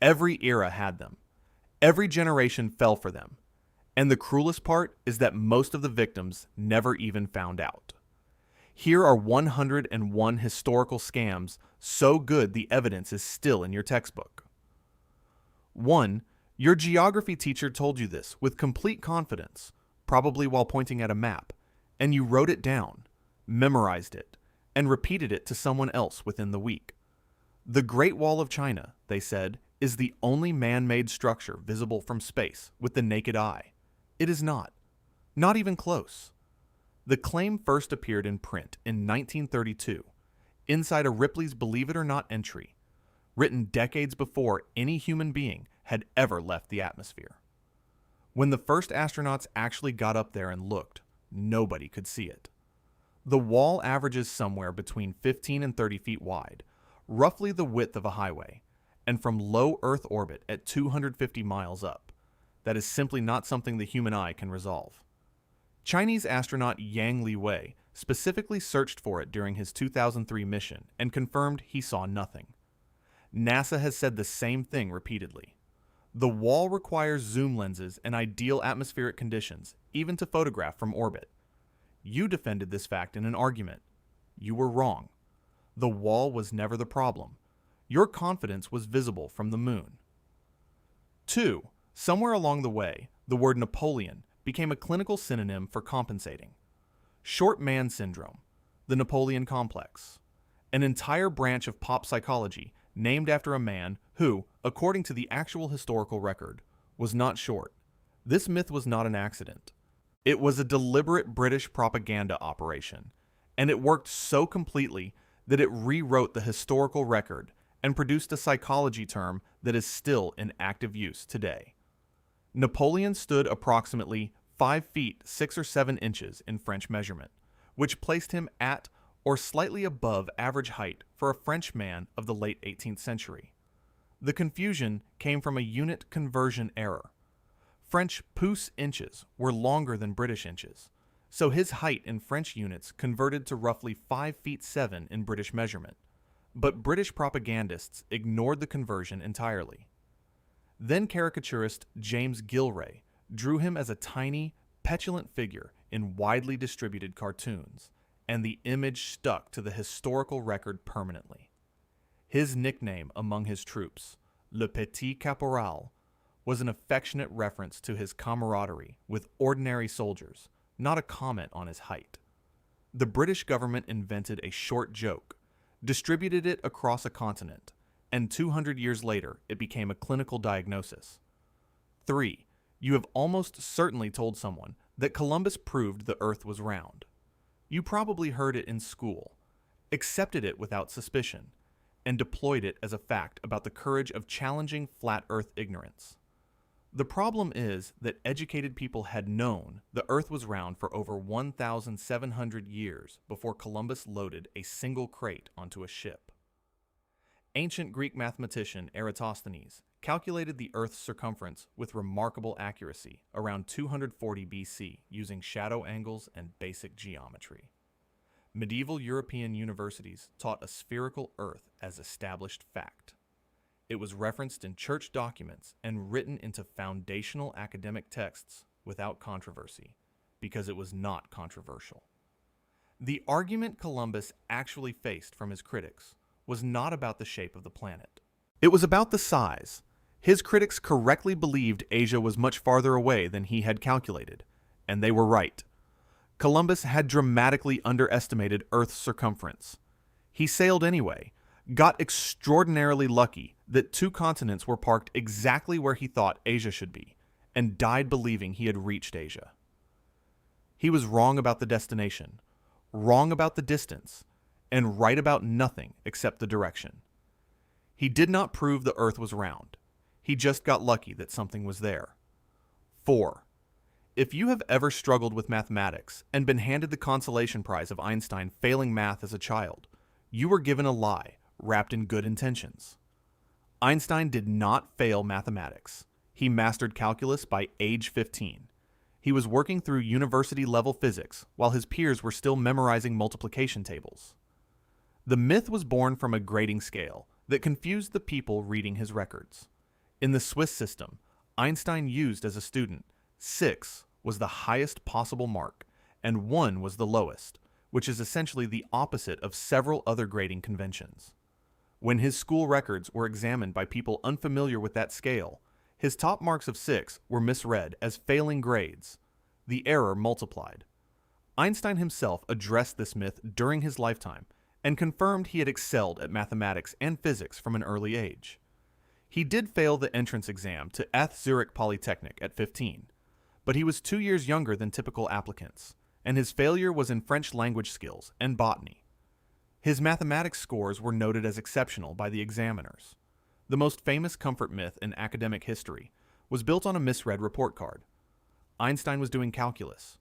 Every era had them. Every generation fell for them. And the cruelest part is that most of the victims never even found out. Here are 101 historical scams so good the evidence is still in your textbook. 1. Your geography teacher told you this with complete confidence, probably while pointing at a map, and you wrote it down, memorized it, and repeated it to someone else within the week. The Great Wall of China, they said, is the only man-made structure visible from space with the naked eye. It is not. Not even close. The claim first appeared in print in 1932, inside a Ripley's Believe It or Not entry, written decades before any human being had ever left the atmosphere. When the first astronauts actually got up there and looked, nobody could see it. The wall averages somewhere between 15 and 30 feet wide, roughly the width of a highway, and from low Earth orbit at 250 miles up. That is simply not something the human eye can resolve. Chinese astronaut Yang Liwei specifically searched for it during his 2003 mission and confirmed he saw nothing. NASA has said the same thing repeatedly. The wall requires zoom lenses and ideal atmospheric conditions, even to photograph from orbit. You defended this fact in an argument. You were wrong. The wall was never the problem. Your confidence was visible from the moon. 2. Somewhere along the way, the word Napoleon became a clinical synonym for compensating. Short man syndrome, the Napoleon complex, an entire branch of pop psychology named after a man who, according to the actual historical record, was not short. This myth was not an accident. It was a deliberate British propaganda operation, and it worked so completely that it rewrote the historical record and produced a psychology term that is still in active use today. Napoleon stood approximately 5 feet 6 or 7 inches in French measurement, which placed him at or slightly above average height for a French man of the late 18th century. The confusion came from a unit conversion error. French pouce inches were longer than British inches, so his height in French units converted to roughly 5 feet 7 in British measurement, but British propagandists ignored the conversion entirely. Then caricaturist James Gilray drew him as a tiny, petulant figure in widely distributed cartoons, and the image stuck to the historical record permanently. His nickname among his troops, Le Petit Caporal, was an affectionate reference to his camaraderie with ordinary soldiers, not a comment on his height. The British government invented a short joke, distributed it across a continent, and 200 years later it became a clinical diagnosis. 3. You have almost certainly told someone that Columbus proved the Earth was round. You probably heard it in school, accepted it without suspicion, and deployed it as a fact about the courage of challenging flat Earth ignorance. The problem is that educated people had known the Earth was round for over 1,700 years before Columbus loaded a single crate onto a ship. Ancient Greek mathematician Eratosthenes calculated the Earth's circumference with remarkable accuracy around 240 BC using shadow angles and basic geometry. Medieval European universities taught a spherical Earth as established fact. It was referenced in church documents and written into foundational academic texts without controversy, because it was not controversial. The argument Columbus actually faced from his critics was not about the shape of the planet. It was about the size. His critics correctly believed Asia was much farther away than he had calculated, and they were right. Columbus had dramatically underestimated Earth's circumference. He sailed anyway, got extraordinarily lucky that 2 continents were parked exactly where he thought Asia should be, and died believing he had reached Asia. He was wrong about the destination, wrong about the distance, and right about nothing except the direction. He did not prove the Earth was round. He just got lucky that something was there. 4. If you have ever struggled with mathematics and been handed the consolation prize of Einstein failing math as a child, you were given a lie wrapped in good intentions. Einstein did not fail mathematics. He mastered calculus by age 15. He was working through university-level physics while his peers were still memorizing multiplication tables. The myth was born from a grading scale that confused the people reading his records. In the Swiss system Einstein used as a student, 6 was the highest possible mark, and 1 was the lowest, which is essentially the opposite of several other grading conventions. When his school records were examined by people unfamiliar with that scale, his top marks of 6 were misread as failing grades. The error multiplied. Einstein himself addressed this myth during his lifetime and confirmed he had excelled at mathematics and physics from an early age. He did fail the entrance exam to ETH Zurich Polytechnic at 15, but he was 2 years younger than typical applicants, and his failure was in French language skills and botany. His mathematics scores were noted as exceptional by the examiners. The most famous comfort myth in academic history was built on a misread report card. Einstein was doing calculus.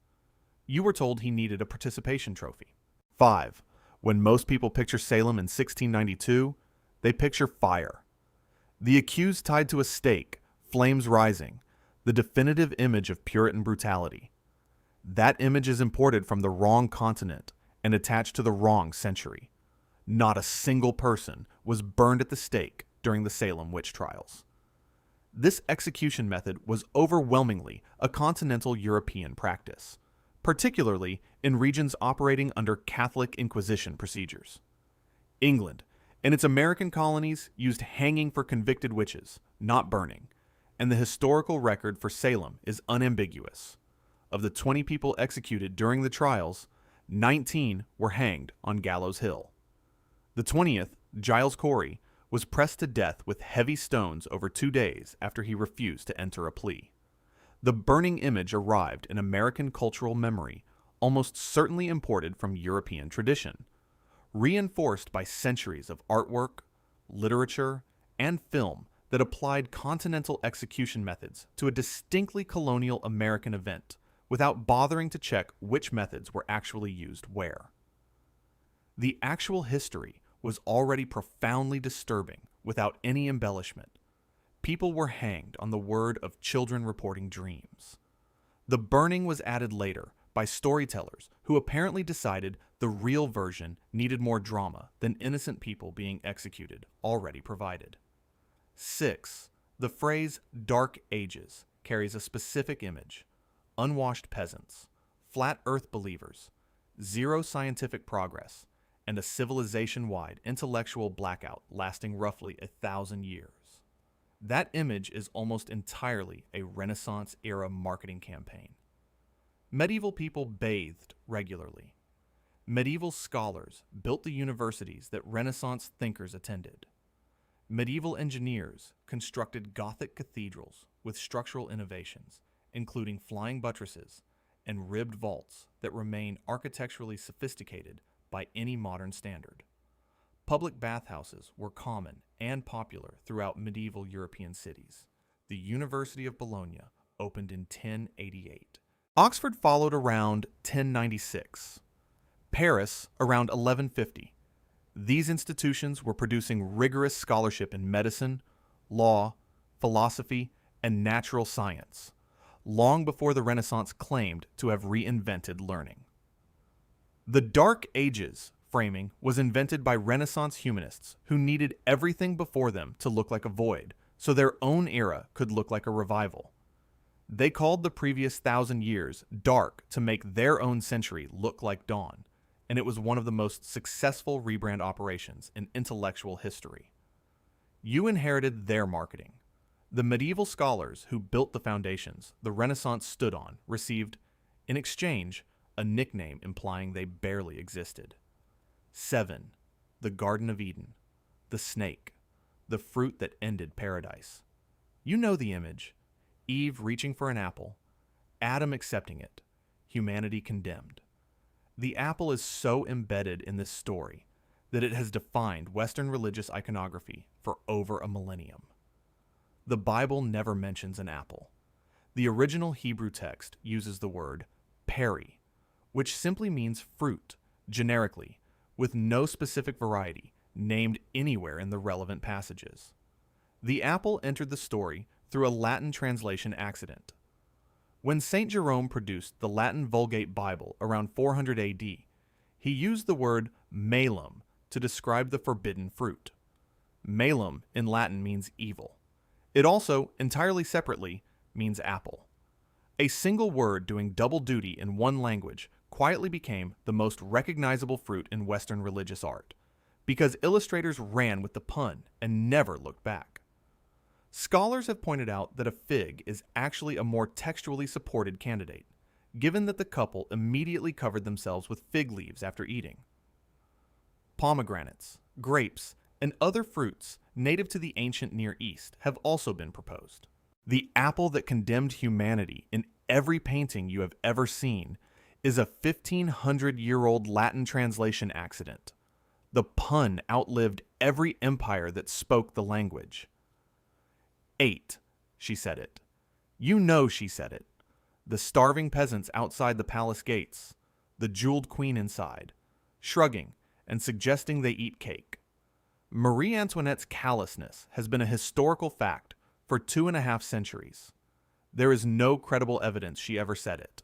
You were told he needed a participation trophy. 5. When most people picture Salem in 1692, they picture fire. The accused tied to a stake, flames rising, the definitive image of Puritan brutality. That image is imported from the wrong continent and attached to the wrong century. Not a single person was burned at the stake during the Salem witch trials. This execution method was overwhelmingly a continental European practice, particularly in regions operating under Catholic Inquisition procedures. England and its American colonies used hanging for convicted witches, not burning, and the historical record for Salem is unambiguous. Of the 20 people executed during the trials, 19 were hanged on Gallows Hill. The 20th, Giles Corey, was pressed to death with heavy stones over 2 days after he refused to enter a plea. The burning image arrived in American cultural memory, almost certainly imported from European tradition, reinforced by centuries of artwork, literature, and film that applied continental execution methods to a distinctly colonial American event without bothering to check which methods were actually used where. The actual history was already profoundly disturbing without any embellishment. People were hanged on the word of children reporting dreams. The burning was added later by storytellers who apparently decided the real version needed more drama than innocent people being executed already provided. 6. The phrase Dark Ages carries a specific image: unwashed peasants, flat earth believers, zero scientific progress, and a civilization-wide intellectual blackout lasting roughly 1,000 years. That image is almost entirely a Renaissance-era marketing campaign. Medieval people bathed regularly. Medieval scholars built the universities that Renaissance thinkers attended. Medieval engineers constructed Gothic cathedrals with structural innovations, including flying buttresses and ribbed vaults that remain architecturally sophisticated by any modern standard. Public bathhouses were common and popular throughout medieval European cities. The University of Bologna opened in 1088. Oxford followed around 1096. Paris around 1150. These institutions were producing rigorous scholarship in medicine, law, philosophy, and natural science, long before the Renaissance claimed to have reinvented learning. The Dark Ages framing was invented by Renaissance humanists who needed everything before them to look like a void, so their own era could look like a revival. They called the previous 1,000 years dark to make their own century look like dawn, and it was one of the most successful rebrand operations in intellectual history. You inherited their marketing. The medieval scholars who built the foundations the Renaissance stood on received, in exchange, a nickname implying they barely existed. 7. The Garden of Eden. The snake. The fruit that ended paradise. You know the image. Eve reaching for an apple. Adam accepting it. Humanity condemned. The apple is so embedded in this story that it has defined Western religious iconography for over a millennium. The Bible never mentions an apple. The original Hebrew text uses the word peri, which simply means fruit, generically, with no specific variety named anywhere in the relevant passages. The apple entered the story through a Latin translation accident. When St. Jerome produced the Latin Vulgate Bible around 400 AD, he used the word malum to describe the forbidden fruit. Malum in Latin means evil, It also, entirely separately, means apple. A single word doing double duty in one language quietly became the most recognizable fruit in Western religious art, because illustrators ran with the pun and never looked back. Scholars have pointed out that a fig is actually a more textually supported candidate, given that the couple immediately covered themselves with fig leaves after eating. Pomegranates, grapes, and other fruits native to the ancient Near East have also been proposed. The apple that condemned humanity in every painting you have ever seen is a 1500-year-old Latin translation accident. The pun outlived every empire that spoke the language. 8, she said it. You know she said it. The starving peasants outside the palace gates, the jeweled queen inside, shrugging and suggesting they eat cake. Marie Antoinette's callousness has been a historical fact for 2.5 centuries. There is no credible evidence she ever said it.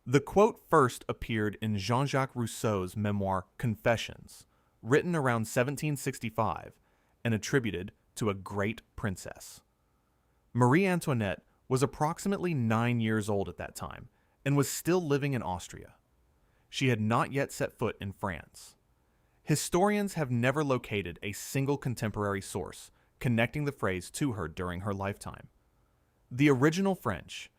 The quote first appeared in Jean-Jacques Rousseau's memoir Confessions, written around 1765 and attributed to a great princess. Marie Antoinette was approximately 9 years old at that time and was still living in Austria. She had not yet set foot in France. Historians have never located a single contemporary source connecting the phrase to her during her lifetime. The original French,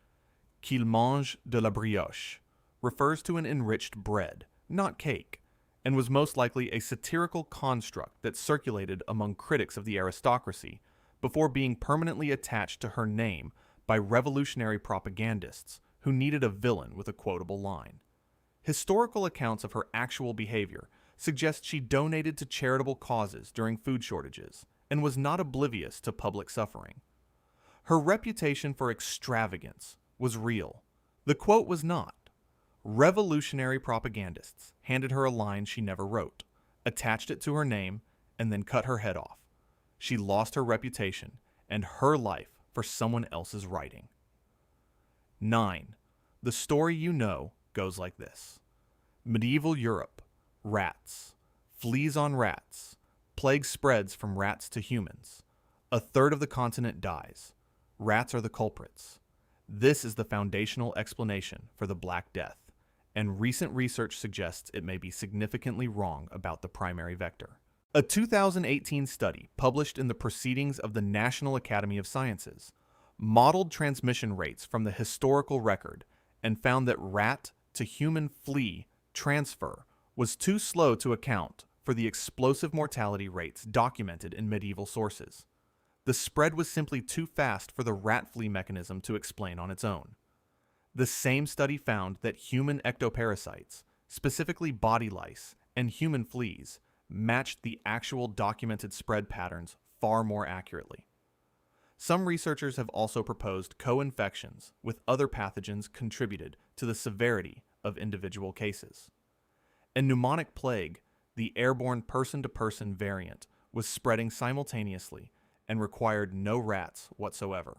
qu'il mange de la brioche, refers to an enriched bread, not cake, and was most likely a satirical construct that circulated among critics of the aristocracy before being permanently attached to her name by revolutionary propagandists who needed a villain with a quotable line. Historical accounts of her actual behavior suggest she donated to charitable causes during food shortages and was not oblivious to public suffering. Her reputation for extravagance was real. The quote was not. Revolutionary propagandists handed her a line she never wrote, attached it to her name, and then cut her head off. She lost her reputation and her life for someone else's writing. 9. The story you know goes like this. Medieval Europe. Rats. Fleas on rats. Plague spreads from rats to humans. A third of the continent dies. Rats are the culprits. This is the foundational explanation for the Black Death, and recent research suggests it may be significantly wrong about the primary vector. A 2018 study published in the Proceedings of the National Academy of Sciences modeled transmission rates from the historical record and found that rat to human flea transfer was too slow to account for the explosive mortality rates documented in medieval sources. The spread was simply too fast for the rat flea mechanism to explain on its own. The same study found that human ectoparasites, specifically body lice and human fleas, matched the actual documented spread patterns far more accurately. Some researchers have also proposed co-infections with other pathogens contributed to the severity of individual cases. In pneumonic plague, the airborne person-to-person variant was spreading simultaneously and required no rats whatsoever.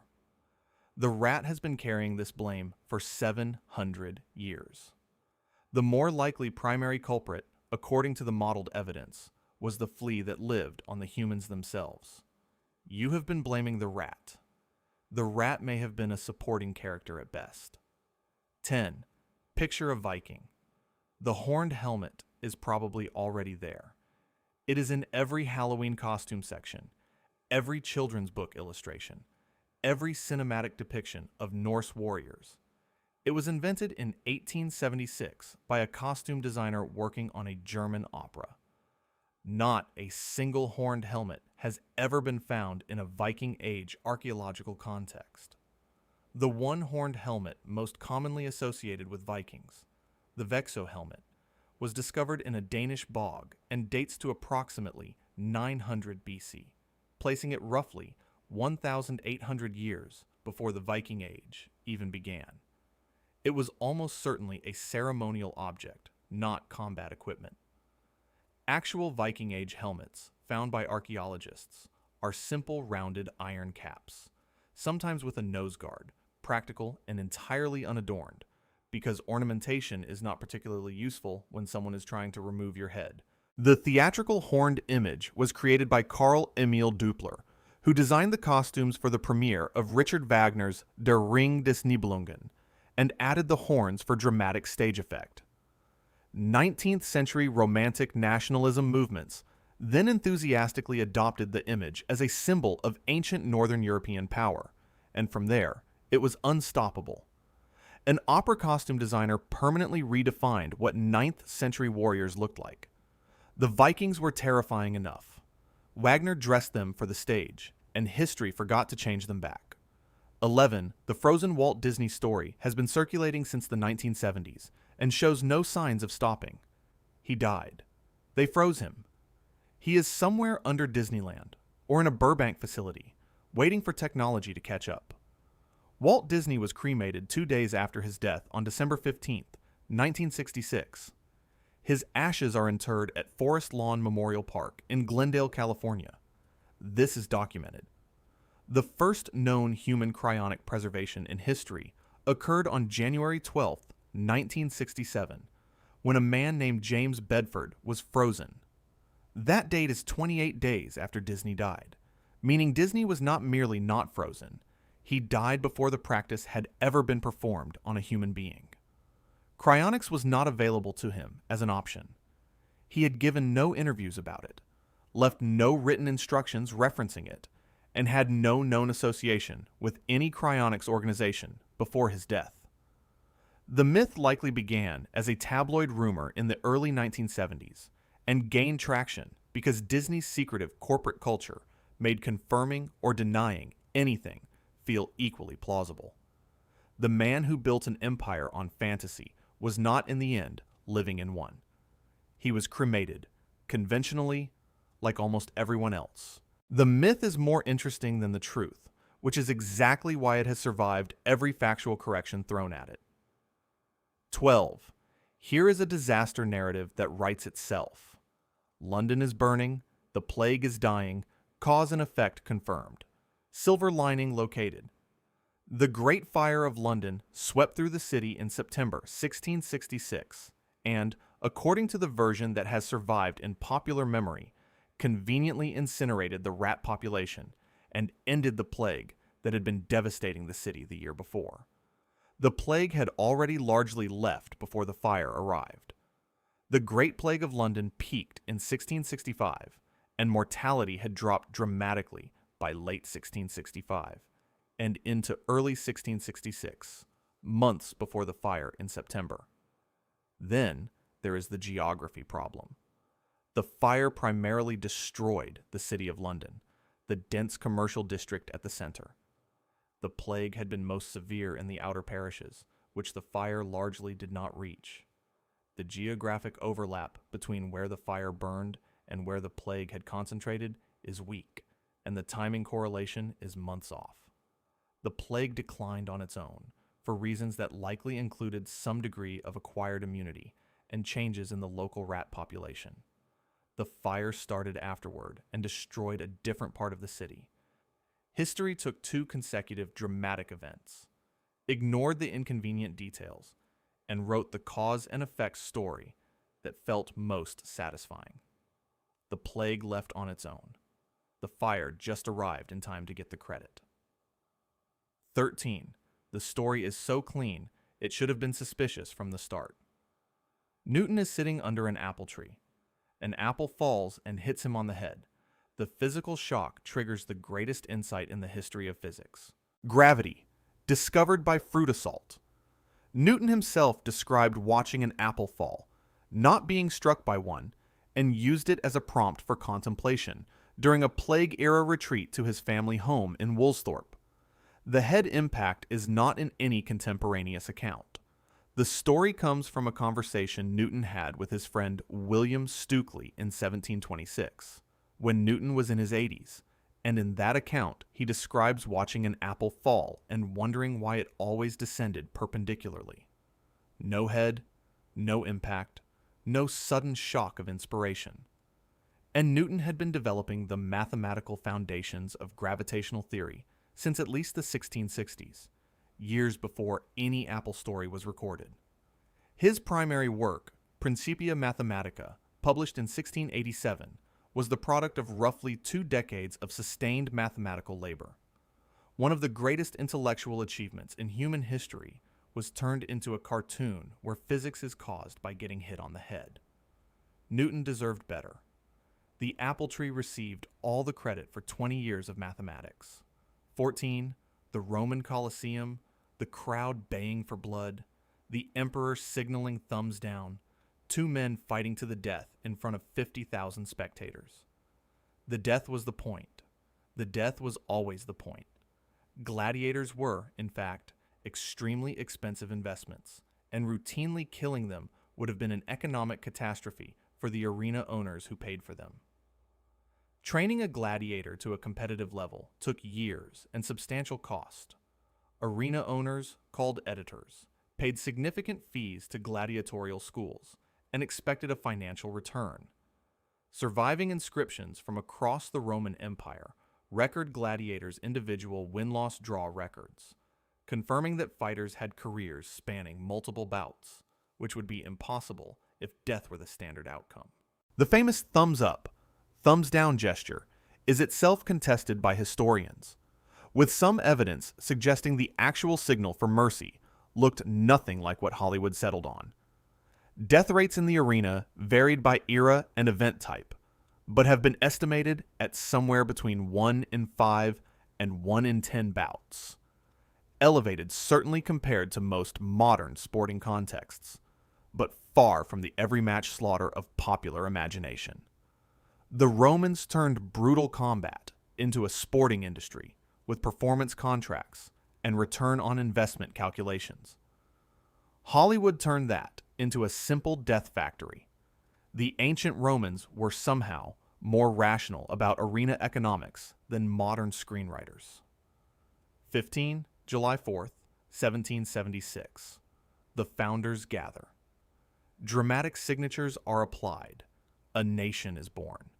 The rat has been carrying this blame for 700 years. The more likely primary culprit, according to the modeled evidence, was the flea that lived on the humans themselves. You have been blaming the rat. The rat may have been a supporting character at best. 10. Picture a Viking. The horned helmet is probably already there. It is in every Halloween costume section, every children's book illustration, every cinematic depiction of Norse warriors. It was invented in 1876 by a costume designer working on a German opera. Not a single horned helmet has ever been found in a Viking Age archaeological context. The one horned helmet most commonly associated with Vikings, the Vexo helmet, was discovered in a Danish bog and dates to approximately 900 BC, placing it roughly 1,800 years before the Viking Age even began. It was almost certainly a ceremonial object, not combat equipment. Actual Viking Age helmets, found by archaeologists, are simple rounded iron caps, sometimes with a nose guard, practical and entirely unadorned, because ornamentation is not particularly useful when someone is trying to remove your head. The theatrical horned image was created by Carl Emil Doppler, who designed the costumes for the premiere of Richard Wagner's Der Ring des Nibelungen and added the horns for dramatic stage effect. 19th century Romantic nationalism movements then enthusiastically adopted the image as a symbol of ancient Northern European power, and from there, it was unstoppable. An opera costume designer permanently redefined what 9th century warriors looked like. The Vikings were terrifying enough. Wagner dressed them for the stage, and history forgot to change them back. 11. The frozen Walt Disney story has been circulating since the 1970s and shows no signs of stopping. He died. They froze him. He is somewhere under Disneyland or in a Burbank facility, waiting for technology to catch up. Walt Disney was cremated 2 days after his death on December 15, 1966. His ashes are interred at Forest Lawn Memorial Park in Glendale, California. This is documented. The first known human cryonic preservation in history occurred on January 12, 1967, when a man named James Bedford was frozen. That date is 28 days after Disney died, meaning Disney was not merely not frozen. He died before the practice had ever been performed on a human being. Cryonics was not available to him as an option. He had given no interviews about it, left no written instructions referencing it, and had no known association with any cryonics organization before his death. The myth likely began as a tabloid rumor in the early 1970s and gained traction because Disney's secretive corporate culture made confirming or denying anything feel equally plausible. The man who built an empire on fantasy was not in the end living in one. He was cremated, conventionally, like almost everyone else. The myth is more interesting than the truth, which is exactly why it has survived every factual correction thrown at it. 12. Here is a disaster narrative that writes itself. London is burning, the plague is dying, cause and effect confirmed. Silver lining located. The Great Fire of London swept through the city in September 1666 and, according to the version that has survived in popular memory, conveniently incinerated the rat population and ended the plague that had been devastating the city the year before. The plague had already largely left before the fire arrived. The Great Plague of London peaked in 1665, and mortality had dropped dramatically by late 1665 and into early 1666, months before the fire in September. Then there is the geography problem. The fire primarily destroyed the city of London, the dense commercial district at the center. The plague had been most severe in the outer parishes, which the fire largely did not reach. The geographic overlap between where the fire burned and where the plague had concentrated is weak, and the timing correlation is months off. The plague declined on its own, for reasons that likely included some degree of acquired immunity and changes in the local rat population. The fire started afterward and destroyed a different part of the city. History took 2 consecutive dramatic events, ignored the inconvenient details, and wrote the cause and effect story that felt most satisfying. The plague left on its own. The fire just arrived in time to get the credit. 13. The story is so clean, it should have been suspicious from the start. Newton is sitting under an apple tree. An apple falls and hits him on the head. The physical shock triggers the greatest insight in the history of physics. Gravity, discovered by fruit assault. Newton himself described watching an apple fall, not being struck by one, and used it as a prompt for contemplation during a plague-era retreat to his family home in Woolsthorpe. The head impact is not in any contemporaneous account. The story comes from a conversation Newton had with his friend William Stukeley in 1726, when Newton was in his 80s, and in that account he describes watching an apple fall and wondering why it always descended perpendicularly. No head, no impact, no sudden shock of inspiration. And Newton had been developing the mathematical foundations of gravitational theory since at least the 1660s, years before any apple story was recorded. His primary work, Principia Mathematica, published in 1687, was the product of roughly 2 decades of sustained mathematical labor. One of the greatest intellectual achievements in human history was turned into a cartoon where physics is caused by getting hit on the head. Newton deserved better. The apple tree received all the credit for 20 years of mathematics. 14, the Roman Colosseum, the crowd baying for blood, the emperor signaling thumbs down, 2 men fighting to the death in front of 50,000 spectators. The death was the point. The death was always the point. Gladiators were, in fact, extremely expensive investments, and routinely killing them would have been an economic catastrophe for the arena owners who paid for them. Training a gladiator to a competitive level took years and substantial cost. Arena owners, called editors, paid significant fees to gladiatorial schools and expected a financial return. Surviving inscriptions from across the Roman Empire record gladiators' individual win-loss draw records, confirming that fighters had careers spanning multiple bouts, which would be impossible if death were the standard outcome. The famous thumbs up, thumbs down gesture is itself contested by historians, with some evidence suggesting the actual signal for mercy looked nothing like what Hollywood settled on. Death rates in the arena varied by era and event type, but have been estimated at somewhere between 1 in 5 and 1 in 10 bouts. Elevated certainly compared to most modern sporting contexts, but far from the every match slaughter of popular imagination. The Romans turned brutal combat into a sporting industry with performance contracts and return on investment calculations. Hollywood turned that into a simple death factory. The ancient Romans were somehow more rational about arena economics than modern screenwriters. 15 July 4th, 1776. The founders gather. Dramatic signatures are applied. A nation is born.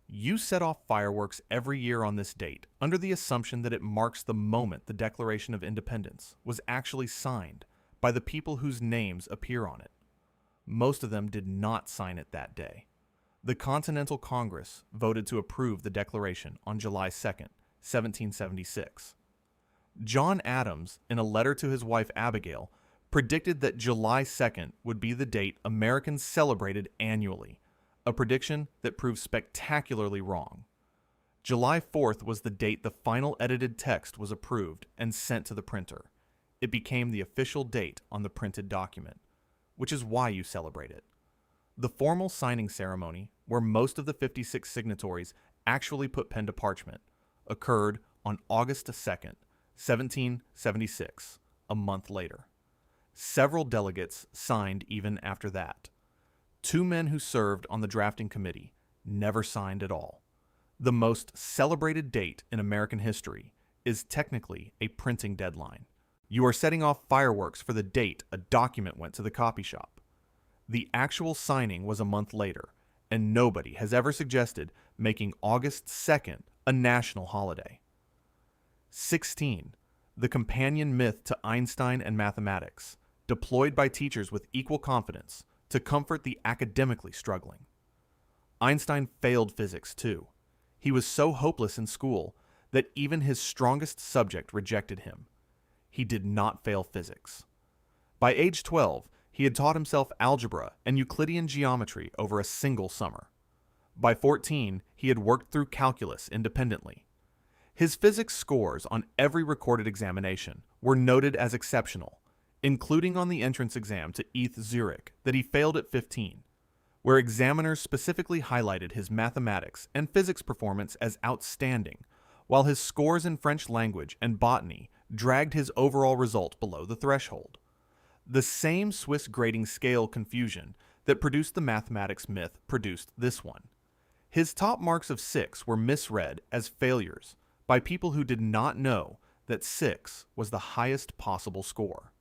You set off fireworks every year on this date under the assumption that it marks the moment the Declaration of Independence was actually signed by the people whose names appear on it. Most of them did not sign it that day. The Continental Congress voted to approve the Declaration on July 2nd, 1776. John Adams, in a letter to his wife Abigail, predicted that July 2nd would be the date Americans celebrated annually, a prediction that proved spectacularly wrong. July 4th was the date the final edited text was approved and sent to the printer. It became the official date on the printed document, which is why you celebrate it. The formal signing ceremony, where most of the 56 signatories actually put pen to parchment, occurred on August 2nd, 1776, a month later. Several delegates signed even after that. 2 men who served on the drafting committee never signed at all. The most celebrated date in American history is technically a printing deadline. You are setting off fireworks for the date a document went to the copy shop. The actual signing was a month later, and nobody has ever suggested making August 2nd a national holiday. 16. The companion myth to Einstein and mathematics, deployed by teachers with equal confidence to comfort the academically struggling. Einstein failed physics too. He was so hopeless in school that even his strongest subject rejected him. He did not fail physics. By age 12, he had taught himself algebra and Euclidean geometry over a single summer. By 14, he had worked through calculus independently. His physics scores on every recorded examination were noted as exceptional, including on the entrance exam to ETH Zurich that he failed at 15, where examiners specifically highlighted his mathematics and physics performance as outstanding, while his scores in French language and botany dragged his overall result below the threshold. The same Swiss grading scale confusion that produced the mathematics myth produced this one. His top marks of 6 were misread as failures by people who did not know that 6 was the highest possible score.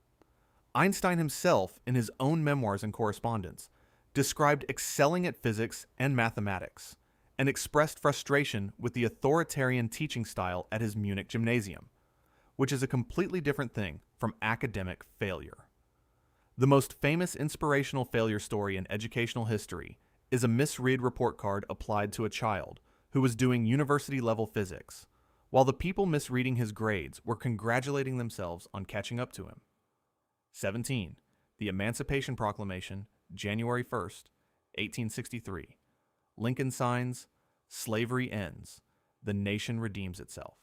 Einstein himself, in his own memoirs and correspondence, described excelling at physics and mathematics, and expressed frustration with the authoritarian teaching style at his Munich gymnasium, which is a completely different thing from academic failure. The most famous inspirational failure story in educational history is a misread report card applied to a child who was doing university-level physics, while the people misreading his grades were congratulating themselves on catching up to him. 17. The Emancipation Proclamation, January 1st, 1863. Lincoln signs, "Slavery ends. The nation redeems itself."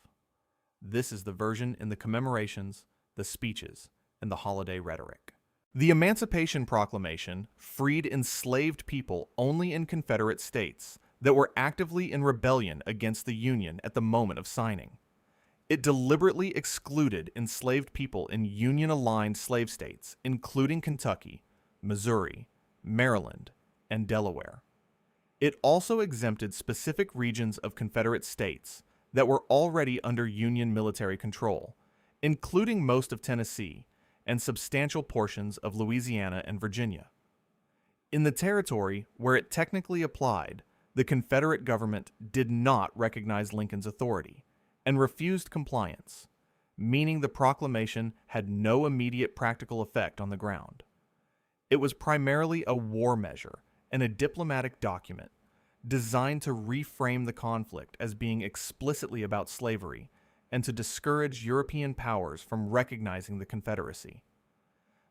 This is the version in the commemorations, the speeches, and the holiday rhetoric. The Emancipation Proclamation freed enslaved people only in Confederate states that were actively in rebellion against the Union at the moment of signing. It deliberately excluded enslaved people in Union-aligned slave states, including Kentucky, Missouri, Maryland, and Delaware. It also exempted specific regions of Confederate states that were already under Union military control, including most of Tennessee and substantial portions of Louisiana and Virginia. In the territory where it technically applied, the Confederate government did not recognize Lincoln's authority and refused compliance, meaning the proclamation had no immediate practical effect on the ground. It was primarily a war measure and a diplomatic document designed to reframe the conflict as being explicitly about slavery and to discourage European powers from recognizing the Confederacy.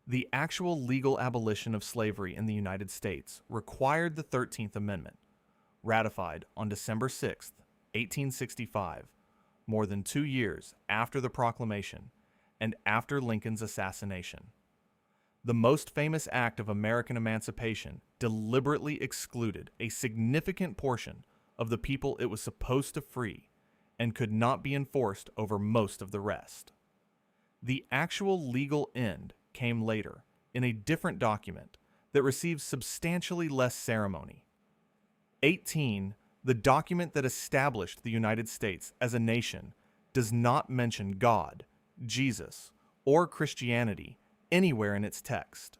The actual legal abolition of slavery in the United States required the 13th Amendment, ratified on December 6, 1865, more than 2 years after the proclamation and after Lincoln's assassination. The most famous act of American emancipation deliberately excluded a significant portion of the people it was supposed to free and could not be enforced over most of the rest. The actual legal end came later in a different document that received substantially less ceremony. 18, the document that established the United States as a nation, does not mention God, Jesus, or Christianity anywhere in its text.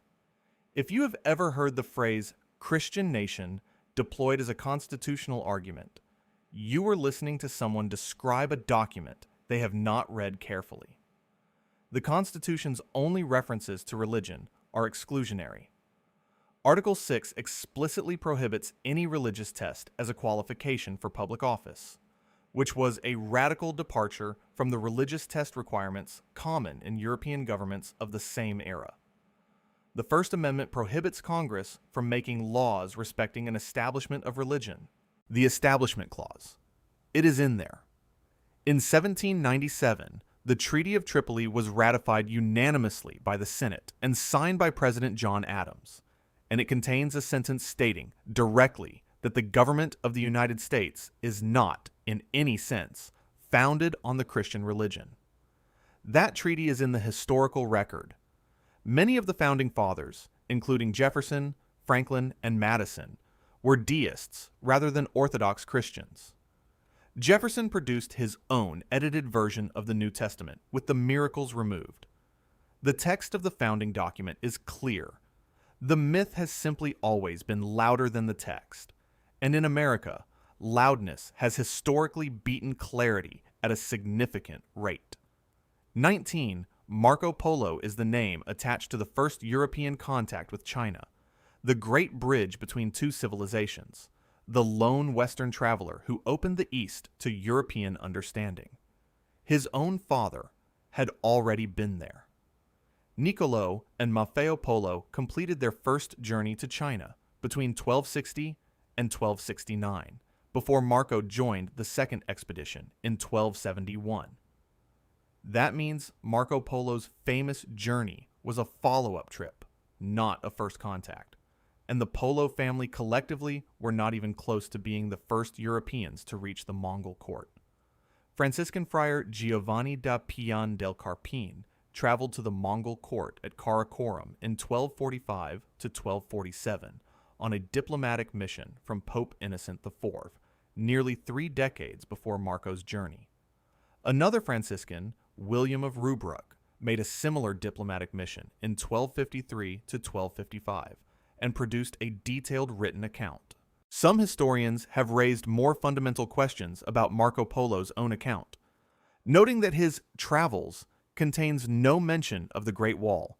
If you have ever heard the phrase Christian nation deployed as a constitutional argument, you are listening to someone describe a document they have not read carefully. The Constitution's only references to religion are exclusionary. Article 6 explicitly prohibits any religious test as a qualification for public office, which was a radical departure from the religious test requirements common in European governments of the same era. The First Amendment prohibits Congress from making laws respecting an establishment of religion. The Establishment Clause. It is in there. In 1797, the Treaty of Tripoli was ratified unanimously by the Senate and signed by President John Adams, and it contains a sentence stating directly that the government of the United States is not, in any sense, founded on the Christian religion. That treaty is in the historical record. Many of the founding fathers, including Jefferson, Franklin, and Madison, were deists rather than Orthodox Christians. Jefferson produced his own edited version of the New Testament with the miracles removed. The text of the founding document is clear. The myth has simply always been louder than the text, and in America, loudness has historically beaten clarity at a significant rate. 19. Marco Polo is the name attached to the first European contact with China, the great bridge between two civilizations, the lone Western traveler who opened the East to European understanding. His own father had already been there. Niccolo and Maffeo Polo completed their first journey to China between 1260 and 1269, before Marco joined the second expedition in 1271. That means Marco Polo's famous journey was a follow-up trip, not a first contact, and the Polo family collectively were not even close to being the first Europeans to reach the Mongol court. Franciscan friar Giovanni da Pian del Carpine traveled to the Mongol court at Karakorum in 1245 to 1247 on a diplomatic mission from Pope Innocent IV, nearly 3 decades before Marco's journey. Another Franciscan, William of Rubruck, made a similar diplomatic mission in 1253 to 1255 and produced a detailed written account. Some historians have raised more fundamental questions about Marco Polo's own account, noting that his travels contains no mention of the Great Wall,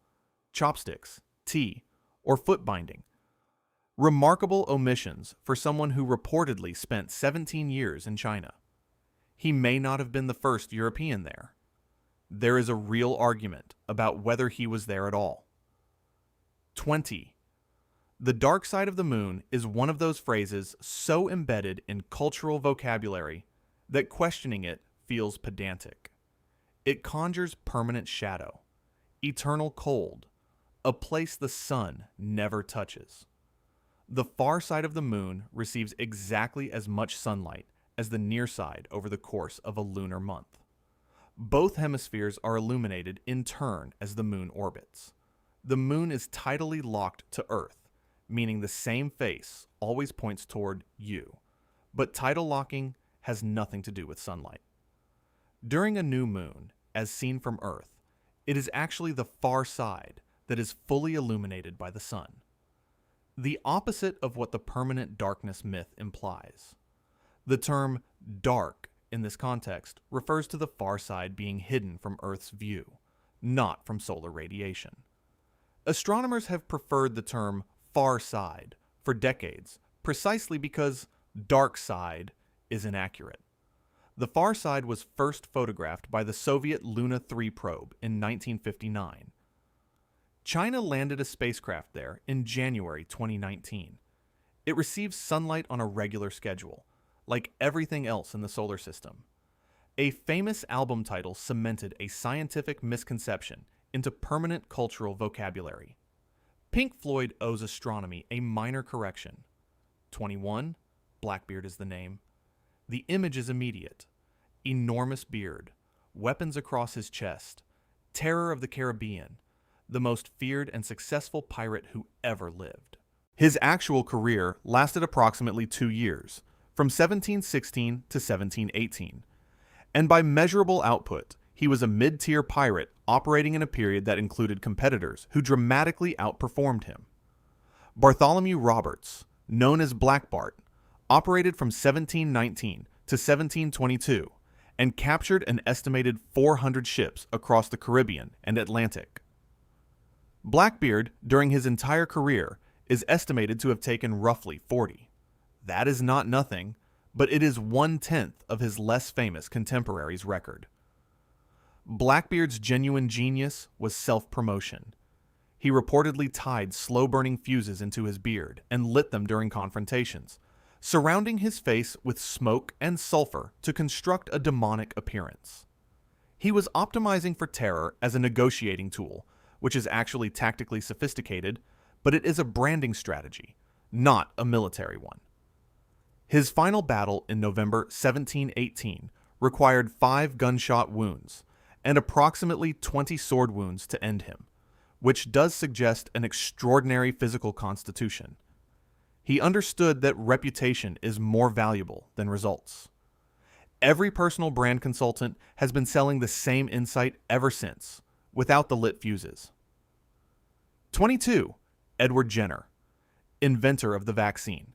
chopsticks, tea, or foot binding. Remarkable omissions for someone who reportedly spent 17 years in China. He may not have been the first European there. There is a real argument about whether he was there at all. 20. The dark side of the moon is one of those phrases so embedded in cultural vocabulary that questioning it feels pedantic. It conjures permanent shadow, eternal cold, a place the sun never touches. The far side of the moon receives exactly as much sunlight as the near side over the course of a lunar month. Both hemispheres are illuminated in turn as the moon orbits. The moon is tidally locked to Earth, meaning the same face always points toward you, but tidal locking has nothing to do with sunlight. During a new moon, as seen from Earth, it is actually the far side that is fully illuminated by the sun. The opposite of what the permanent darkness myth implies. The term dark in this context refers to the far side being hidden from Earth's view, not from solar radiation. Astronomers have preferred the term far side for decades precisely because dark side is inaccurate. The far side was first photographed by the Soviet Luna 3 probe in 1959. China landed a spacecraft there in January 2019. It receives sunlight on a regular schedule, like everything else in the solar system. A famous album title cemented a scientific misconception into permanent cultural vocabulary. Pink Floyd owes astronomy a minor correction. 21, Blackbeard is the name. The image is immediate. Enormous beard, weapons across his chest, terror of the Caribbean, the most feared and successful pirate who ever lived. His actual career lasted approximately 2 years, from 1716 to 1718, and by measurable output, he was a mid-tier pirate operating in a period that included competitors who dramatically outperformed him. Bartholomew Roberts, known as Black Bart, operated from 1719 to 1722 and captured an estimated 400 ships across the Caribbean and Atlantic. Blackbeard, during his entire career, is estimated to have taken roughly 40. That is not nothing, but it is 1/10 of his less famous contemporary's record. Blackbeard's genuine genius was self-promotion. He reportedly tied slow-burning fuses into his beard and lit them during confrontations, surrounding his face with smoke and sulfur to construct a demonic appearance. He was optimizing for terror as a negotiating tool, which is actually tactically sophisticated, but it is a branding strategy, not a military one. His final battle in November 1718 required 5 gunshot wounds and approximately 20 sword wounds to end him, which does suggest an extraordinary physical constitution. He understood that reputation is more valuable than results. Every personal brand consultant has been selling the same insight ever since, without the lit fuses. 22. Edward Jenner, inventor of the vaccine.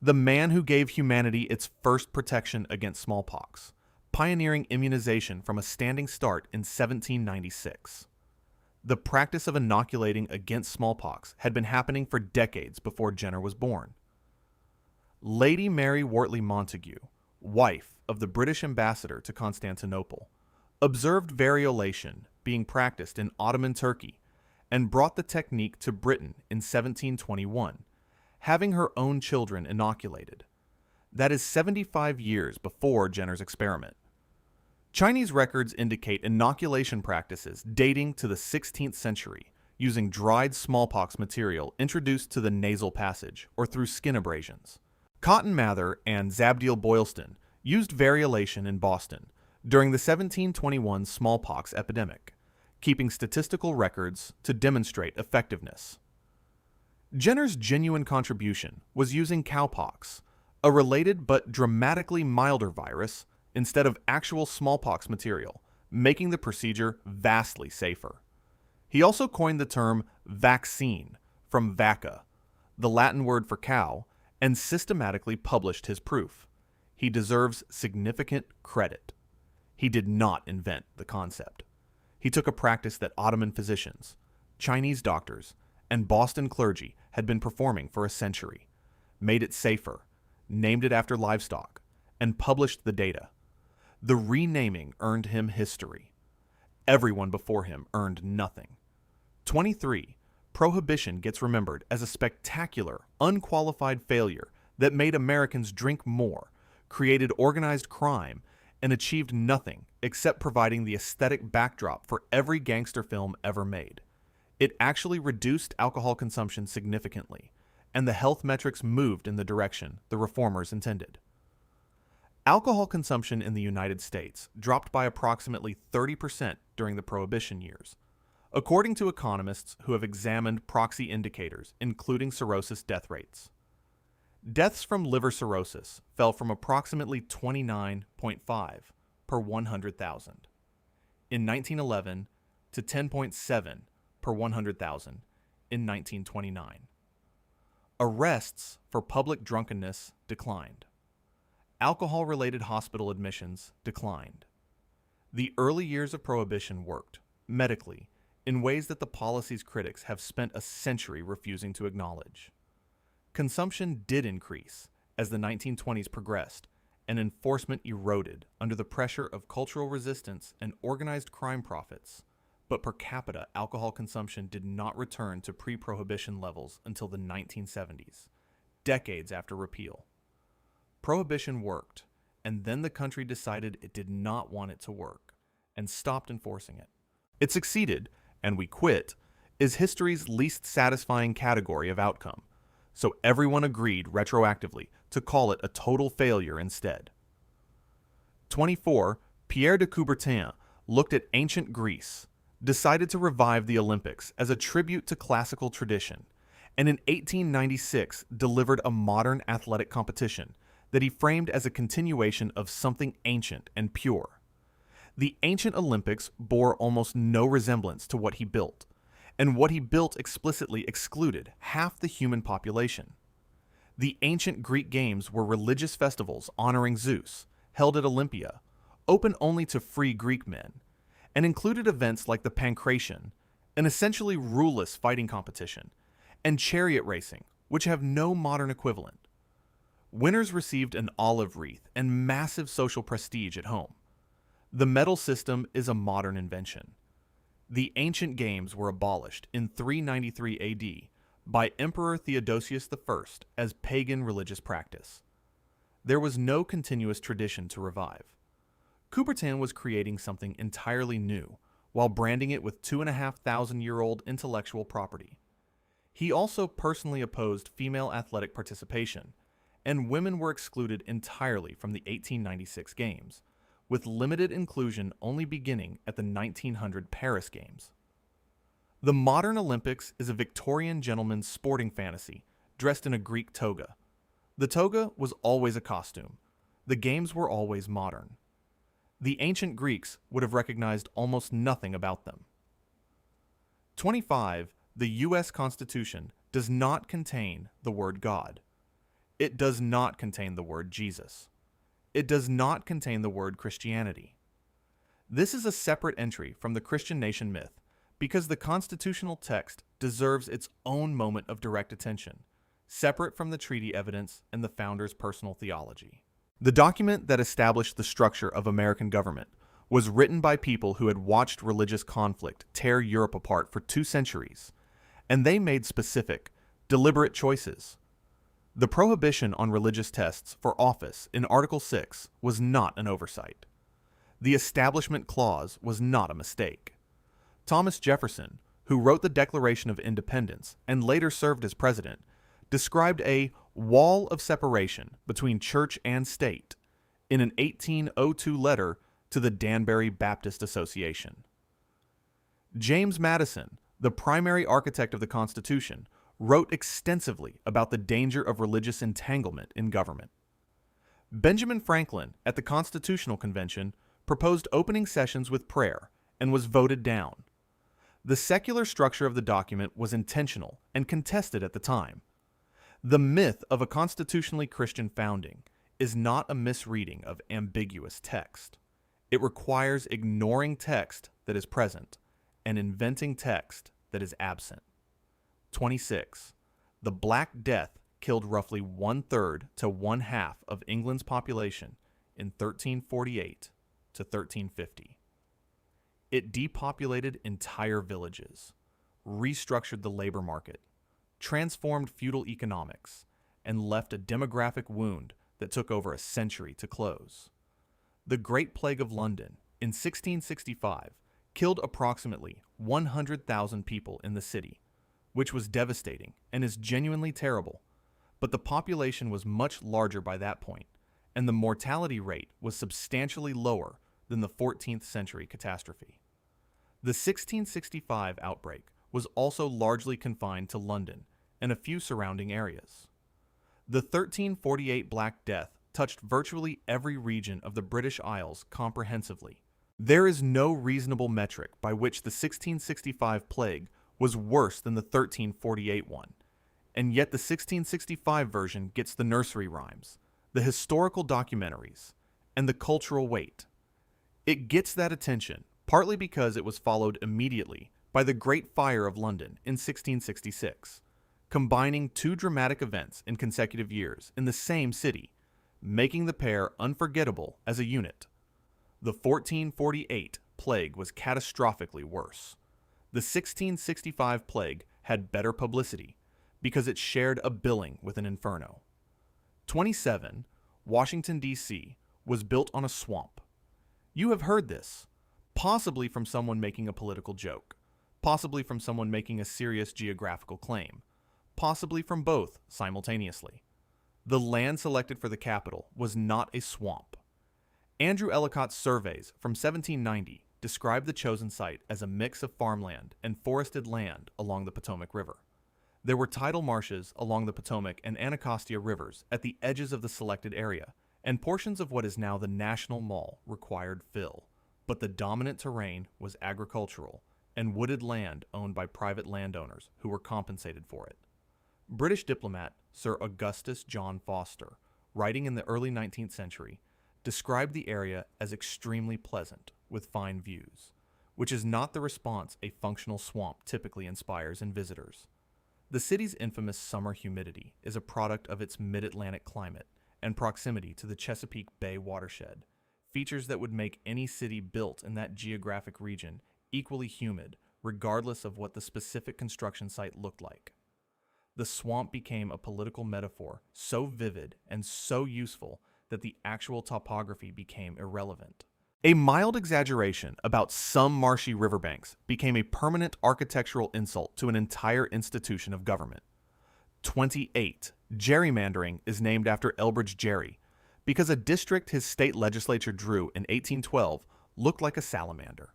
The man who gave humanity its first protection against smallpox, pioneering immunization from a standing start in 1796. The practice of inoculating against smallpox had been happening for decades before Jenner was born. Lady Mary Wortley Montagu, wife of the British ambassador to Constantinople, observed variolation being practiced in Ottoman Turkey and brought the technique to Britain in 1721, having her own children inoculated. That is 75 years before Jenner's experiment. Chinese records indicate inoculation practices dating to the 16th century using dried smallpox material introduced to the nasal passage or through skin abrasions. Cotton Mather and Zabdiel Boylston used variolation in Boston during the 1721 smallpox epidemic, keeping statistical records to demonstrate effectiveness. Jenner's genuine contribution was using cowpox, a related but dramatically milder virus, instead of actual smallpox material, making the procedure vastly safer. He also coined the term vaccine from vacca, the Latin word for cow, and systematically published his proof. He deserves significant credit. He did not invent the concept. He took a practice that Ottoman physicians, Chinese doctors, and Boston clergy had been performing for a century, made it safer, named it after livestock, and published the data. The renaming earned him history. Everyone before him earned nothing. 23. Prohibition gets remembered as a spectacular, unqualified failure that made Americans drink more, created organized crime, and achieved nothing except providing the aesthetic backdrop for every gangster film ever made. It actually reduced alcohol consumption significantly, and the health metrics moved in the direction the reformers intended. Alcohol consumption in the United States dropped by approximately 30% during the Prohibition years, according to economists who have examined proxy indicators, including cirrhosis death rates. Deaths from liver cirrhosis fell from approximately 29.5 per 100,000 in 1911 to 10.7 per 100,000 in 1929. Arrests for public drunkenness declined. Alcohol-related hospital admissions declined. The early years of Prohibition worked, medically, in ways that the policy's critics have spent a century refusing to acknowledge. Consumption did increase as the 1920s progressed, and enforcement eroded under the pressure of cultural resistance and organized crime profits, but per capita alcohol consumption did not return to pre-Prohibition levels until the 1970s, decades after repeal. Prohibition worked, and then the country decided it did not want it to work, and stopped enforcing it. It succeeded, and we quit, is history's least satisfying category of outcome, so everyone agreed retroactively to call it a total failure instead. 24. Pierre de Coubertin looked at ancient Greece, decided to revive the Olympics as a tribute to classical tradition, and in 1896 delivered a modern athletic competition that he framed as a continuation of something ancient and pure. The ancient Olympics bore almost no resemblance to what he built, and what he built explicitly excluded half the human population. The ancient Greek games were religious festivals honoring Zeus, held at Olympia, open only to free Greek men, and included events like the Pancration, an essentially ruleless fighting competition, and chariot racing, which have no modern equivalent. Winners received an olive wreath and massive social prestige at home. The medal system is a modern invention. The ancient games were abolished in 393 AD by Emperor Theodosius I as pagan religious practice. There was no continuous tradition to revive. Coubertin was creating something entirely new while branding it with 2,500-year-old intellectual property. He also personally opposed female athletic participation, and women were excluded entirely from the 1896 Games, with limited inclusion only beginning at the 1900 Paris Games. The modern Olympics is a Victorian gentleman's sporting fantasy dressed in a Greek toga. The toga was always a costume. The games were always modern. The ancient Greeks would have recognized almost nothing about them. 25. The U.S. Constitution does not contain the word God. It does not contain the word Jesus. It does not contain the word Christianity. This is a separate entry from the Christian nation myth because the constitutional text deserves its own moment of direct attention, separate from the treaty evidence and the founders' personal theology. The document that established the structure of American government was written by people who had watched religious conflict tear Europe apart for 2 centuries, and they made specific, deliberate choices. The prohibition on religious tests for office in Article 6 was not an oversight. The Establishment Clause was not a mistake. Thomas Jefferson, who wrote the Declaration of Independence and later served as president, described a wall of separation between church and state in an 1802 letter to the Danbury Baptist Association. James Madison, the primary architect of the Constitution, wrote extensively about the danger of religious entanglement in government. Benjamin Franklin, at the Constitutional Convention, proposed opening sessions with prayer and was voted down. The secular structure of the document was intentional and contested at the time. The myth of a constitutionally Christian founding is not a misreading of ambiguous text. It requires ignoring text that is present and inventing text that is absent. 26. The Black Death killed roughly 1/3 to 1/2 of England's population in 1348 to 1350. It depopulated entire villages, restructured the labor market, transformed feudal economics, and left a demographic wound that took over a century to close. The Great Plague of London in 1665 killed approximately 100,000 people in the city, which was devastating and is genuinely terrible, but the population was much larger by that point, and the mortality rate was substantially lower than the 14th century catastrophe. The 1665 outbreak was also largely confined to London and a few surrounding areas. The 1348 Black Death touched virtually every region of the British Isles comprehensively. There is no reasonable metric by which the 1665 plague was worse than the 1348 one, and yet the 1665 version gets the nursery rhymes, the historical documentaries, and the cultural weight. It gets that attention partly because it was followed immediately by the Great Fire of London in 1666, combining two dramatic events in consecutive years in the same city, making the pair unforgettable as a unit. The 1448 plague was catastrophically worse. The 1665 plague had better publicity because it shared a billing with an inferno. 27. Washington, D.C. was built on a swamp. You have heard this, possibly from someone making a political joke, possibly from someone making a serious geographical claim, possibly from both simultaneously. The land selected for the capital was not a swamp. Andrew Ellicott's surveys from 1790 described the chosen site as a mix of farmland and forested land along the Potomac River. There were tidal marshes along the Potomac and Anacostia rivers at the edges of the selected area, and portions of what is now the National Mall required fill, but the dominant terrain was agricultural and wooded land owned by private landowners who were compensated for it. British diplomat Sir Augustus John Foster, writing in the early 19th century, described the area as extremely pleasant with fine views, which is not the response a functional swamp typically inspires in visitors. The city's infamous summer humidity is a product of its mid-Atlantic climate and proximity to the Chesapeake Bay watershed, features that would make any city built in that geographic region equally humid, regardless of what the specific construction site looked like. The swamp became a political metaphor so vivid and so useful that the actual topography became irrelevant. A mild exaggeration about some marshy riverbanks became a permanent architectural insult to an entire institution of government. 28. Gerrymandering is named after Elbridge Gerry because a district his state legislature drew in 1812 looked like a salamander.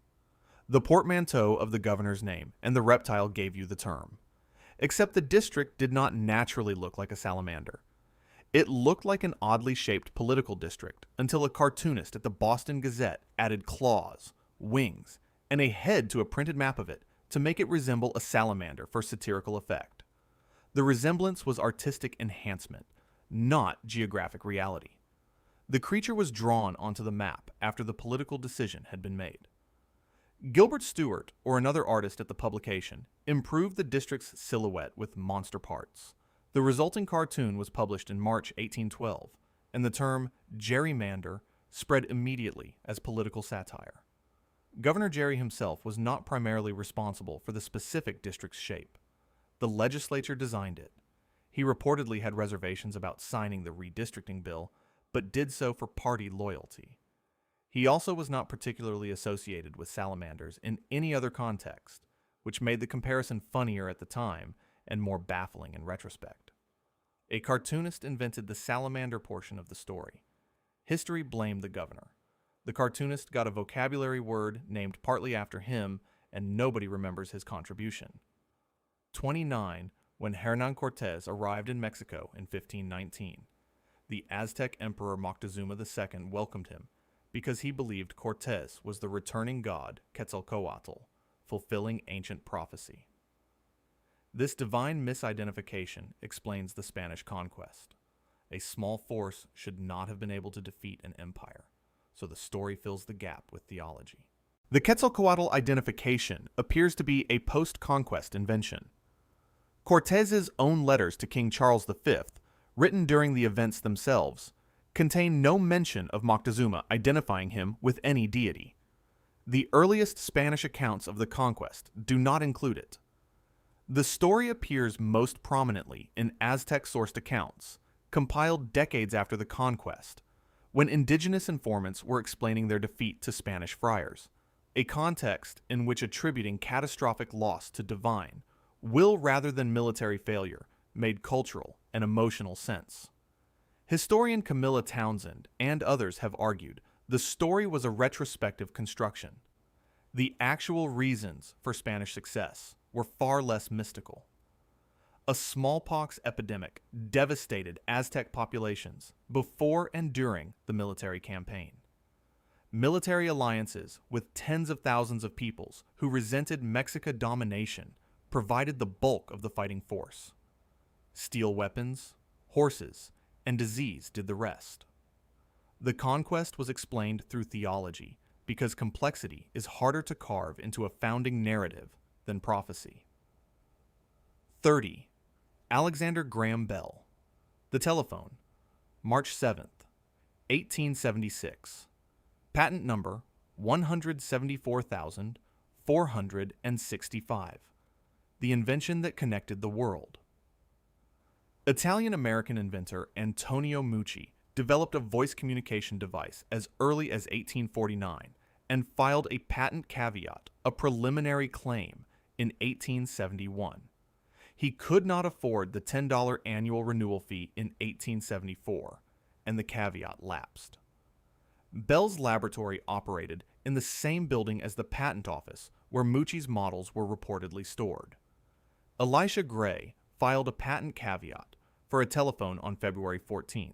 The portmanteau of the governor's name and the reptile gave you the term. Except the district did not naturally look like a salamander. It looked like an oddly shaped political district until a cartoonist at the Boston Gazette added claws, wings, and a head to a printed map of it to make it resemble a salamander for satirical effect. The resemblance was artistic enhancement, not geographic reality. The creature was drawn onto the map after the political decision had been made. Gilbert Stuart, or another artist at the publication, improved the district's silhouette with monster parts. The resulting cartoon was published in March 1812, and the term gerrymander spread immediately as political satire. Governor Gerry himself was not primarily responsible for the specific district's shape. The legislature designed it. He reportedly had reservations about signing the redistricting bill, but did so for party loyalty. He also was not particularly associated with salamanders in any other context, which made the comparison funnier at the time and more baffling in retrospect. A cartoonist invented the salamander portion of the story. History blamed the governor. The cartoonist got a vocabulary word named partly after him, and nobody remembers his contribution. 29. When Hernán Cortés arrived in Mexico in 1519, the Aztec Emperor Moctezuma II welcomed him because he believed Cortés was the returning god Quetzalcoatl, fulfilling ancient prophecy. This divine misidentification explains the Spanish conquest. A small force should not have been able to defeat an empire, so the story fills the gap with theology. The Quetzalcoatl identification appears to be a post-conquest invention. Cortez's own letters to King Charles V, written during the events themselves, contain no mention of Moctezuma identifying him with any deity. The earliest Spanish accounts of the conquest do not include it. The story appears most prominently in Aztec-sourced accounts, compiled decades after the conquest, when indigenous informants were explaining their defeat to Spanish friars, a context in which attributing catastrophic loss to divine will rather than military failure made cultural and emotional sense. Historian Camilla Townsend and others have argued the story was a retrospective construction. The actual reasons for Spanish success were far less mystical. A smallpox epidemic devastated Aztec populations before and during the military campaign. Military alliances with tens of thousands of peoples who resented Mexican domination provided the bulk of the fighting force. Steel weapons, horses, and disease did the rest. The conquest was explained through theology because complexity is harder to carve into a founding narrative than prophecy. 30. Alexander Graham Bell. The telephone, March 7th, 1876. Patent number 174,465. The invention that connected the world. Italian-American inventor Antonio Mucci developed a voice communication device as early as 1849 and filed a patent caveat, a preliminary claim, in 1871. He could not afford the $10 annual renewal fee in 1874, and the caveat lapsed. Bell's laboratory operated in the same building as the patent office where Mucci's models were reportedly stored. Elisha Gray filed a patent caveat for a telephone on February 14,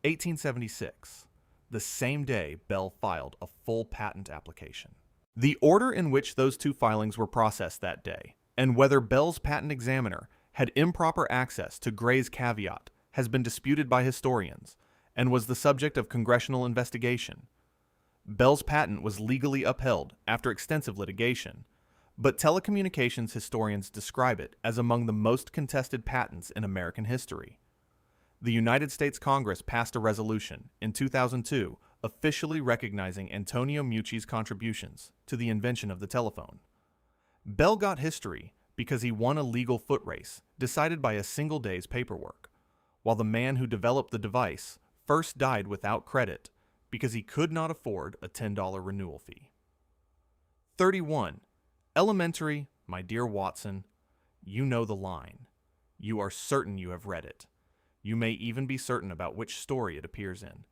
1876, the same day Bell filed a full patent application. The order in which those two filings were processed that day, and whether Bell's patent examiner had improper access to Gray's caveat, has been disputed by historians and was the subject of congressional investigation. Bell's patent was legally upheld after extensive litigation, but telecommunications historians describe it as among the most contested patents in American history. The United States Congress passed a resolution in 2002 officially recognizing Antonio Mucci's contributions to the invention of the telephone. Bell got history because he won a legal foot race decided by a single day's paperwork, while the man who developed the device first died without credit because he could not afford a $10 renewal fee. 31. Elementary, my dear Watson, you know the line. You are certain you have read it. You may even be certain about which story it appears in.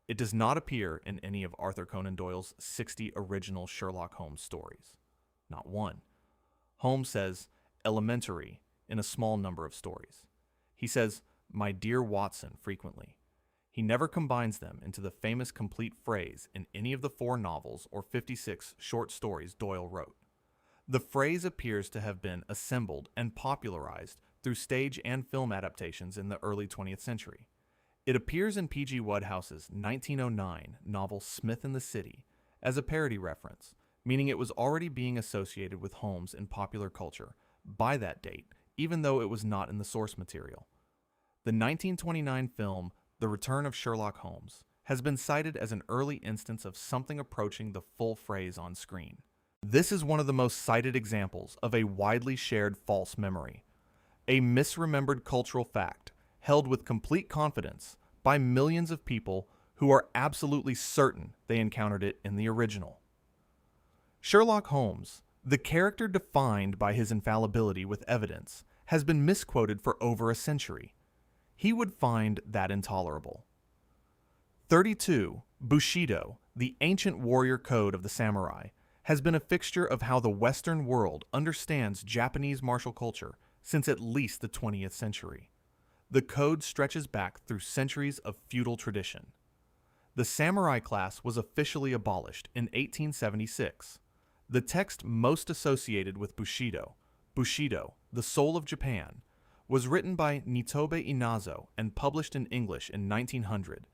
It does not appear in any of Arthur Conan Doyle's 60 original Sherlock Holmes stories. Not one. Holmes says elementary in a small number of stories. He says, my dear Watson, frequently. He never combines them into the famous complete phrase in any of the 4 novels or 56 short stories Doyle wrote. The phrase appears to have been assembled and popularized through stage and film adaptations in the early 20th century. It appears in P.G. Wodehouse's 1909 novel Smith in the City as a parody reference, meaning it was already being associated with Holmes in popular culture by that date, even though it was not in the source material. The 1929 film The Return of Sherlock Holmes has been cited as an early instance of something approaching the full phrase on screen. This is one of the most cited examples of a widely shared false memory, a misremembered cultural fact held with complete confidence by millions of people who are absolutely certain they encountered it in the original. Sherlock Holmes, the character defined by his infallibility with evidence, has been misquoted for over a century. He would find that intolerable. 32. Bushido, the ancient warrior code of the samurai, has been a fixture of how the Western world understands Japanese martial culture since at least the 20th century. The code stretches back through centuries of feudal tradition. The samurai class was officially abolished in 1876. The text most associated with Bushido, Bushido, the Soul of Japan, was written by Nitobe Inazo and published in English in 1900,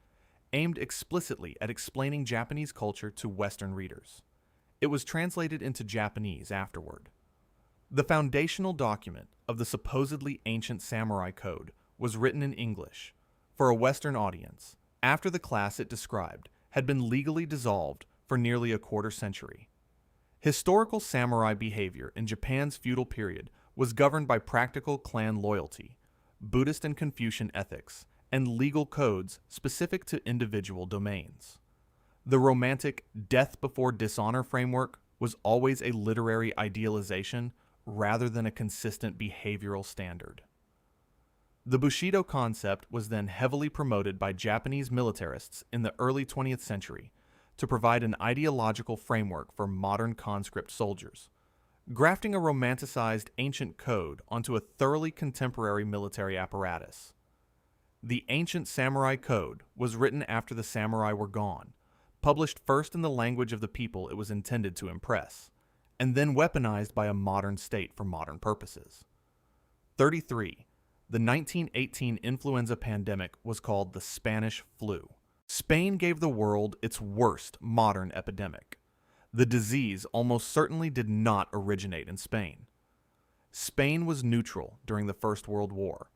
aimed explicitly at explaining Japanese culture to Western readers. It was translated into Japanese afterward. The foundational document of the supposedly ancient samurai code was written in English for a Western audience after the class it described had been legally dissolved for nearly a quarter century. Historical samurai behavior in Japan's feudal period was governed by practical clan loyalty, Buddhist and Confucian ethics, and legal codes specific to individual domains. The romantic death before dishonor framework was always a literary idealization rather than a consistent behavioral standard. The Bushido concept was then heavily promoted by Japanese militarists in the early 20th century to provide an ideological framework for modern conscript soldiers, grafting a romanticized ancient code onto a thoroughly contemporary military apparatus. The ancient samurai code was written after the samurai were gone, published first in the language of the people it was intended to impress, and then weaponized by a modern state for modern purposes. 33. The 1918 influenza pandemic was called the Spanish flu. Spain gave the world its worst modern epidemic. The disease almost certainly did not originate in Spain. Spain was neutral during the First World War.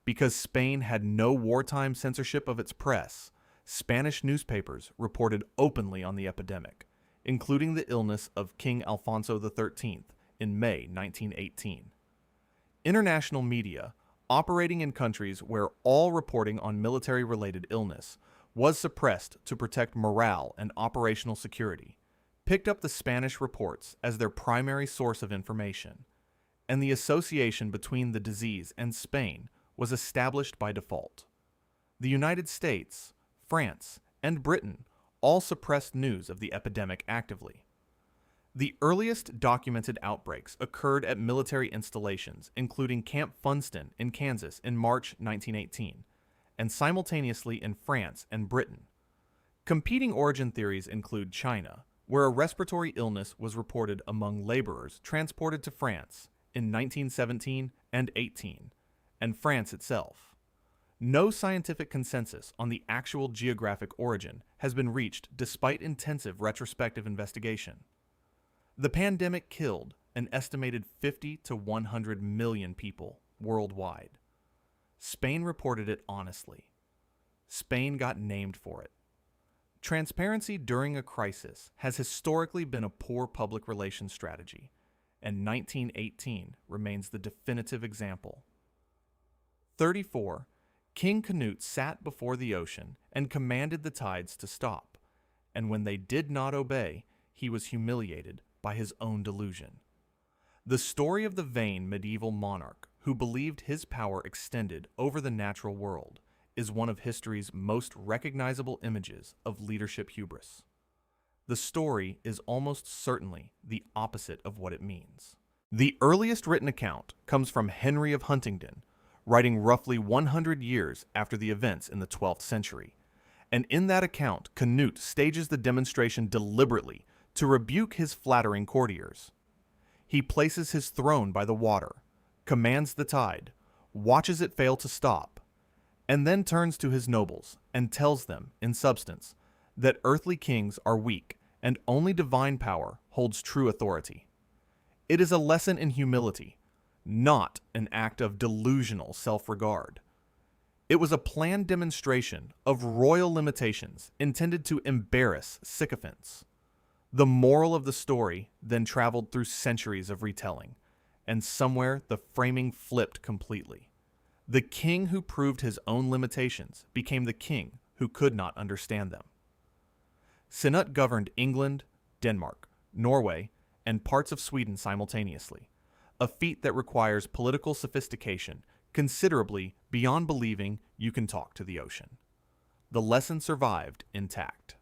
Because Spain had no wartime censorship of its press, Spanish newspapers reported openly on the epidemic, including the illness of King Alfonso XIII in May 1918. International media, operating in countries where all reporting on military-related illness was suppressed to protect morale and operational security, picked up the Spanish reports as their primary source of information, and the association between the disease and Spain was established by default. The United States, France, and Britain all suppressed news of the epidemic actively. The earliest documented outbreaks occurred at military installations, including Camp Funston in Kansas in March 1918, and simultaneously in France and Britain. Competing origin theories include China, where a respiratory illness was reported among laborers transported to France in 1917 and 18, and France itself. No scientific consensus on the actual geographic origin has been reached despite intensive retrospective investigation. The pandemic killed an estimated 50 to 100 million people worldwide. Spain reported it honestly. Spain got named for it. Transparency during a crisis has historically been a poor public relations strategy, and 1918 remains the definitive example. 34. King Canute sat before the ocean and commanded the tides to stop, and when they did not obey, he was humiliated by his own delusion. The story of the vain medieval monarch who believed his power extended over the natural world is one of history's most recognizable images of leadership hubris. The story is almost certainly the opposite of what it means. The earliest written account comes from Henry of Huntingdon, writing roughly 100 years after the events in the 12th century. And in that account, Canute stages the demonstration deliberately to rebuke his flattering courtiers. He places his throne by the water, commands the tide, watches it fail to stop, and then turns to his nobles and tells them, in substance, that earthly kings are weak and only divine power holds true authority. It is a lesson in humility, not an act of delusional self-regard. It was a planned demonstration of royal limitations intended to embarrass sycophants. The moral of the story then traveled through centuries of retelling, and somewhere the framing flipped completely. The king who proved his own limitations became the king who could not understand them. Canute governed England, Denmark, Norway, and parts of Sweden simultaneously, a feat that requires political sophistication considerably beyond believing you can talk to the ocean. The lesson survived intact.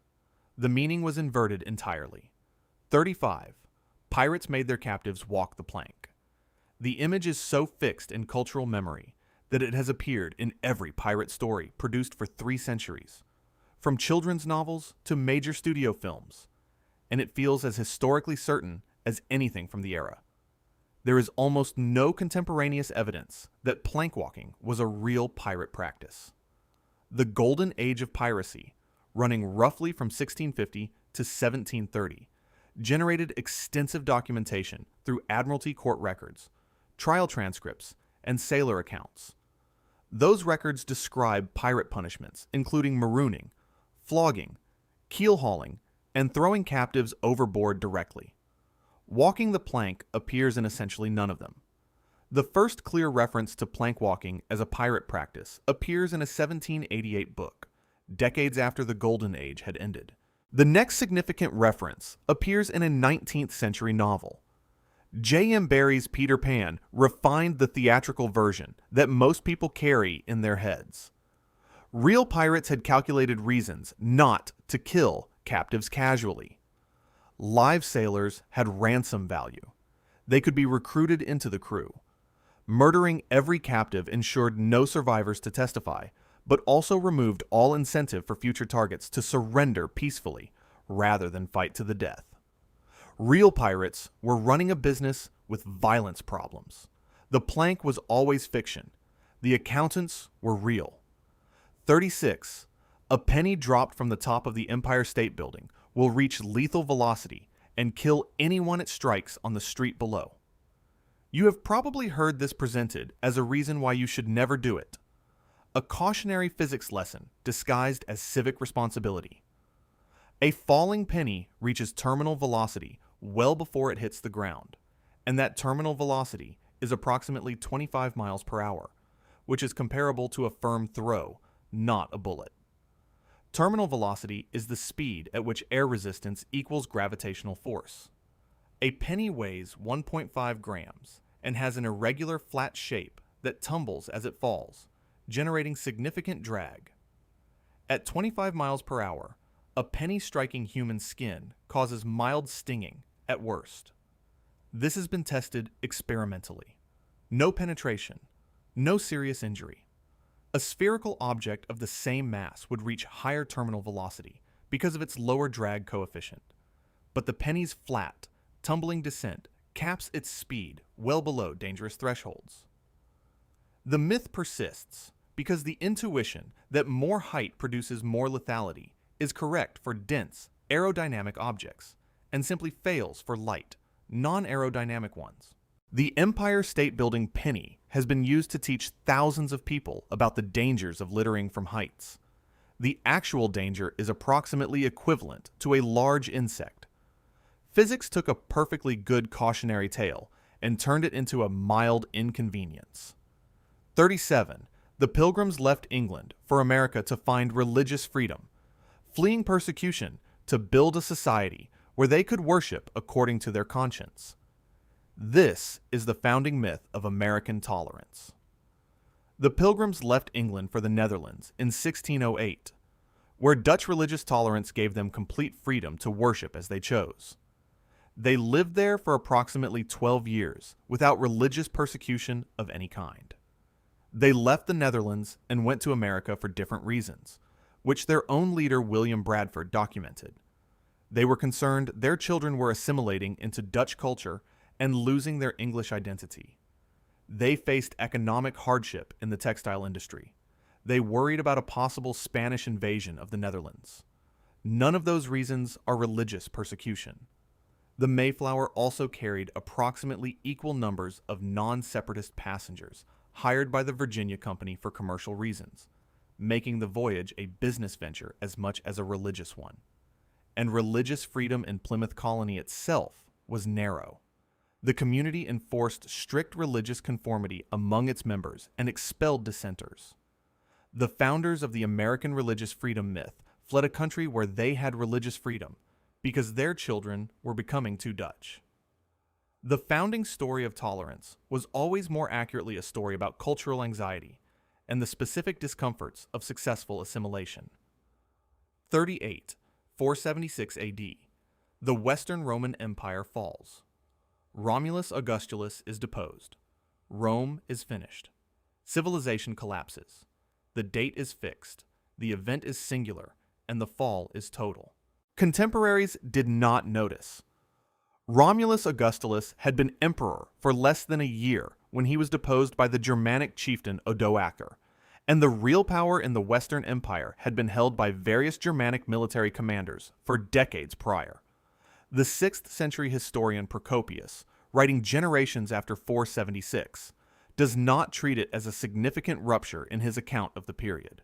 The meaning was inverted entirely. 35. Pirates made their captives walk the plank. The image is so fixed in cultural memory that it has appeared in every pirate story produced for 3 centuries, from children's novels to major studio films, and it feels as historically certain as anything from the era. There is almost no contemporaneous evidence that plank walking was a real pirate practice. The golden age of piracy, running roughly from 1650 to 1730, generated extensive documentation through Admiralty court records, trial transcripts, and sailor accounts. Those records describe pirate punishments, including marooning, flogging, keel hauling, and throwing captives overboard directly. Walking the plank appears in essentially none of them. The first clear reference to plank walking as a pirate practice appears in a 1788 book, decades after the Golden Age had ended. The next significant reference appears in a 19th century novel. J.M. Barrie's Peter Pan refined the theatrical version that most people carry in their heads. Real pirates had calculated reasons not to kill captives casually. Live sailors had ransom value. They could be recruited into the crew. Murdering every captive ensured no survivors to testify, but also removed all incentive for future targets to surrender peacefully rather than fight to the death. Real pirates were running a business with violence problems. The plank was always fiction. The accountants were real. 36. A penny dropped from the top of the Empire State Building will reach lethal velocity and kill anyone it strikes on the street below. You have probably heard this presented as a reason why you should never do it. A cautionary physics lesson disguised as civic responsibility. A falling penny reaches terminal velocity well before it hits the ground, and that terminal velocity is approximately 25 miles per hour, which is comparable to a firm throw, not a bullet. Terminal velocity is the speed at which air resistance equals gravitational force. A penny weighs 1.5 grams and has an irregular flat shape that tumbles as it falls, generating significant drag. At 25 miles per hour, a penny striking human skin causes mild stinging at worst. This has been tested experimentally. No penetration, no serious injury. A spherical object of the same mass would reach higher terminal velocity because of its lower drag coefficient. But the penny's flat, tumbling descent caps its speed well below dangerous thresholds. The myth persists because the intuition that more height produces more lethality is correct for dense, aerodynamic objects and simply fails for light, non-aerodynamic ones. The Empire State Building penny has been used to teach thousands of people about the dangers of littering from heights. The actual danger is approximately equivalent to a large insect. Physics took a perfectly good cautionary tale and turned it into a mild inconvenience. 37. The Pilgrims left England for America to find religious freedom, fleeing persecution to build a society where they could worship according to their conscience. This is the founding myth of American tolerance. The Pilgrims left England for the Netherlands in 1608, where Dutch religious tolerance gave them complete freedom to worship as they chose. They lived there for approximately 12 years without religious persecution of any kind. They left the Netherlands and went to America for different reasons, which their own leader William Bradford documented. They were concerned their children were assimilating into Dutch culture and losing their English identity. They faced economic hardship in the textile industry. They worried about a possible Spanish invasion of the Netherlands. None of those reasons are religious persecution. The Mayflower also carried approximately equal numbers of non-separatist passengers hired by the Virginia Company for commercial reasons, making the voyage a business venture as much as a religious one. And religious freedom in Plymouth Colony itself was narrow. The community enforced strict religious conformity among its members and expelled dissenters. The founders of the American religious freedom myth fled a country where they had religious freedom because their children were becoming too Dutch. The founding story of tolerance was always more accurately a story about cultural anxiety and the specific discomforts of successful assimilation. 38. 476 AD. The Western Roman Empire falls. Romulus Augustulus is deposed. Rome is finished. Civilization collapses. The date is fixed. The event is singular, and the fall is total. Contemporaries did not notice. Romulus Augustulus had been emperor for less than a year when he was deposed by the Germanic chieftain Odoacer, and the real power in the Western Empire had been held by various Germanic military commanders for decades prior. The 6th century historian Procopius, writing generations after 476, does not treat it as a significant rupture in his account of the period.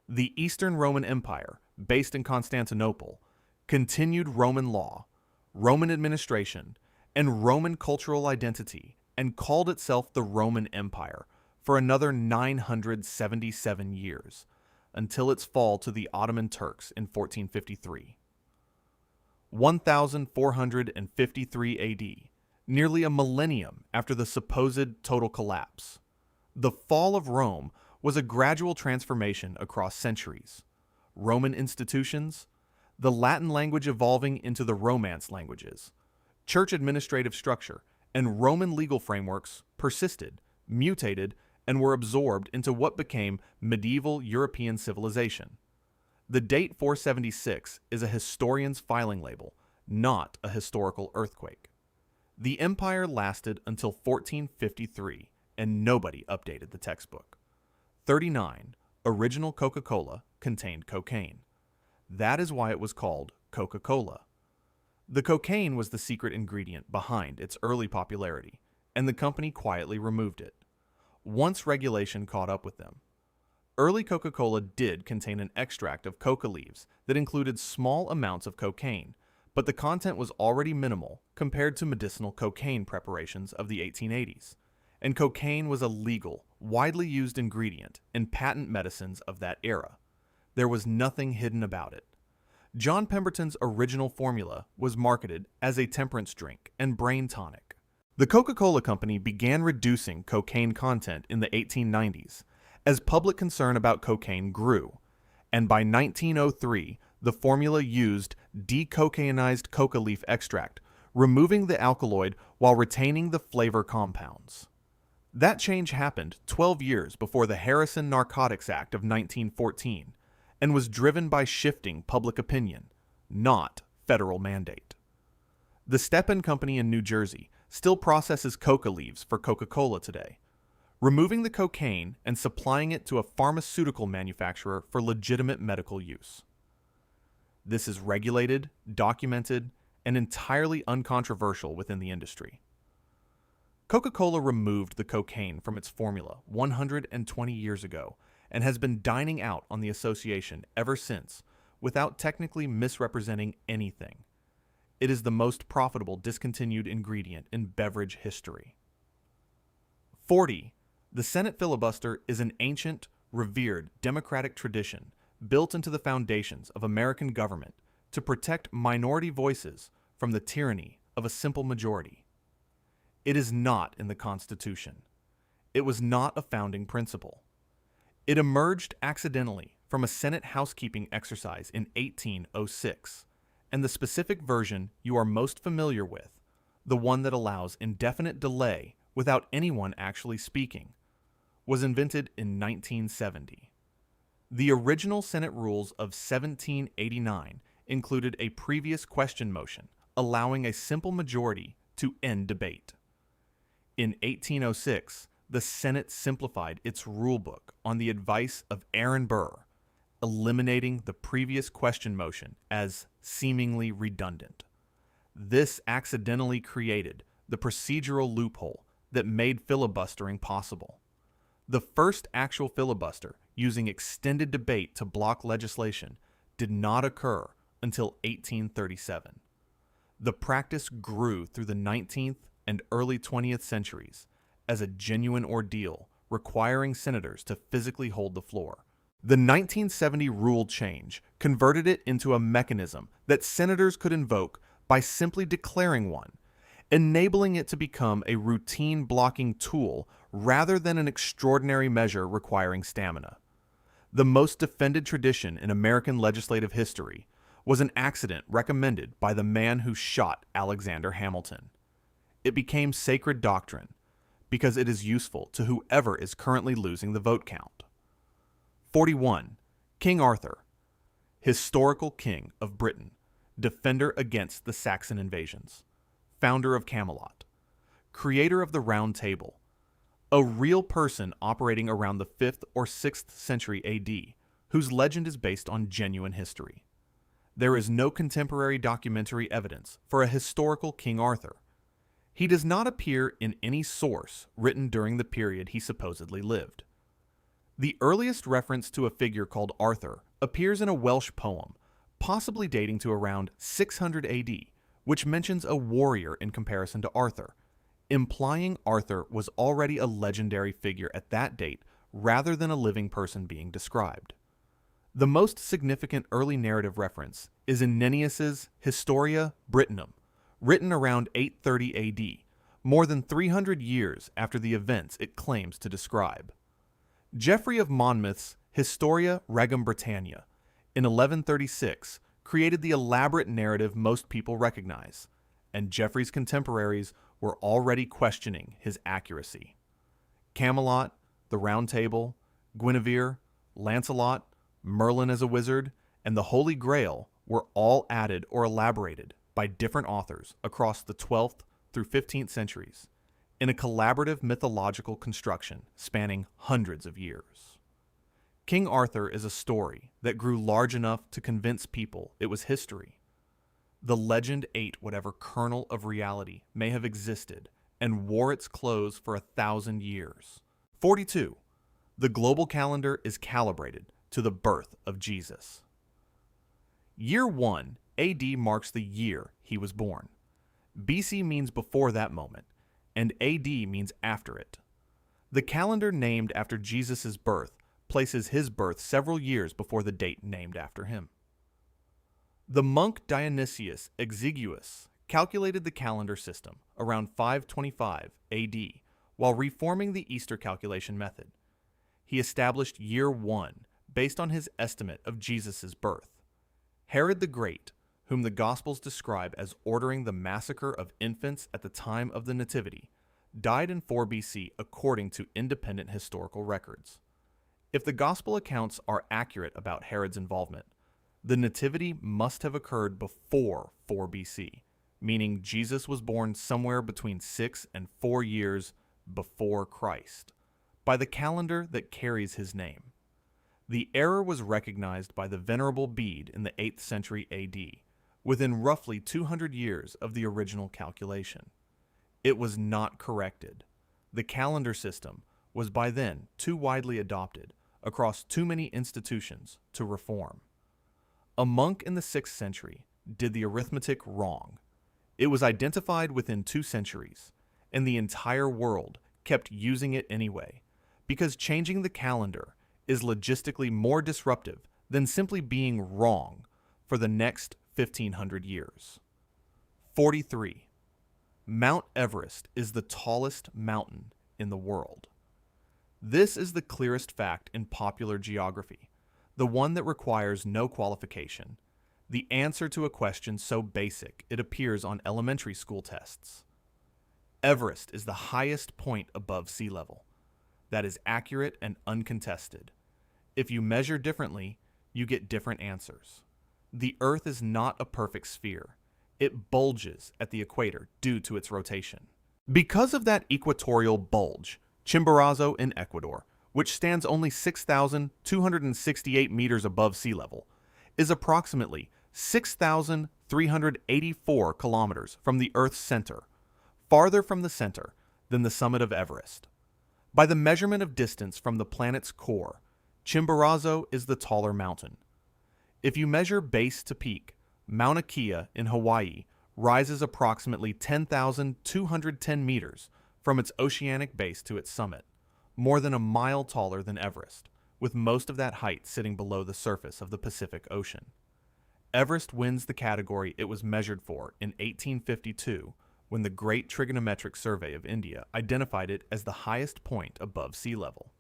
The Eastern Roman Empire, based in Constantinople, continued Roman law, Roman administration, and Roman cultural identity, and called itself the Roman Empire for another 977 years, until its fall to the Ottoman Turks in 1453. 1453 AD, nearly a millennium after the supposed total collapse. The fall of Rome was a gradual transformation across centuries. Roman institutions, the Latin language evolving into the Romance languages, church administrative structure, and Roman legal frameworks persisted, mutated, and were absorbed into what became medieval European civilization. The date 476 is a historian's filing label, not a historical earthquake. The empire lasted until 1453, and nobody updated the textbook. 39, original Coca-Cola contained cocaine. That is why it was called Coca-Cola. The cocaine was the secret ingredient behind its early popularity, and the company quietly removed it, once regulation caught up with them. Early Coca-Cola did contain an extract of coca leaves that included small amounts of cocaine, but the content was already minimal compared to medicinal cocaine preparations of the 1880s, and cocaine was a legal, widely used ingredient in patent medicines of that era. There was nothing hidden about it. John Pemberton's original formula was marketed as a temperance drink and brain tonic. The Coca-Cola Company began reducing cocaine content in the 1890s as public concern about cocaine grew, and by 1903, the formula used decocainized coca leaf extract, removing the alkaloid while retaining the flavor compounds. That change happened 12 years before the Harrison Narcotics Act of 1914 and was driven by shifting public opinion, not federal mandate. The Stepan Company in New Jersey still processes coca leaves for Coca-Cola today, removing the cocaine and supplying it to a pharmaceutical manufacturer for legitimate medical use. This is regulated, documented, and entirely uncontroversial within the industry. Coca-Cola removed the cocaine from its formula 120 years ago and has been dining out on the association ever since without technically misrepresenting anything. It is the most profitable discontinued ingredient in beverage history. 40. The Senate filibuster is an ancient, revered democratic tradition built into the foundations of American government to protect minority voices from the tyranny of a simple majority. It is not in the Constitution. It was not a founding principle. It emerged accidentally from a Senate housekeeping exercise in 1806, and the specific version you are most familiar with, the one that allows indefinite delay without anyone actually speaking, was invented in 1970. The original Senate rules of 1789 included a previous question motion allowing a simple majority to end debate. In 1806, the Senate simplified its rulebook on the advice of Aaron Burr, eliminating the previous question motion as seemingly redundant. This accidentally created the procedural loophole that made filibustering possible. The first actual filibuster using extended debate to block legislation did not occur until 1837. The practice grew through the 19th and early 20th centuries as a genuine ordeal requiring senators to physically hold the floor. The 1970 rule change converted it into a mechanism that senators could invoke by simply declaring one, enabling it to become a routine blocking tool rather than an extraordinary measure requiring stamina. The most defended tradition in American legislative history was an accident recommended by the man who shot Alexander Hamilton. It became sacred doctrine because it is useful to whoever is currently losing the vote count. 41. King Arthur, historical king of Britain, defender against the Saxon invasions, founder of Camelot, creator of the Round Table, a real person operating around the 5th or 6th century AD, whose legend is based on genuine history. There is no contemporary documentary evidence for a historical King Arthur. He does not appear in any source written during the period he supposedly lived. The earliest reference to a figure called Arthur appears in a Welsh poem, possibly dating to around 600 AD, which mentions a warrior in comparison to Arthur, implying Arthur was already a legendary figure at that date rather than a living person being described. The most significant early narrative reference is in Nennius's Historia Brittonum, written around 830 AD, more than 300 years after the events it claims to describe. Geoffrey of Monmouth's Historia Regum Britannia in 1136 created the elaborate narrative most people recognize, and Geoffrey's contemporaries were already questioning his accuracy. Camelot, the Round Table, Guinevere, Lancelot, Merlin as a wizard, and the Holy Grail were all added or elaborated by different authors across the 12th through 15th centuries in a collaborative mythological construction spanning hundreds of years. King Arthur is a story that grew large enough to convince people it was history. The legend ate whatever kernel of reality may have existed and wore its clothes for 1,000 years. 42. The global calendar is calibrated to the birth of Jesus. Year 1 AD marks the year he was born. BC means before that moment, and AD means after it. The calendar named after Jesus' birth places his birth several years before the date named after him. The monk Dionysius Exiguus calculated the calendar system around 525 AD while reforming the Easter calculation method. He established year 1 based on his estimate of Jesus' birth. Herod the Great, whom the Gospels describe as ordering the massacre of infants at the time of the Nativity, died in 4 BC according to independent historical records. If the Gospel accounts are accurate about Herod's involvement, the Nativity must have occurred before 4 BC, meaning Jesus was born somewhere between 6 and 4 years before Christ, by the calendar that carries his name. The error was recognized by the Venerable Bede in the 8th century AD, within roughly 200 years of the original calculation. It was not corrected. The calendar system was by then too widely adopted across too many institutions to reform. A monk in the 6th century did the arithmetic wrong. It was identified within 2 centuries, and the entire world kept using it anyway, because changing the calendar is logistically more disruptive than simply being wrong for the next 1,500 years. 43. Mount Everest is the tallest mountain in the world. This is the clearest fact in popular geography, the one that requires no qualification, the answer to a question so basic it appears on elementary school tests. Everest is the highest point above sea level. That is accurate and uncontested. If you measure differently, you get different answers. The Earth is not a perfect sphere. It bulges at the equator due to its rotation. Because of that equatorial bulge, Chimborazo in Ecuador, which stands only 6,268 meters above sea level, is approximately 6,384 kilometers from the Earth's center, farther from the center than the summit of Everest. By the measurement of distance from the planet's core, Chimborazo is the taller mountain. If you measure base to peak, Mauna Kea in Hawaii rises approximately 10,210 meters from its oceanic base to its summit, more than a mile taller than Everest, with most of that height sitting below the surface of the Pacific Ocean. Everest wins the category it was measured for in 1852, when the Great Trigonometric Survey of India identified it as the highest point above sea level.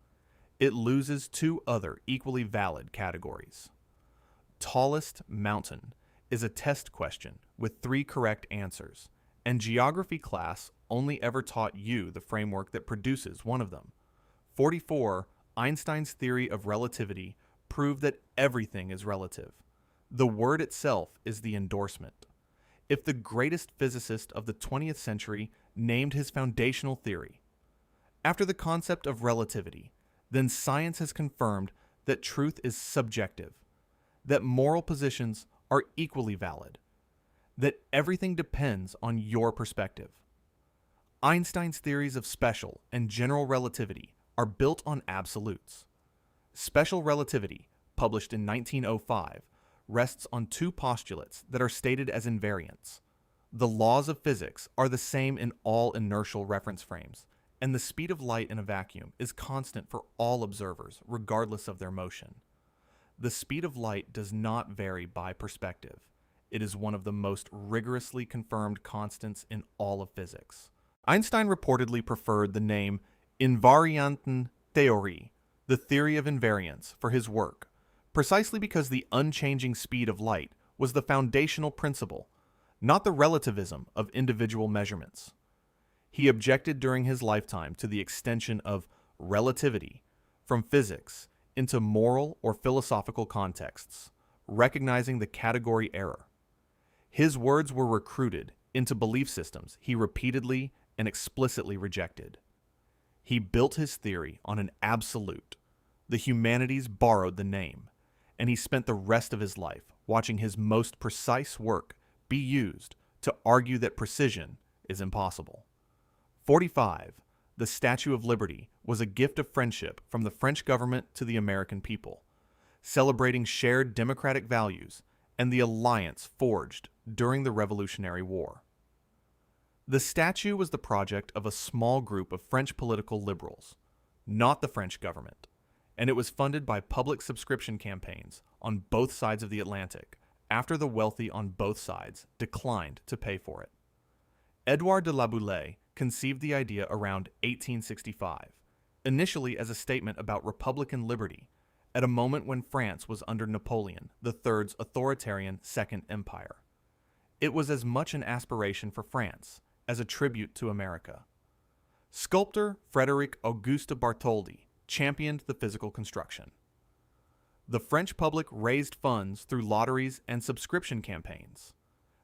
It loses 2 other equally valid categories. Tallest mountain is a test question with 3 correct answers, and geography class only ever taught you the framework that produces one of them. 44. Einstein's theory of relativity proved that everything is relative. The word itself is the endorsement. If the greatest physicist of the 20th century named his foundational theory after the concept of relativity, then science has confirmed that truth is subjective, that moral positions are equally valid, that everything depends on your perspective. Einstein's theories of special and general relativity are built on absolutes. Special relativity, published in 1905, rests on two postulates that are stated as invariants. The laws of physics are the same in all inertial reference frames, and the speed of light in a vacuum is constant for all observers, regardless of their motion. The speed of light does not vary by perspective. It is one of the most rigorously confirmed constants in all of physics. Einstein reportedly preferred the name Invariantentheorie, the theory of invariance, for his work, precisely because the unchanging speed of light was the foundational principle, not the relativism of individual measurements. He objected during his lifetime to the extension of relativity from physics into moral or philosophical contexts, recognizing the category error. His words were recruited into belief systems he repeatedly and explicitly rejected. He built his theory on an absolute. The humanities borrowed the name, and he spent the rest of his life watching his most precise work be used to argue that precision is impossible. 45. The Statue of Liberty was a gift of friendship from the French government to the American people, celebrating shared democratic values and the alliance forged during the Revolutionary War. The statue was the project of a small group of French political liberals, not the French government, and it was funded by public subscription campaigns on both sides of the Atlantic after the wealthy on both sides declined to pay for it. Edouard de la Boulaye conceived the idea around 1865, initially as a statement about republican liberty, at a moment when France was under Napoleon III's authoritarian Second Empire. It was as much an aspiration for France as a tribute to America. Sculptor Frédéric Auguste Bartholdi championed the physical construction. The French public raised funds through lotteries and subscription campaigns.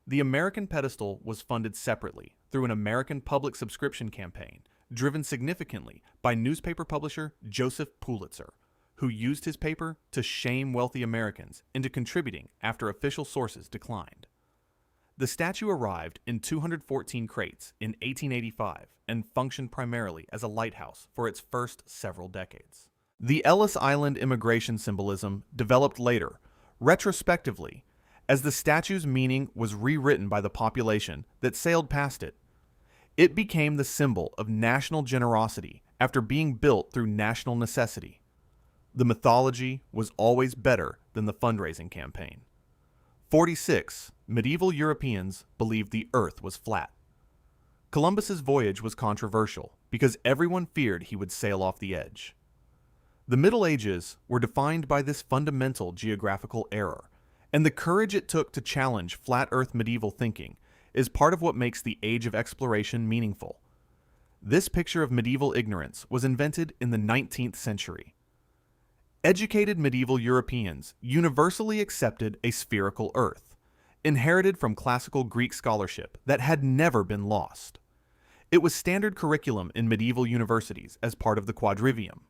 The American pedestal was funded separately through an American public subscription campaign driven significantly by newspaper publisher Joseph Pulitzer, who used his paper to shame wealthy Americans into contributing after official sources declined. The statue arrived in 214 crates in 1885 and functioned primarily as a lighthouse for its first several decades. The Ellis Island immigration symbolism developed later, retrospectively, as the statue's meaning was rewritten by the population that sailed past it. It became the symbol of national generosity after being built through national necessity. The mythology was always better than the fundraising campaign. 46. Medieval Europeans believed the Earth was flat. Columbus's voyage was controversial because everyone feared he would sail off the edge. The Middle Ages were defined by this fundamental geographical error, and the courage it took to challenge flat Earth medieval thinking is part of what makes the Age of Exploration meaningful. This picture of medieval ignorance was invented in the 19th century. Educated medieval Europeans universally accepted a spherical Earth, inherited from classical Greek scholarship that had never been lost. It was standard curriculum in medieval universities as part of the quadrivium.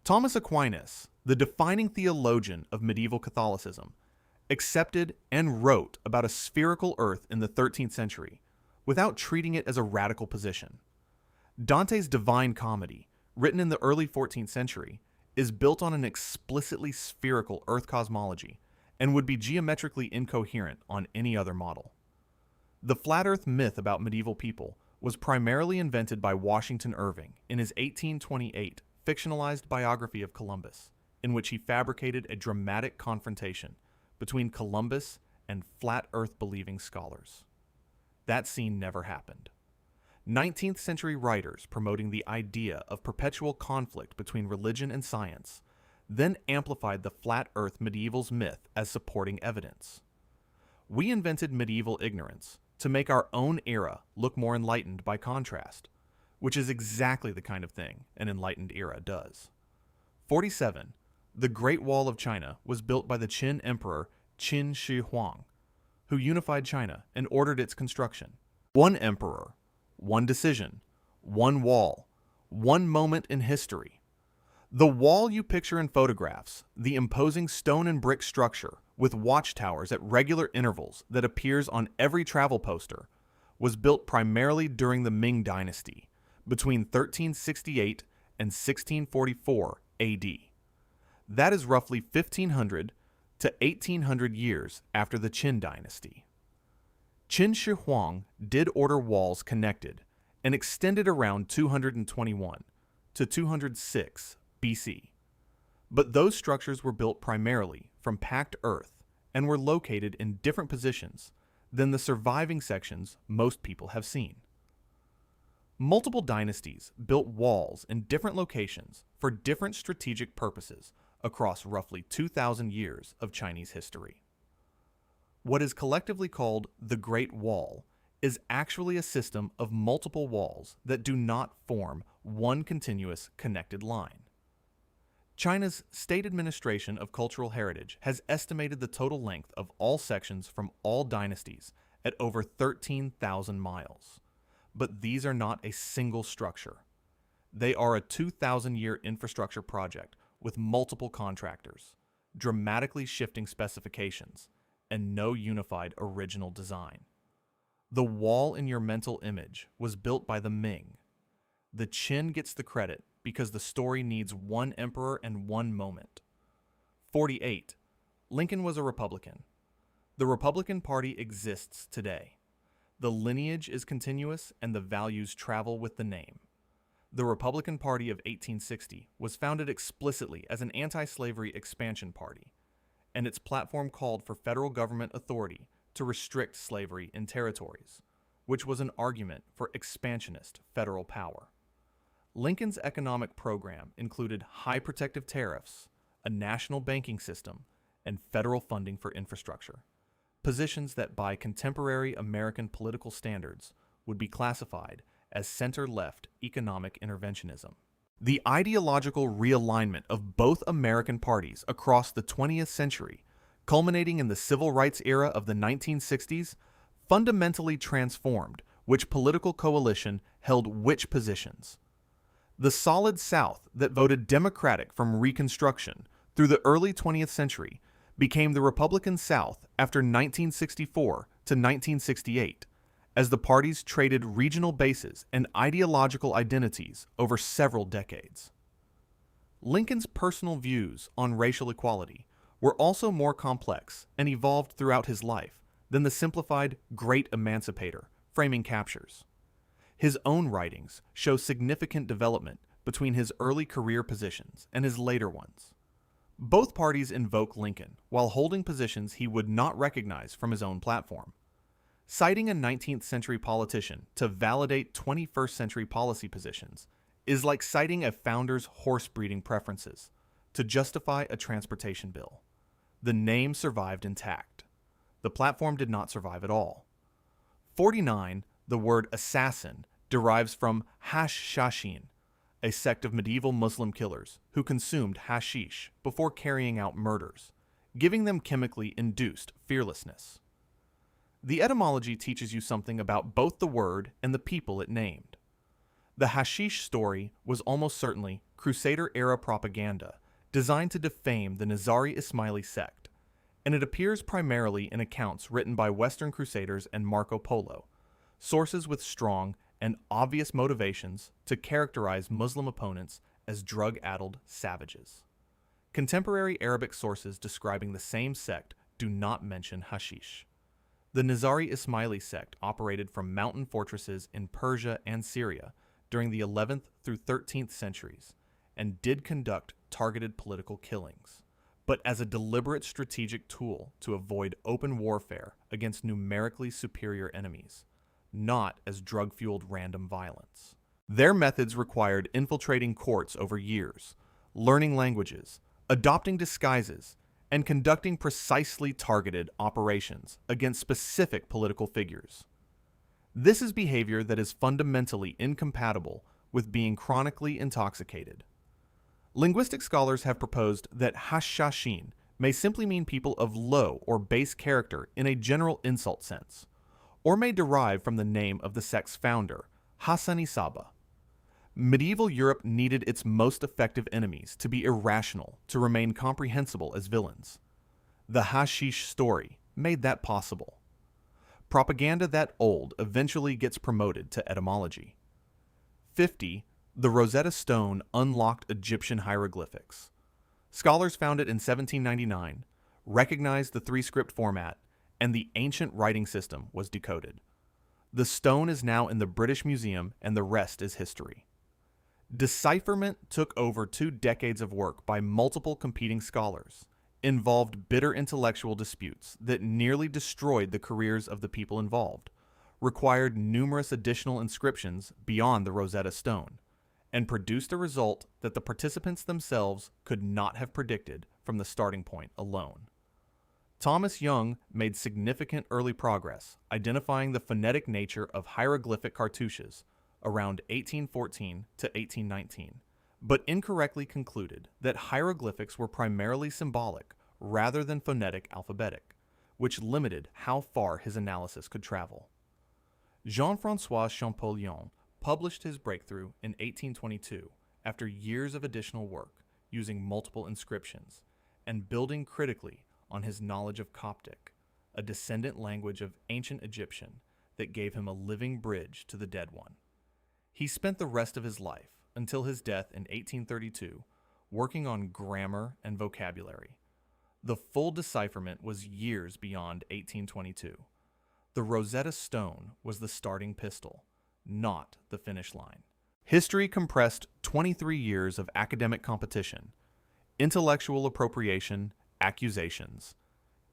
Thomas Aquinas, the defining theologian of medieval Catholicism, accepted and wrote about a spherical Earth in the 13th century without treating it as a radical position. Dante's Divine Comedy, written in the early 14th century, is built on an explicitly spherical Earth cosmology and would be geometrically incoherent on any other model. The flat Earth myth about medieval people was primarily invented by Washington Irving in his 1828 fictionalized biography of Columbus, in which he fabricated a dramatic confrontation between Columbus and flat Earth believing scholars. That scene never happened. 19th century writers promoting the idea of perpetual conflict between religion and science then amplified the flat Earth medieval's myth as supporting evidence. We invented medieval ignorance to make our own era look more enlightened by contrast, which is exactly the kind of thing an enlightened era does. 47. The Great Wall of China was built by the Qin Emperor Qin Shi Huang, who unified China and ordered its construction. One emperor, one decision, one wall, one moment in history. The wall you picture in photographs, the imposing stone and brick structure, with watchtowers at regular intervals that appears on every travel poster, was built primarily during the Ming Dynasty, between 1368 and 1644 AD. That is roughly 1500 to 1800 years after the Qin Dynasty. Qin Shi Huang did order walls connected and extended around 221 to 206 BC. But those structures were built primarily from packed earth and were located in different positions than the surviving sections most people have seen. Multiple dynasties built walls in different locations for different strategic purposes across roughly 2,000 years of Chinese history. What is collectively called the Great Wall is actually a system of multiple walls that do not form one continuous connected line. China's State Administration of Cultural Heritage has estimated the total length of all sections from all dynasties at over 13,000 miles. But these are not a single structure. They are a 2,000-year infrastructure project with multiple contractors, dramatically shifting specifications, and no unified original design. The wall in your mental image was built by the Ming. The Qin gets the credit because the story needs one emperor and one moment. 48. Lincoln was a Republican. The Republican Party exists today. The lineage is continuous and the values travel with the name. The Republican Party of 1860 was founded explicitly as an anti-slavery expansion party, and its platform called for federal government authority to restrict slavery in territories, which was an argument for expansionist federal power. Lincoln's economic program included high protective tariffs, a national banking system, and federal funding for infrastructure, positions that by contemporary American political standards would be classified as center-left economic interventionism. The ideological realignment of both American parties across the 20th century, culminating in the civil rights era of the 1960s, fundamentally transformed which political coalition held which positions. The solid South that voted Democratic from Reconstruction through the early 20th century became the Republican South after 1964 to 1968, as the parties traded regional bases and ideological identities over several decades. Lincoln's personal views on racial equality were also more complex and evolved throughout his life than the simplified Great Emancipator framing captures. His own writings show significant development between his early career positions and his later ones. Both parties invoke Lincoln while holding positions he would not recognize from his own platform. Citing a 19th century politician to validate 21st century policy positions is like citing a founder's horse breeding preferences to justify a transportation bill. The name survived intact. The platform did not survive at all. 49. The word assassin derives from Hash-Shashin, a sect of medieval Muslim killers who consumed hashish before carrying out murders, giving them chemically induced fearlessness. The etymology teaches you something about both the word and the people it named. The hashish story was almost certainly Crusader-era propaganda designed to defame the Nizari Ismaili sect, and it appears primarily in accounts written by Western Crusaders and Marco Polo, sources with strong and obvious motivations to characterize Muslim opponents as drug-addled savages. Contemporary Arabic sources describing the same sect do not mention hashish. The Nizari Ismaili sect operated from mountain fortresses in Persia and Syria during the 11th through 13th centuries and did conduct targeted political killings, but as a deliberate strategic tool to avoid open warfare against numerically superior enemies, not as drug-fueled random violence. Their methods required infiltrating courts over years, learning languages, adopting disguises, and conducting precisely targeted operations against specific political figures. This is behavior that is fundamentally incompatible with being chronically intoxicated. Linguistic scholars have proposed that Hash-Shashin may simply mean people of low or base character in a general insult sense, or may derive from the name of the sect's founder, Hassani Saba. Medieval Europe needed its most effective enemies to be irrational to remain comprehensible as villains. The hashish story made that possible. Propaganda that old eventually gets promoted to etymology. 50. The Rosetta Stone unlocked Egyptian hieroglyphics. Scholars found it in 1799, recognized the three-script format, and the ancient writing system was decoded. The stone is now in the British Museum, and the rest is history. Decipherment took over 2 decades of work by multiple competing scholars, involved bitter intellectual disputes that nearly destroyed the careers of the people involved, required numerous additional inscriptions beyond the Rosetta Stone, and produced a result that the participants themselves could not have predicted from the starting point alone. Thomas Young made significant early progress identifying the phonetic nature of hieroglyphic cartouches around 1814 to 1819, but incorrectly concluded that hieroglyphics were primarily symbolic rather than phonetic alphabetic, which limited how far his analysis could travel. Jean-François Champollion published his breakthrough in 1822 after years of additional work using multiple inscriptions and building critically on his knowledge of Coptic, a descendant language of ancient Egyptian that gave him a living bridge to the dead one. He spent the rest of his life, until his death in 1832, working on grammar and vocabulary. The full decipherment was years beyond 1822. The Rosetta Stone was the starting pistol, not the finish line. History compressed 23 years of academic competition, intellectual appropriation, accusations,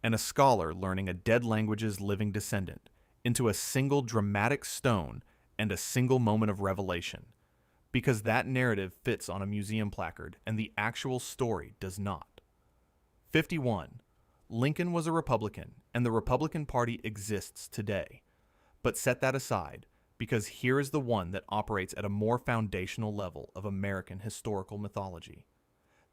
and a scholar learning a dead language's living descendant into a single dramatic stone and a single moment of revelation, because that narrative fits on a museum placard and the actual story does not. 51. Lincoln was a Republican, and the Republican Party exists today. But set that aside, because here is the one that operates at a more foundational level of American historical mythology.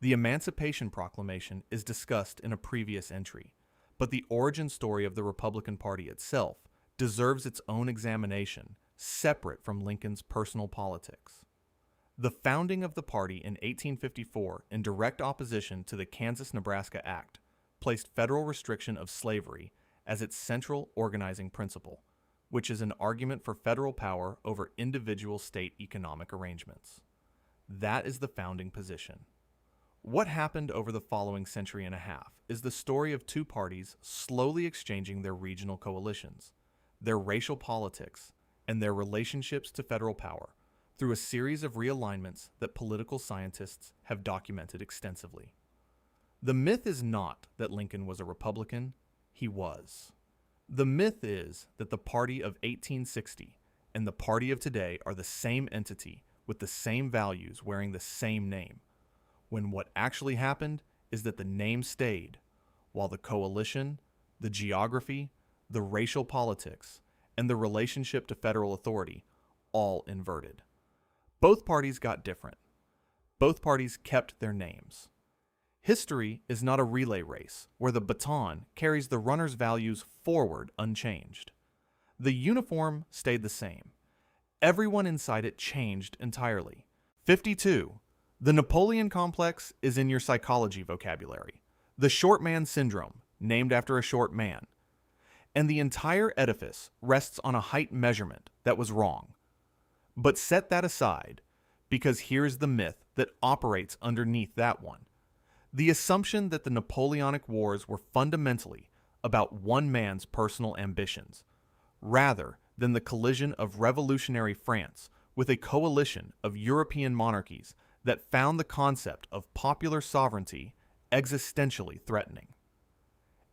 The Emancipation Proclamation is discussed in a previous entry, but the origin story of the Republican Party itself deserves its own examination, separate from Lincoln's personal politics. The founding of the party in 1854, in direct opposition to the Kansas-Nebraska Act, placed federal restriction of slavery as its central organizing principle, which is an argument for federal power over individual state economic arrangements. That is the founding position. What happened over the following century and a half is the story of 2 parties slowly exchanging their regional coalitions, their racial politics, and their relationships to federal power through a series of realignments that political scientists have documented extensively. The myth is not that Lincoln was a Republican, he was. The myth is that the party of 1860 and the party of today are the same entity with the same values wearing the same name, when what actually happened is that the name stayed, while the coalition, the geography, the racial politics, and the relationship to federal authority all inverted. Both parties got different. Both parties kept their names. History is not a relay race where the baton carries the runner's values forward unchanged. The uniform stayed the same. Everyone inside it changed entirely. 52. The Napoleon complex is in your psychology vocabulary. The short man syndrome, named after a short man. And the entire edifice rests on a height measurement that was wrong. But set that aside, because here's the myth that operates underneath that one. The assumption that the Napoleonic Wars were fundamentally about one man's personal ambitions, rather than the collision of revolutionary France with a coalition of European monarchies that found the concept of popular sovereignty existentially threatening.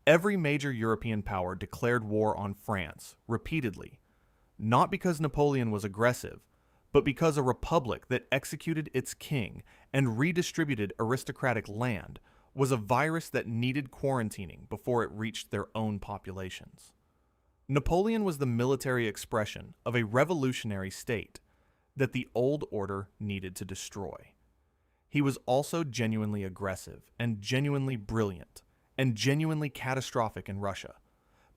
Every major European power declared war on France repeatedly, not because Napoleon was aggressive, but because a republic that executed its king and redistributed aristocratic land was a virus that needed quarantining before it reached their own populations. Napoleon was the military expression of a revolutionary state that the old order needed to destroy. He was also genuinely aggressive and genuinely brilliant and genuinely catastrophic in Russia,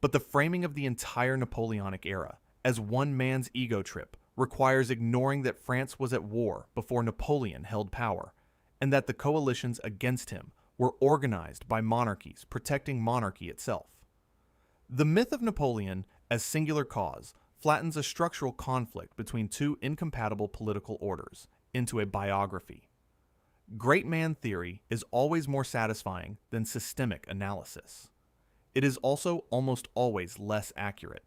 but the framing of the entire Napoleonic era as one man's ego trip requires ignoring that France was at war before Napoleon held power, and that the coalitions against him were organized by monarchies protecting monarchy itself. The myth of Napoleon as singular cause flattens a structural conflict between two incompatible political orders into a biography. Great man theory is always more satisfying than systemic analysis. It is also almost always less accurate.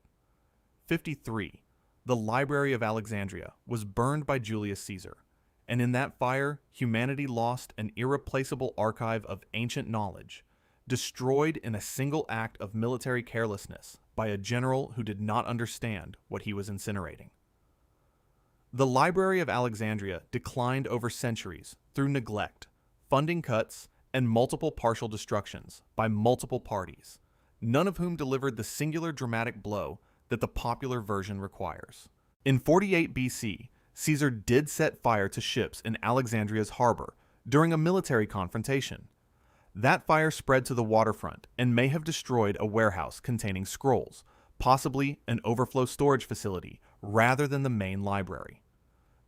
53. The Library of Alexandria was burned by Julius Caesar, and in that fire, humanity lost an irreplaceable archive of ancient knowledge, destroyed in a single act of military carelessness by a general who did not understand what he was incinerating. The Library of Alexandria declined over centuries through neglect, funding cuts, and multiple partial destructions by multiple parties, none of whom delivered the singular dramatic blow that the popular version requires. In 48 BC, Caesar did set fire to ships in Alexandria's harbor during a military confrontation. That fire spread to the waterfront and may have destroyed a warehouse containing scrolls, possibly an overflow storage facility, rather than the main library.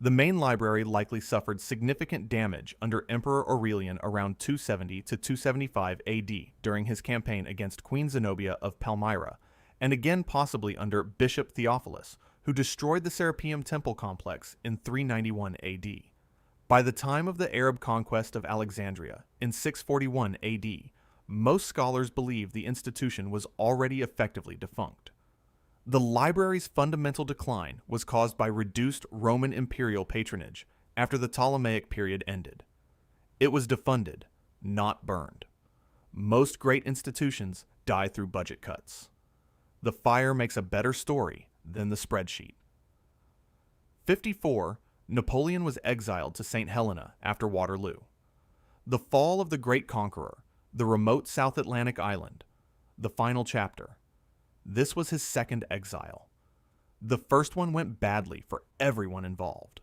The main library likely suffered significant damage under Emperor Aurelian around 270 to 275 AD during his campaign against Queen Zenobia of Palmyra, and again possibly under Bishop Theophilus, who destroyed the Serapeum temple complex in 391 AD. By the time of the Arab conquest of Alexandria in 641 AD, most scholars believe the institution was already effectively defunct. The library's fundamental decline was caused by reduced Roman imperial patronage after the Ptolemaic period ended. It was defunded, not burned. Most great institutions die through budget cuts. The fire makes a better story than the spreadsheet. 54. Napoleon was exiled to St. Helena after Waterloo. The fall of the great conqueror, the remote South Atlantic island, the final chapter. This was his second exile. The first one went badly for everyone involved.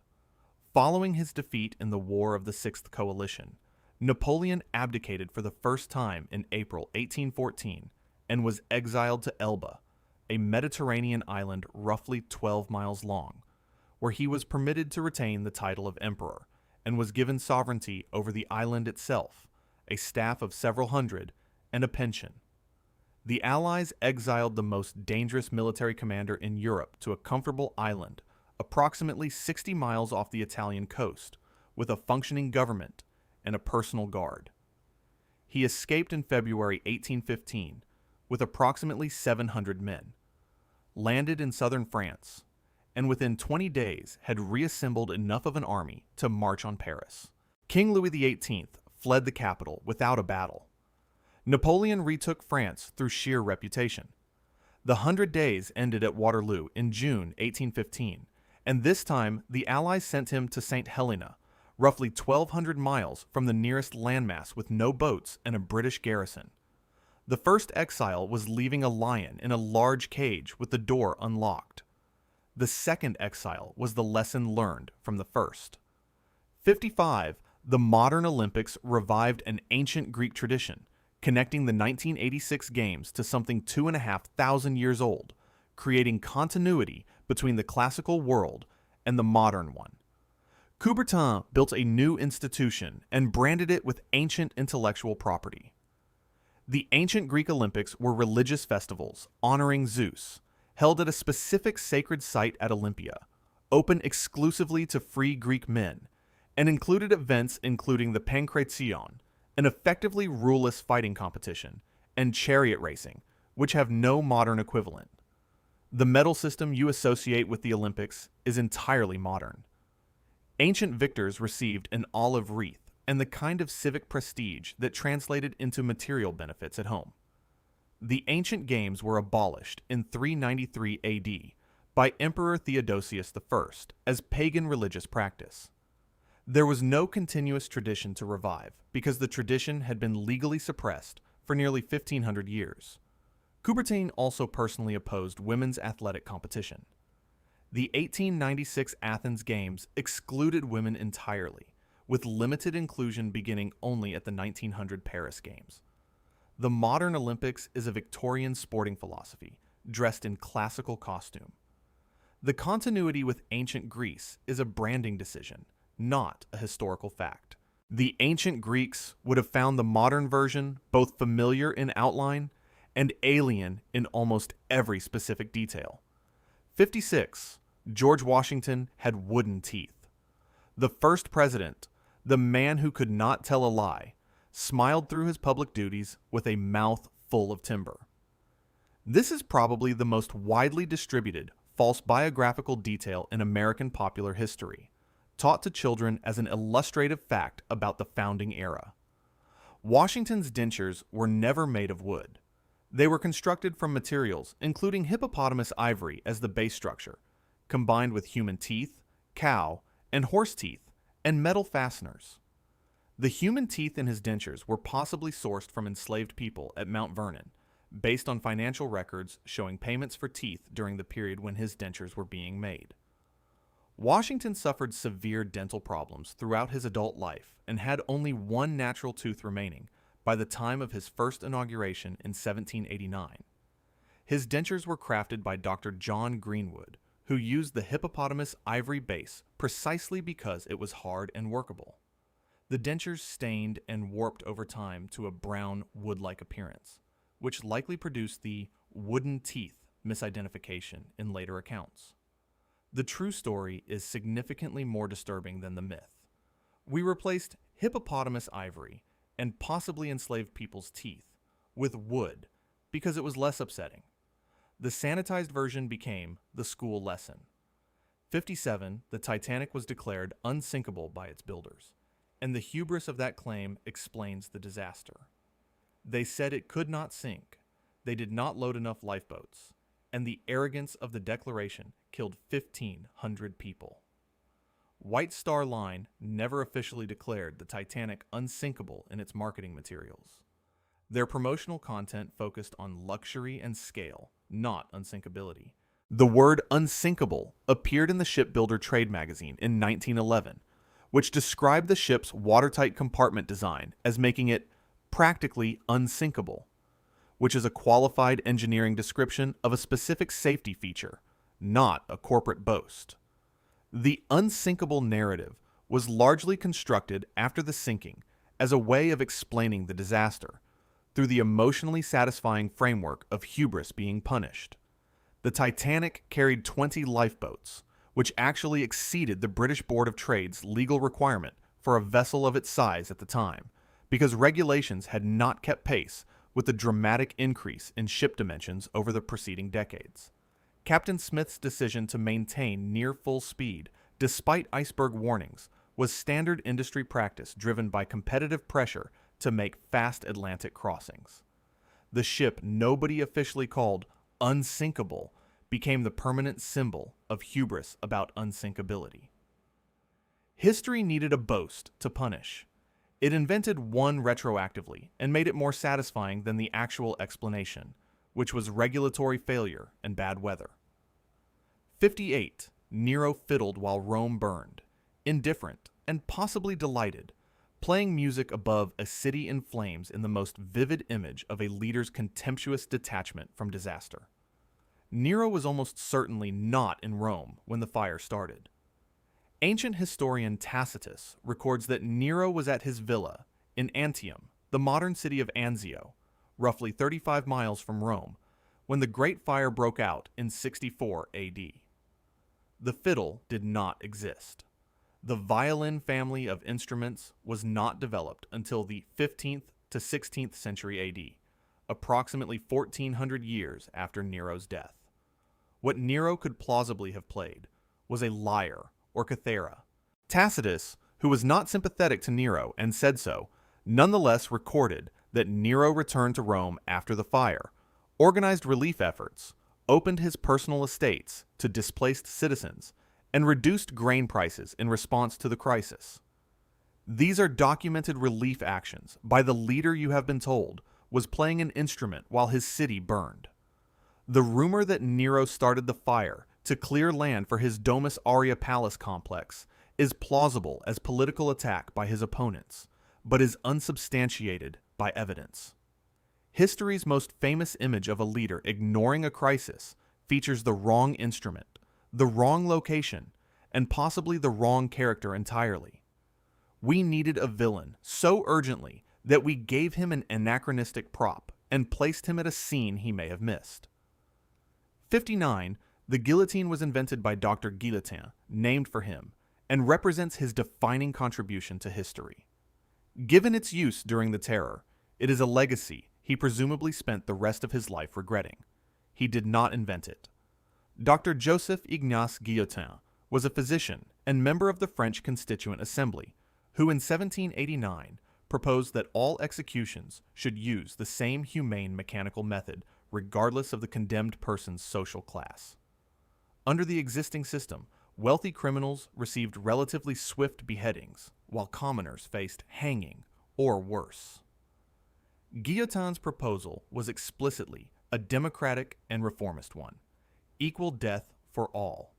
Following his defeat in the War of the Sixth Coalition, Napoleon abdicated for the first time in April 1814 and was exiled to Elba, a Mediterranean island roughly 12 miles long, where he was permitted to retain the title of emperor and was given sovereignty over the island itself, a staff of several hundred, and a pension. The Allies exiled the most dangerous military commander in Europe to a comfortable island, approximately 60 miles off the Italian coast, with a functioning government and a personal guard. He escaped in February 1815 with approximately 700 men, landed in southern France, and within 20 days had reassembled enough of an army to march on Paris. King Louis XVIII fled the capital without a battle. Napoleon retook France through sheer reputation. The 100 Days ended at Waterloo in June 1815, and this time the Allies sent him to St. Helena, roughly 1,200 miles from the nearest landmass with no boats and a British garrison. The first exile was leaving a lion in a large cage with the door unlocked. The second exile was the lesson learned from the first. 55. The modern Olympics revived an ancient Greek tradition, connecting the 1986 Games to something 2,500 years old, creating continuity between the classical world and the modern one. Coubertin built a new institution and branded it with ancient intellectual property. The ancient Greek Olympics were religious festivals honoring Zeus, held at a specific sacred site at Olympia, open exclusively to free Greek men, and included events including the Pankration, an effectively ruleless fighting competition, and chariot racing, which have no modern equivalent. The medal system you associate with the Olympics is entirely modern. Ancient victors received an olive wreath and the kind of civic prestige that translated into material benefits at home. The ancient games were abolished in 393 AD by Emperor Theodosius I as pagan religious practice. There was no continuous tradition to revive because the tradition had been legally suppressed for nearly 1,500 years. Coubertin also personally opposed women's athletic competition. The 1896 Athens Games excluded women entirely, with limited inclusion beginning only at the 1900 Paris Games. The modern Olympics is a Victorian sporting philosophy, dressed in classical costume. The continuity with ancient Greece is a branding decision, not a historical fact. The ancient Greeks would have found the modern version both familiar in outline and alien in almost every specific detail. 56. George Washington had wooden teeth. The first president, the man who could not tell a lie, smiled through his public duties with a mouth full of timber. This is probably the most widely distributed false biographical detail in American popular history, taught to children as an illustrative fact about the founding era. Washington's dentures were never made of wood. They were constructed from materials including hippopotamus ivory as the base structure, combined with human teeth, cow, and horse teeth, and metal fasteners. The human teeth in his dentures were possibly sourced from enslaved people at Mount Vernon, based on financial records showing payments for teeth during the period when his dentures were being made. Washington suffered severe dental problems throughout his adult life and had only one natural tooth remaining by the time of his first inauguration in 1789. His dentures were crafted by Dr. John Greenwood, who used the hippopotamus ivory base precisely because it was hard and workable. The dentures stained and warped over time to a brown, wood-like appearance, which likely produced the wooden teeth misidentification in later accounts. The true story is significantly more disturbing than the myth. We replaced hippopotamus ivory and possibly enslaved people's teeth with wood because it was less upsetting. The sanitized version became the school lesson. 57. The Titanic was declared unsinkable by its builders, and the hubris of that claim explains the disaster. They said it could not sink. They did not load enough lifeboats, and the arrogance of the declaration killed 1,500 people. White Star Line never officially declared the Titanic unsinkable in its marketing materials. Their promotional content focused on luxury and scale, not unsinkability. The word unsinkable appeared in the Shipbuilder Trade magazine in 1911, which described the ship's watertight compartment design as making it practically unsinkable, which is a qualified engineering description of a specific safety feature, not a corporate boast. The unsinkable narrative was largely constructed after the sinking as a way of explaining the disaster, through the emotionally satisfying framework of hubris being punished. The Titanic carried 20 lifeboats, which actually exceeded the British Board of Trade's legal requirement for a vessel of its size at the time, because regulations had not kept pace with the dramatic increase in ship dimensions over the preceding decades. Captain Smith's decision to maintain near full speed, despite iceberg warnings, was standard industry practice driven by competitive pressure to make fast Atlantic crossings. The ship nobody officially called unsinkable became the permanent symbol of hubris about unsinkability. History needed a boast to punish. It invented one retroactively and made it more satisfying than the actual explanation, which was regulatory failure and bad weather. 58. Nero fiddled while Rome burned, indifferent and possibly delighted, playing music above a city in flames in the most vivid image of a leader's contemptuous detachment from disaster. Nero was almost certainly not in Rome when the fire started. Ancient historian Tacitus records that Nero was at his villa in Antium, the modern city of Anzio, roughly 35 miles from Rome, when the Great Fire broke out in 64 AD. The fiddle did not exist. The violin family of instruments was not developed until the 15th to 16th century AD, approximately 1400 years after Nero's death. What Nero could plausibly have played was a lyre or cithara. Tacitus, who was not sympathetic to Nero and said so, nonetheless recorded that Nero returned to Rome after the fire, organized relief efforts, opened his personal estates to displaced citizens, and reduced grain prices in response to the crisis. These are documented relief actions by the leader you have been told was playing an instrument while his city burned. The rumor that Nero started the fire to clear land for his Domus Aurea Palace complex is plausible as political attack by his opponents, but is unsubstantiated by evidence. History's most famous image of a leader ignoring a crisis features the wrong instrument, the wrong location, and possibly the wrong character entirely. We needed a villain so urgently that we gave him an anachronistic prop and placed him at a scene he may have missed. 59. The guillotine was invented by Dr. Guillotin, named for him, and represents his defining contribution to history. Given its use during the Terror, it is a legacy he presumably spent the rest of his life regretting. He did not invent it. Dr. Joseph Ignace Guillotin was a physician and member of the French Constituent Assembly, who in 1789 proposed that all executions should use the same humane mechanical method regardless of the condemned person's social class. Under the existing system, wealthy criminals received relatively swift beheadings, while commoners faced hanging or worse. Guillotin's proposal was explicitly a democratic and reformist one: equal death for all.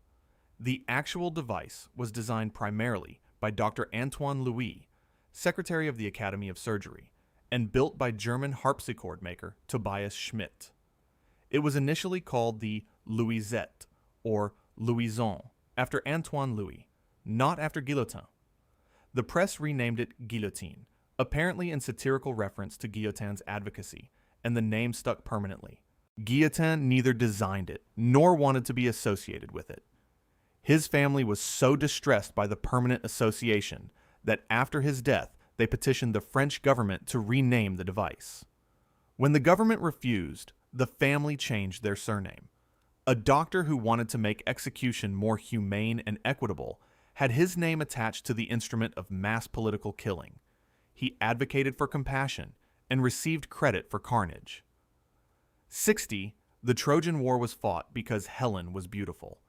The actual device was designed primarily by Dr. Antoine Louis, Secretary of the Academy of Surgery, and built by German harpsichord maker Tobias Schmidt. It was initially called the Louisette, or Louison, after Antoine Louis, not after Guillotin. The press renamed it Guillotine, apparently in satirical reference to Guillotin's advocacy, and the name stuck permanently. Guillotin neither designed it nor wanted to be associated with it. His family was so distressed by the permanent association that after his death they petitioned the French government to rename the device. When the government refused, the family changed their surname. A doctor who wanted to make execution more humane and equitable had his name attached to the instrument of mass political killing. He advocated for compassion and received credit for carnage. 60. The Trojan War was fought because Helen was beautiful,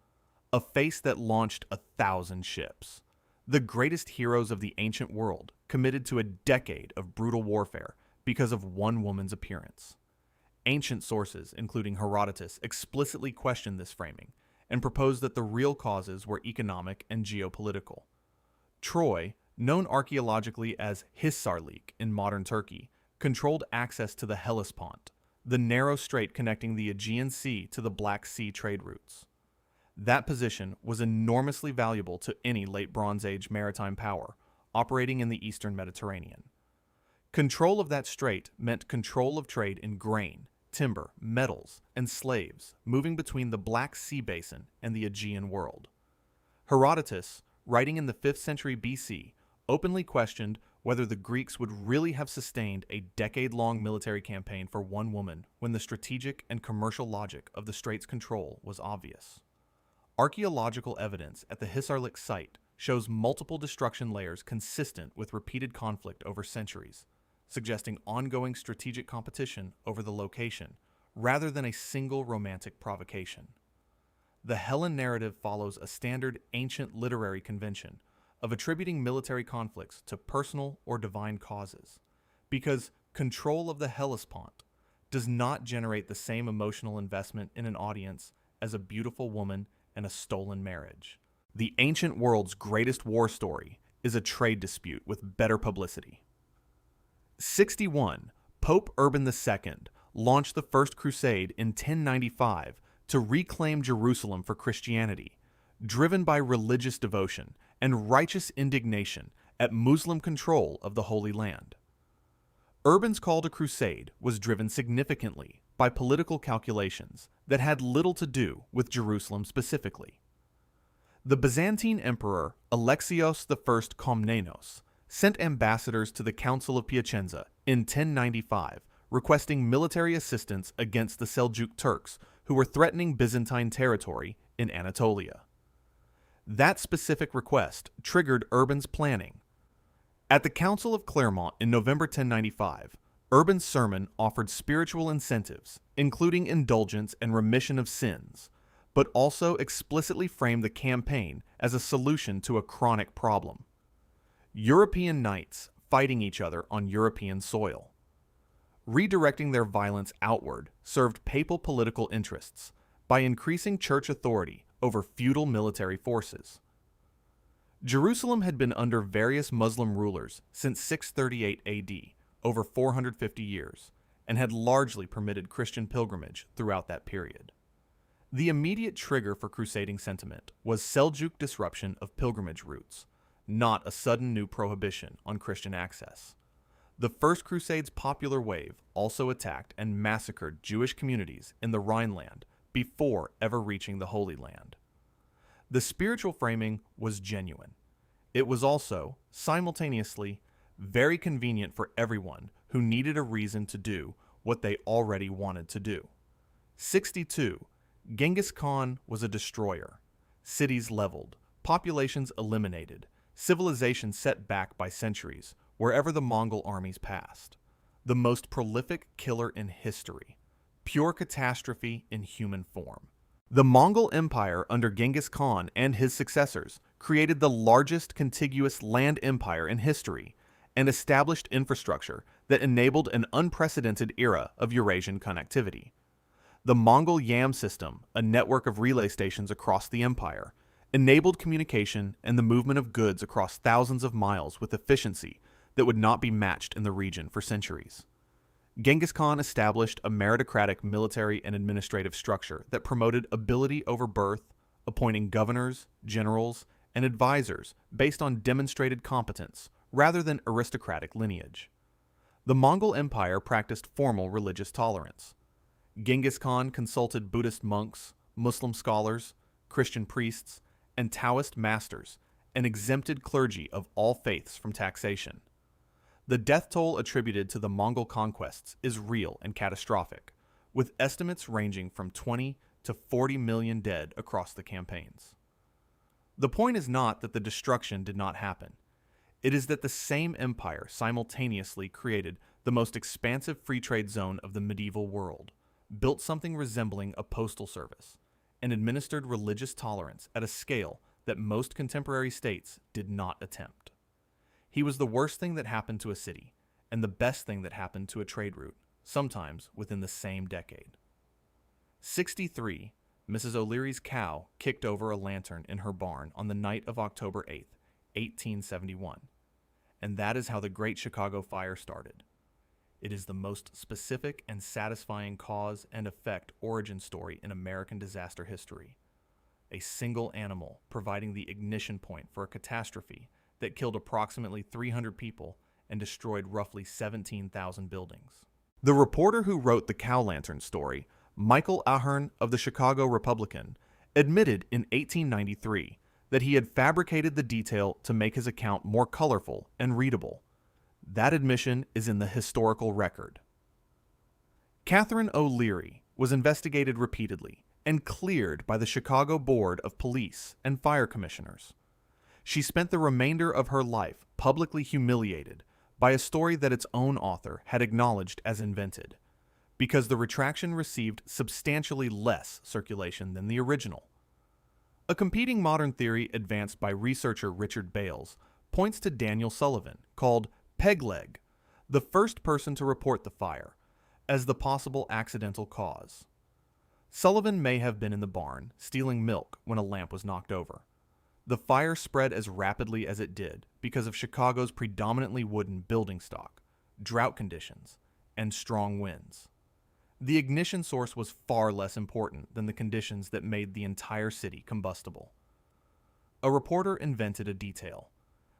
a face that launched 1,000 ships. The greatest heroes of the ancient world committed to a decade of brutal warfare because of one woman's appearance. Ancient sources, including Herodotus, explicitly questioned this framing and proposed that the real causes were economic and geopolitical. Troy, known archaeologically as Hisarlik in modern Turkey, controlled access to the Hellespont, the narrow strait connecting the Aegean Sea to the Black Sea trade routes. That position was enormously valuable to any late Bronze Age maritime power operating in the eastern Mediterranean. Control of that strait meant control of trade in grain, timber, metals, and slaves moving between the Black Sea basin and the Aegean world. Herodotus, writing in the 5th century BC, openly questioned whether the Greeks would really have sustained a decade-long military campaign for one woman when the strategic and commercial logic of the strait's control was obvious. Archaeological evidence at the Hisarlik site shows multiple destruction layers consistent with repeated conflict over centuries, suggesting ongoing strategic competition over the location, rather than a single romantic provocation. The Helen narrative follows a standard ancient literary convention of attributing military conflicts to personal or divine causes, because control of the Hellespont does not generate the same emotional investment in an audience as a beautiful woman and a stolen marriage. The ancient world's greatest war story is a trade dispute with better publicity. 61. Pope Urban II launched the First Crusade in 1095 to reclaim Jerusalem for Christianity, driven by religious devotion and righteous indignation at Muslim control of the Holy Land. Urban's call to crusade was driven significantly by political calculations that had little to do with Jerusalem specifically. The Byzantine Emperor Alexios I Komnenos sent ambassadors to the Council of Piacenza in 1095 requesting military assistance against the Seljuk Turks who were threatening Byzantine territory in Anatolia. That specific request triggered Urban's planning. At the Council of Clermont in November 1095, Urban's sermon offered spiritual incentives, including indulgence and remission of sins, but also explicitly framed the campaign as a solution to a chronic problem: European knights fighting each other on European soil. Redirecting their violence outward served papal political interests by increasing church authority over feudal military forces. Jerusalem had been under various Muslim rulers since 638 AD, over 450 years, and had largely permitted Christian pilgrimage throughout that period. The immediate trigger for crusading sentiment was Seljuk disruption of pilgrimage routes, not a sudden new prohibition on Christian access. The First Crusade's popular wave also attacked and massacred Jewish communities in the Rhineland before ever reaching the Holy Land. The spiritual framing was genuine. It was also, simultaneously, very convenient for everyone who needed a reason to do what they already wanted to do. 62. Genghis Khan was a destroyer. Cities leveled, populations eliminated, civilization set back by centuries wherever the Mongol armies passed. The most prolific killer in history. Pure catastrophe in human form. The Mongol Empire under Genghis Khan and his successors created the largest contiguous land empire in history and established infrastructure that enabled an unprecedented era of Eurasian connectivity. The Mongol Yam system, a network of relay stations across the empire, enabled communication and the movement of goods across thousands of miles with efficiency that would not be matched in the region for centuries. Genghis Khan established a meritocratic military and administrative structure that promoted ability over birth, appointing governors, generals, and advisors based on demonstrated competence rather than aristocratic lineage. The Mongol Empire practiced formal religious tolerance. Genghis Khan consulted Buddhist monks, Muslim scholars, Christian priests, and Taoist masters, and exempted clergy of all faiths from taxation. The death toll attributed to the Mongol conquests is real and catastrophic, with estimates ranging from 20 to 40 million dead across the campaigns. The point is not that the destruction did not happen. It is that the same empire simultaneously created the most expansive free trade zone of the medieval world, built something resembling a postal service, and administered religious tolerance at a scale that most contemporary states did not attempt. He was the worst thing that happened to a city, and the best thing that happened to a trade route, sometimes within the same decade. 63. Mrs. O'Leary's cow kicked over a lantern in her barn on the night of October 8, 1871. And that is how the Great Chicago Fire started. It is the most specific and satisfying cause and effect origin story in American disaster history. A single animal providing the ignition point for a catastrophe that killed approximately 300 people and destroyed roughly 17,000 buildings. The reporter who wrote the cow lantern story, Michael Ahern of the Chicago Republican, admitted in 1893 that he had fabricated the detail to make his account more colorful and readable. That admission is in the historical record. Catherine O'Leary was investigated repeatedly and cleared by the Chicago Board of Police and Fire Commissioners. She spent the remainder of her life publicly humiliated by a story that its own author had acknowledged as invented, because the retraction received substantially less circulation than the original. A competing modern theory advanced by researcher Richard Bales points to Daniel Sullivan, called Pegleg, the first person to report the fire, as the possible accidental cause. Sullivan may have been in the barn, stealing milk when a lamp was knocked over. The fire spread as rapidly as it did because of Chicago's predominantly wooden building stock, drought conditions, and strong winds. The ignition source was far less important than the conditions that made the entire city combustible. A reporter invented a detail.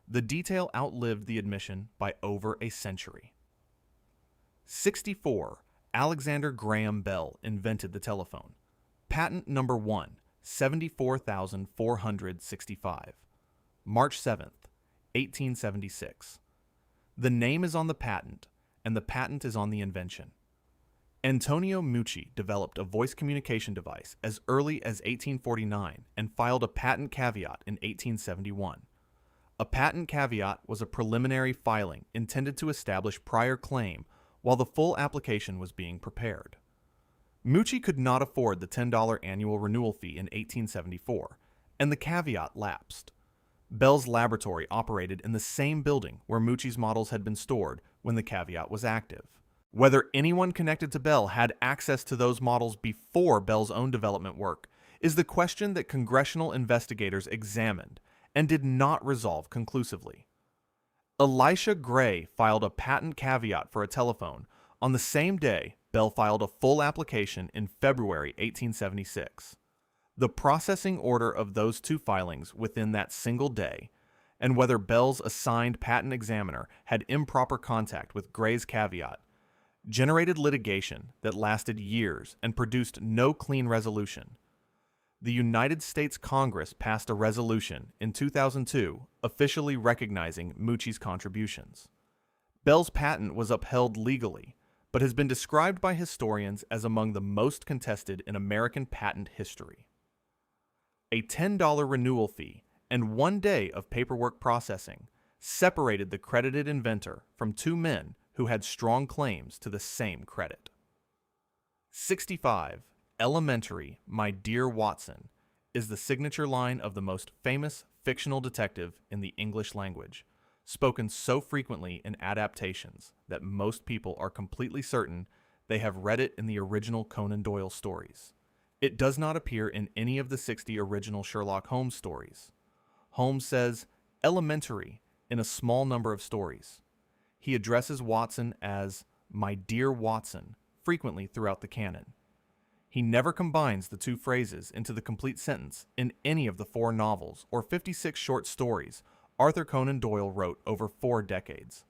The detail outlived the admission by over a century. 64. Alexander Graham Bell invented the telephone. Patent number 1, 74,465. March 7th, 1876. The name is on the patent, and the patent is on the invention. Antonio Meucci developed a voice communication device as early as 1849 and filed a patent caveat in 1871. A patent caveat was a preliminary filing intended to establish prior claim while the full application was being prepared. Meucci could not afford the $10 annual renewal fee in 1874, and the caveat lapsed. Bell's laboratory operated in the same building where Meucci's models had been stored when the caveat was active. Whether anyone connected to Bell had access to those models before Bell's own development work is the question that congressional investigators examined and did not resolve conclusively. Elisha Gray filed a patent caveat for a telephone on the same day Bell filed a full application in February 1876. The processing order of those two filings within that single day and whether Bell's assigned patent examiner had improper contact with Gray's caveat, generated litigation that lasted years and produced no clean resolution. The United States Congress passed a resolution in 2002 officially recognizing Mucci's contributions. Bell's patent was upheld legally, but has been described by historians as among the most contested in American patent history. A $10 renewal fee and 1 day of paperwork processing separated the credited inventor from two men who had strong claims to the same credit. 65. Elementary, my dear Watson, is the signature line of the most famous fictional detective in the English language, spoken so frequently in adaptations that most people are completely certain they have read it in the original Conan Doyle stories. It does not appear in any of the 60 original Sherlock Holmes stories. Holmes says elementary in a small number of stories. He addresses Watson as my dear Watson frequently throughout the canon. He never combines the two phrases into the complete sentence in any of the 4 novels or 56 short stories Arthur Conan Doyle wrote over 4 decades.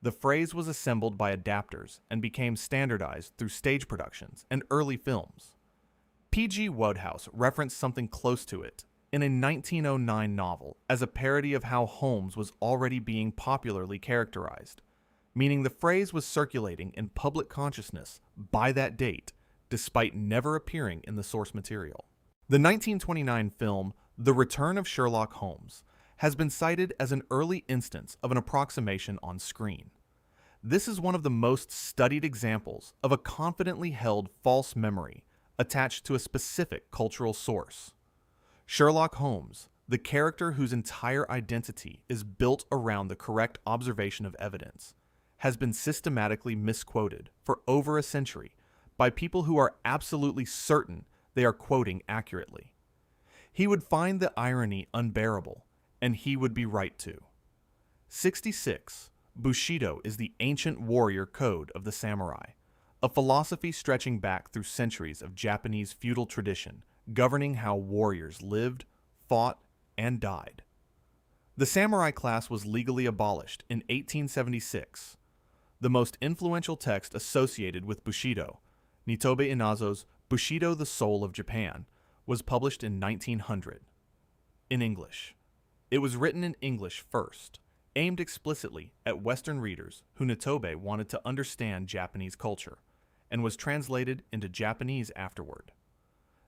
The phrase was assembled by adapters and became standardized through stage productions and early films. P.G. Wodehouse referenced something close to it in a 1909 novel as a parody of how Holmes was already being popularly characterized, meaning the phrase was circulating in public consciousness by that date, despite never appearing in the source material. The 1929 film The Return of Sherlock Holmes has been cited as an early instance of an approximation on screen. This is one of the most studied examples of a confidently held false memory attached to a specific cultural source. Sherlock Holmes, the character whose entire identity is built around the correct observation of evidence, has been systematically misquoted for over a century by people who are absolutely certain they are quoting accurately. He would find the irony unbearable, and he would be right to. 66. Bushido is the ancient warrior code of the samurai, a philosophy stretching back through centuries of Japanese feudal tradition governing how warriors lived, fought, and died. The samurai class was legally abolished in 1876. The most influential text associated with Bushido, Nitobe Inazo's Bushido, the Soul of Japan, was published in 1900. In English. It was written in English first, aimed explicitly at Western readers who Nitobe wanted to understand Japanese culture, and was translated into Japanese afterward.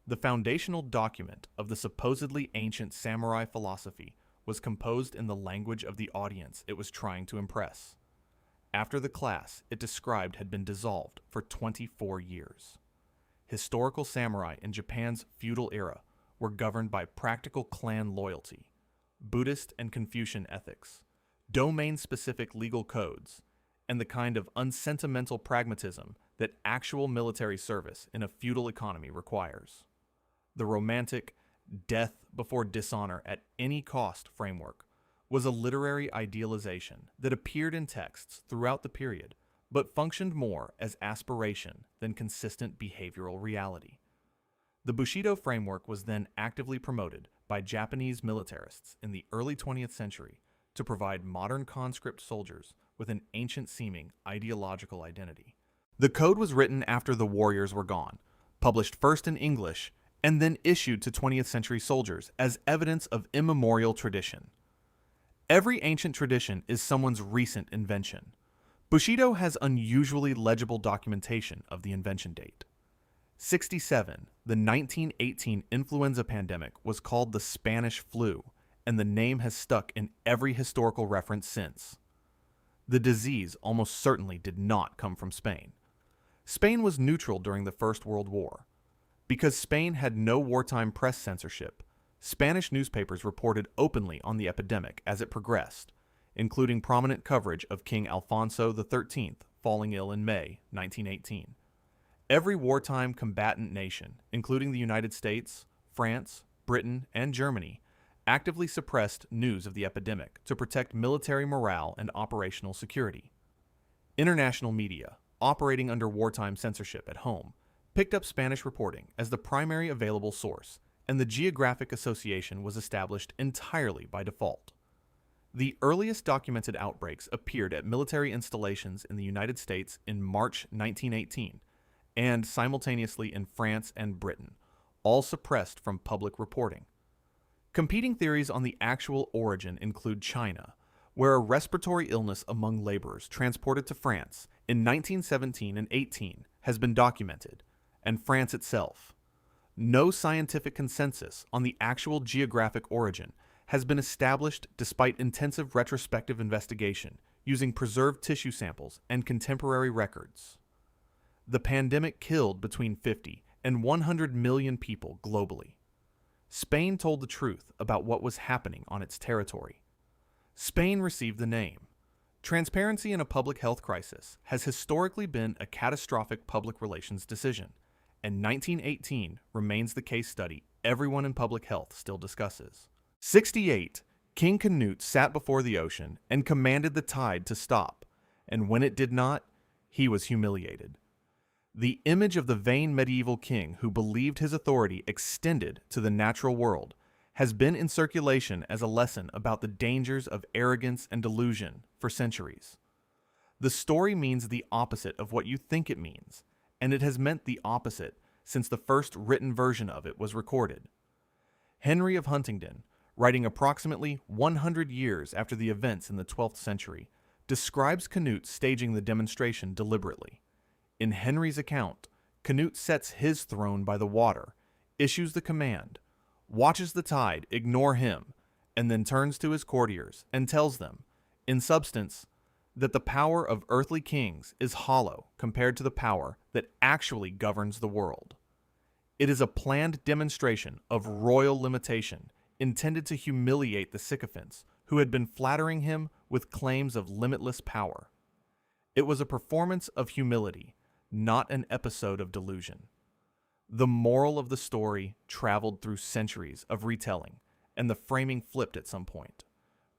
The foundational document of the supposedly ancient samurai philosophy was composed in the language of the audience it was trying to impress. After the class it described had been dissolved for 24 years. Historical samurai in Japan's feudal era were governed by practical clan loyalty, Buddhist and Confucian ethics, domain-specific legal codes, and the kind of unsentimental pragmatism that actual military service in a feudal economy requires. The romantic death before dishonor at any cost framework was a literary idealization that appeared in texts throughout the period, but functioned more as aspiration than consistent behavioral reality. The Bushido framework was then actively promoted by Japanese militarists in the early 20th century to provide modern conscript soldiers with an ancient-seeming ideological identity. The code was written after the warriors were gone, published first in English, and then issued to 20th century soldiers as evidence of immemorial tradition. Every ancient tradition is someone's recent invention. Bushido has unusually legible documentation of the invention date. 67. The 1918 influenza pandemic was called the Spanish flu, and the name has stuck in every historical reference since. The disease almost certainly did not come from Spain. Spain was neutral during the First World War. Because Spain had no wartime press censorship, Spanish newspapers reported openly on the epidemic as it progressed, including prominent coverage of King Alfonso XIII falling ill in May 1918. Every wartime combatant nation, including the United States, France, Britain, and Germany, actively suppressed news of the epidemic to protect military morale and operational security. International media, operating under wartime censorship at home, picked up Spanish reporting as the primary available source, and the geographic association was established entirely by default. The earliest documented outbreaks appeared at military installations in the United States in March 1918, and simultaneously in France and Britain, all suppressed from public reporting. Competing theories on the actual origin include China, where a respiratory illness among laborers transported to France in 1917 and 18 has been documented, and France itself. No scientific consensus on the actual geographic origin has been established despite intensive retrospective investigation using preserved tissue samples and contemporary records. The pandemic killed between 50 and 100 million people globally. Spain told the truth about what was happening on its territory. Spain received the name. Transparency in a public health crisis has historically been a catastrophic public relations decision, and 1918 remains the case study everyone in public health still discusses. 68. King Canute sat before the ocean and commanded the tide to stop, and when it did not, he was humiliated. The image of the vain medieval king who believed his authority extended to the natural world has been in circulation as a lesson about the dangers of arrogance and delusion for centuries. The story means the opposite of what you think it means, and it has meant the opposite since the first written version of it was recorded. Henry of Huntingdon, writing approximately 100 years after the events in the 12th century, describes Canute staging the demonstration deliberately. In Henry's account, Canute sets his throne by the water, issues the command, watches the tide ignore him, and then turns to his courtiers and tells them, in substance, that the power of earthly kings is hollow compared to the power that actually governs the world. It is a planned demonstration of royal limitation intended to humiliate the sycophants who had been flattering him with claims of limitless power. It was a performance of humility, not an episode of delusion. The moral of the story traveled through centuries of retelling, and the framing flipped at some point,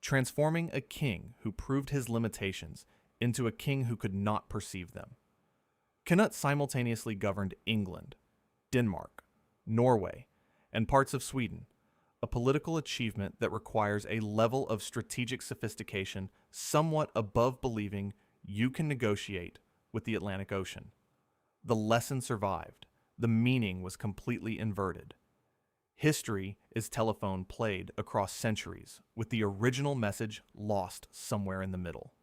transforming a king who proved his limitations into a king who could not perceive them. Canute simultaneously governed England, Denmark, Norway, and parts of Sweden, a political achievement that requires a level of strategic sophistication somewhat above believing you can negotiate with the Atlantic Ocean. The lesson survived. The meaning was completely inverted. History is telephone played across centuries, with the original message lost somewhere in the middle.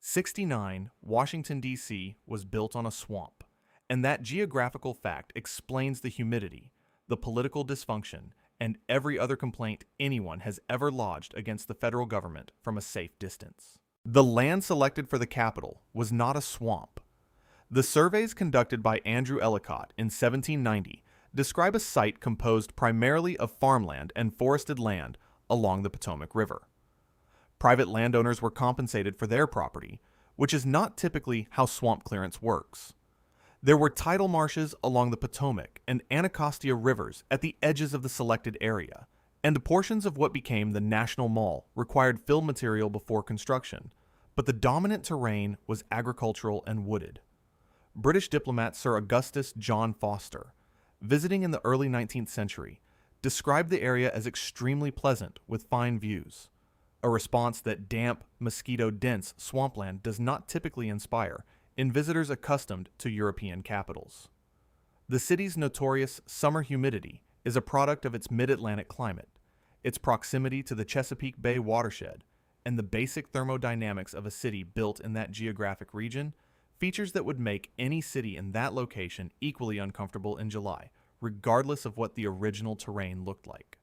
69, Washington, D.C. was built on a swamp, and that geographical fact explains the humidity, the political dysfunction, and every other complaint anyone has ever lodged against the federal government from a safe distance. The land selected for the capital was not a swamp. The surveys conducted by Andrew Ellicott in 1790 describe a site composed primarily of farmland and forested land along the Potomac River. Private landowners were compensated for their property, which is not typically how swamp clearance works. There were tidal marshes along the Potomac and Anacostia rivers at the edges of the selected area, and portions of what became the National Mall required fill material before construction, but the dominant terrain was agricultural and wooded. British diplomat Sir Augustus John Foster, visiting in the early 19th century, described the area as extremely pleasant with fine views, a response that damp, mosquito-dense swampland does not typically inspire in visitors accustomed to European capitals. The city's notorious summer humidity is a product of its mid-Atlantic climate, its proximity to the Chesapeake Bay watershed, and the basic thermodynamics of a city built in that geographic region, features that would make any city in that location equally uncomfortable in July, regardless of what the original terrain looked like.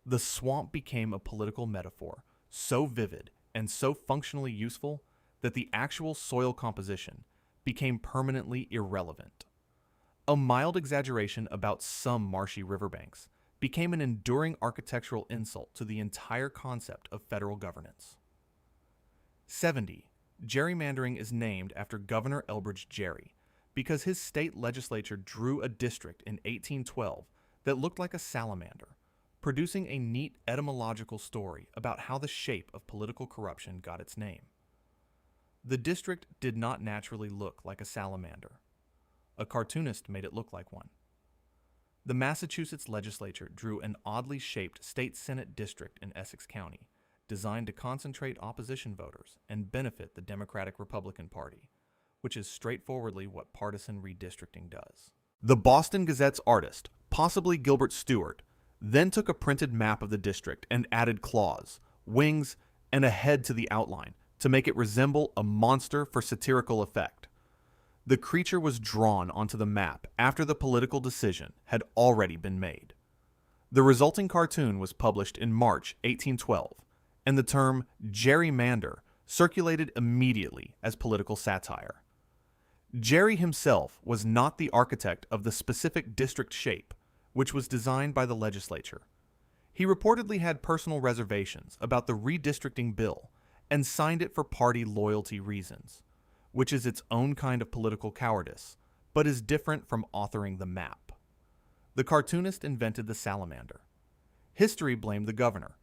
The swamp became a political metaphor, so vivid and so functionally useful that the actual soil composition became permanently irrelevant. A mild exaggeration about some marshy riverbanks became an enduring architectural insult to the entire concept of federal governance. 70. Gerrymandering is named after Governor Elbridge Gerry because his state legislature drew a district in 1812 that looked like a salamander, producing a neat etymological story about how the shape of political corruption got its name. The district did not naturally look like a salamander. A cartoonist made it look like one. The Massachusetts legislature drew an oddly shaped state senate district in Essex County, designed to concentrate opposition voters and benefit the Democratic-Republican Party, which is straightforwardly what partisan redistricting does. The Boston Gazette's artist, possibly Gilbert Stuart, then took a printed map of the district and added claws, wings, and a head to the outline to make it resemble a monster for satirical effect. The creature was drawn onto the map after the political decision had already been made. The resulting cartoon was published in March 1812, and the term gerrymander circulated immediately as political satire. Jerry himself was not the architect of the specific district shape, which was designed by the legislature. He reportedly had personal reservations about the redistricting bill and signed it for party loyalty reasons, which is its own kind of political cowardice, but is different from authoring the map. The cartoonist invented the salamander. History blamed the governor.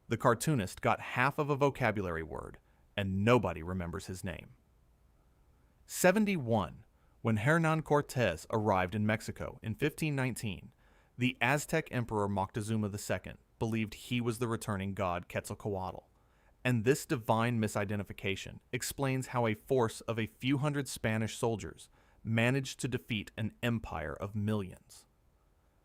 The cartoonist got half of a vocabulary word, and nobody remembers his name. 71. When Hernán Cortés arrived in Mexico in 1519, the Aztec Emperor Moctezuma II believed he was the returning god Quetzalcoatl, and this divine misidentification explains how a force of a few hundred Spanish soldiers managed to defeat an empire of millions.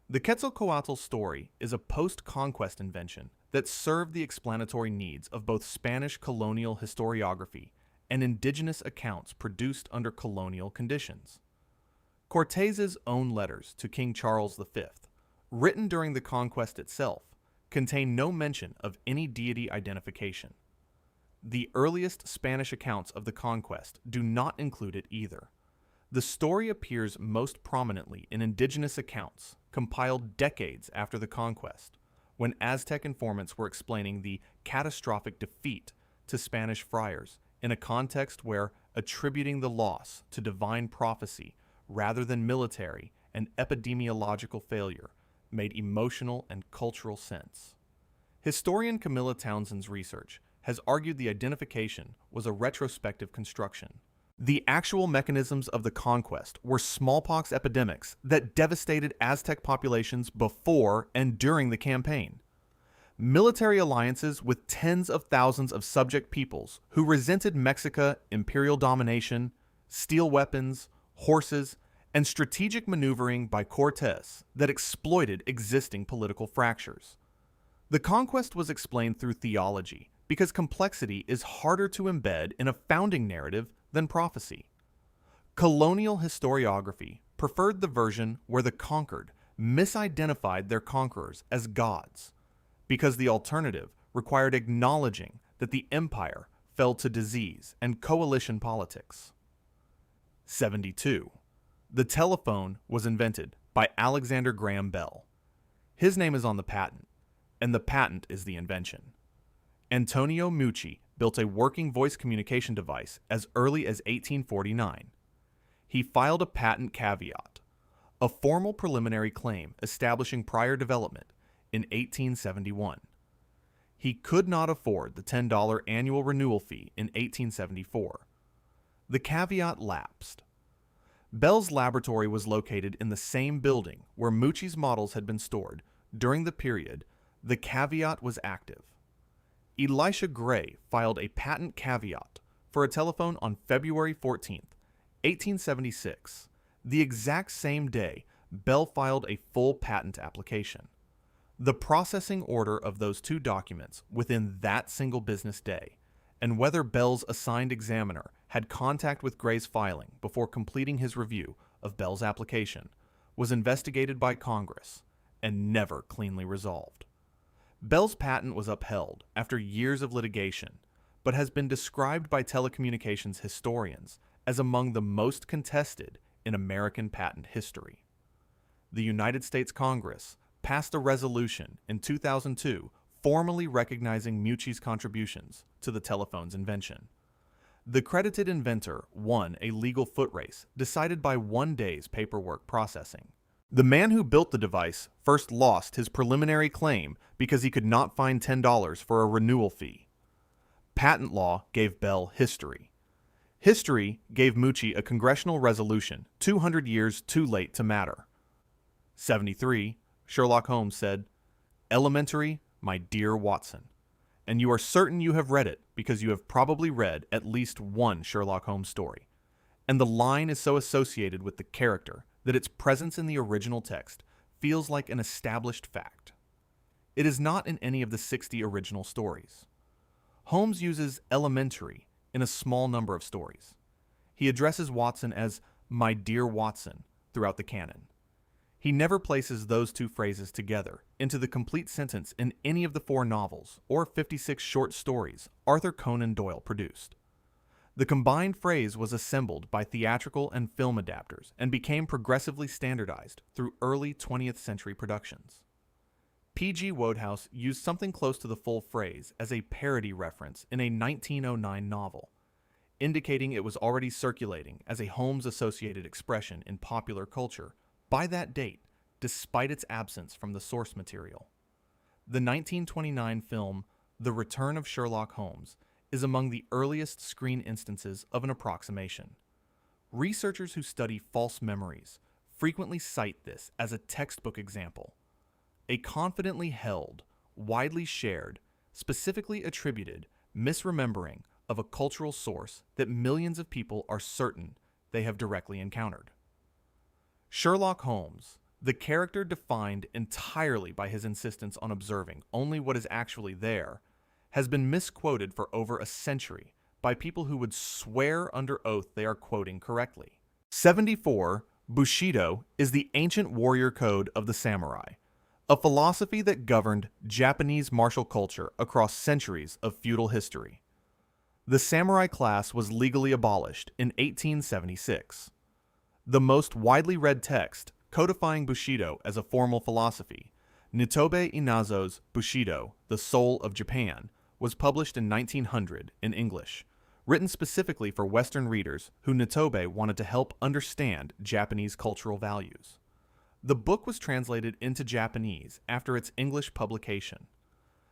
The Quetzalcoatl story is a post-conquest invention that served the explanatory needs of both Spanish colonial historiography and indigenous accounts produced under colonial conditions. Cortés's own letters to King Charles V, written during the conquest itself, contain no mention of any deity identification. The earliest Spanish accounts of the conquest do not include it either. The story appears most prominently in indigenous accounts compiled decades after the conquest, when Aztec informants were explaining the catastrophic defeat to Spanish friars in a context where attributing the loss to divine prophecy rather than military and epidemiological failure made emotional and cultural sense. Historian Camilla Townsend's research has argued the identification was a retrospective construction. The actual mechanisms of the conquest were smallpox epidemics that devastated Aztec populations before and during the campaign. Military alliances with tens of thousands of subject peoples who resented Mexican imperial domination, steel weapons, horses, and strategic maneuvering by Cortés that exploited existing political fractures. The conquest was explained through theology because complexity is harder to embed in a founding narrative than prophecy. Colonial historiography preferred the version where the conquered misidentified their conquerors as gods, because the alternative required acknowledging that the empire fell to disease and coalition politics. 72. The telephone was invented by Alexander Graham Bell. His name is on the patent, and the patent is the invention. Antonio Meucci built a working voice communication device as early as 1849. He filed a patent caveat, a formal preliminary claim establishing prior development, in 1871. He could not afford the $10 annual renewal fee in 1874. The caveat lapsed. Bell's laboratory was located in the same building where Meucci's models had been stored during the period the caveat was active. Elisha Gray filed a patent caveat for a telephone on February 14, 1876, the exact same day Bell filed a full patent application. The processing order of those two documents within that single business day, and whether Bell's assigned examiner had contact with Gray's filing before completing his review of Bell's application, was investigated by Congress and never cleanly resolved. Bell's patent was upheld after years of litigation, but has been described by telecommunications historians as among the most contested in American patent history. The United States Congress passed a resolution in 2002 formally recognizing Meucci's contributions to the telephone's invention. The credited inventor won a legal foot race decided by one day's paperwork processing. The man who built the device first lost his preliminary claim because he could not find $10 for a renewal fee. Patent law gave Bell history. History gave Meucci a congressional resolution 200 years too late to matter. 73. Sherlock Holmes said, "Elementary, my dear Watson," and you are certain you have read it because you have probably read at least one Sherlock Holmes story. And the line is so associated with the character that its presence in the original text feels like an established fact. It is not in any of the 60 original stories. Holmes uses elementary in a small number of stories. He addresses Watson as "my dear Watson" throughout the canon. He never places those two phrases together into the complete sentence in any of the 4 novels or 56 short stories Arthur Conan Doyle produced. The combined phrase was assembled by theatrical and film adapters and became progressively standardized through early 20th century productions. P.G. Wodehouse used something close to the full phrase as a parody reference in a 1909 novel, indicating it was already circulating as a Holmes-associated expression in popular culture by that date, despite its absence from the source material. The 1929 film The Return of Sherlock Holmes is among the earliest screen instances of an approximation. Researchers who study false memories frequently cite this as a textbook example. A confidently held, widely shared, specifically attributed misremembering of a cultural source that millions of people are certain they have directly encountered. Sherlock Holmes, the character defined entirely by his insistence on observing only what is actually there, has been misquoted for over a century by people who would swear under oath they are quoting correctly. 74. Bushido is the ancient warrior code of the samurai, a philosophy that governed Japanese martial culture across centuries of feudal history. The samurai class was legally abolished in 1876. The most widely read text codifying Bushido as a formal philosophy, Nitobe Inazo's Bushido, The Soul of Japan, was published in 1900 in English, written specifically for Western readers who Nitobe wanted to help understand Japanese cultural values. The book was translated into Japanese after its English publication.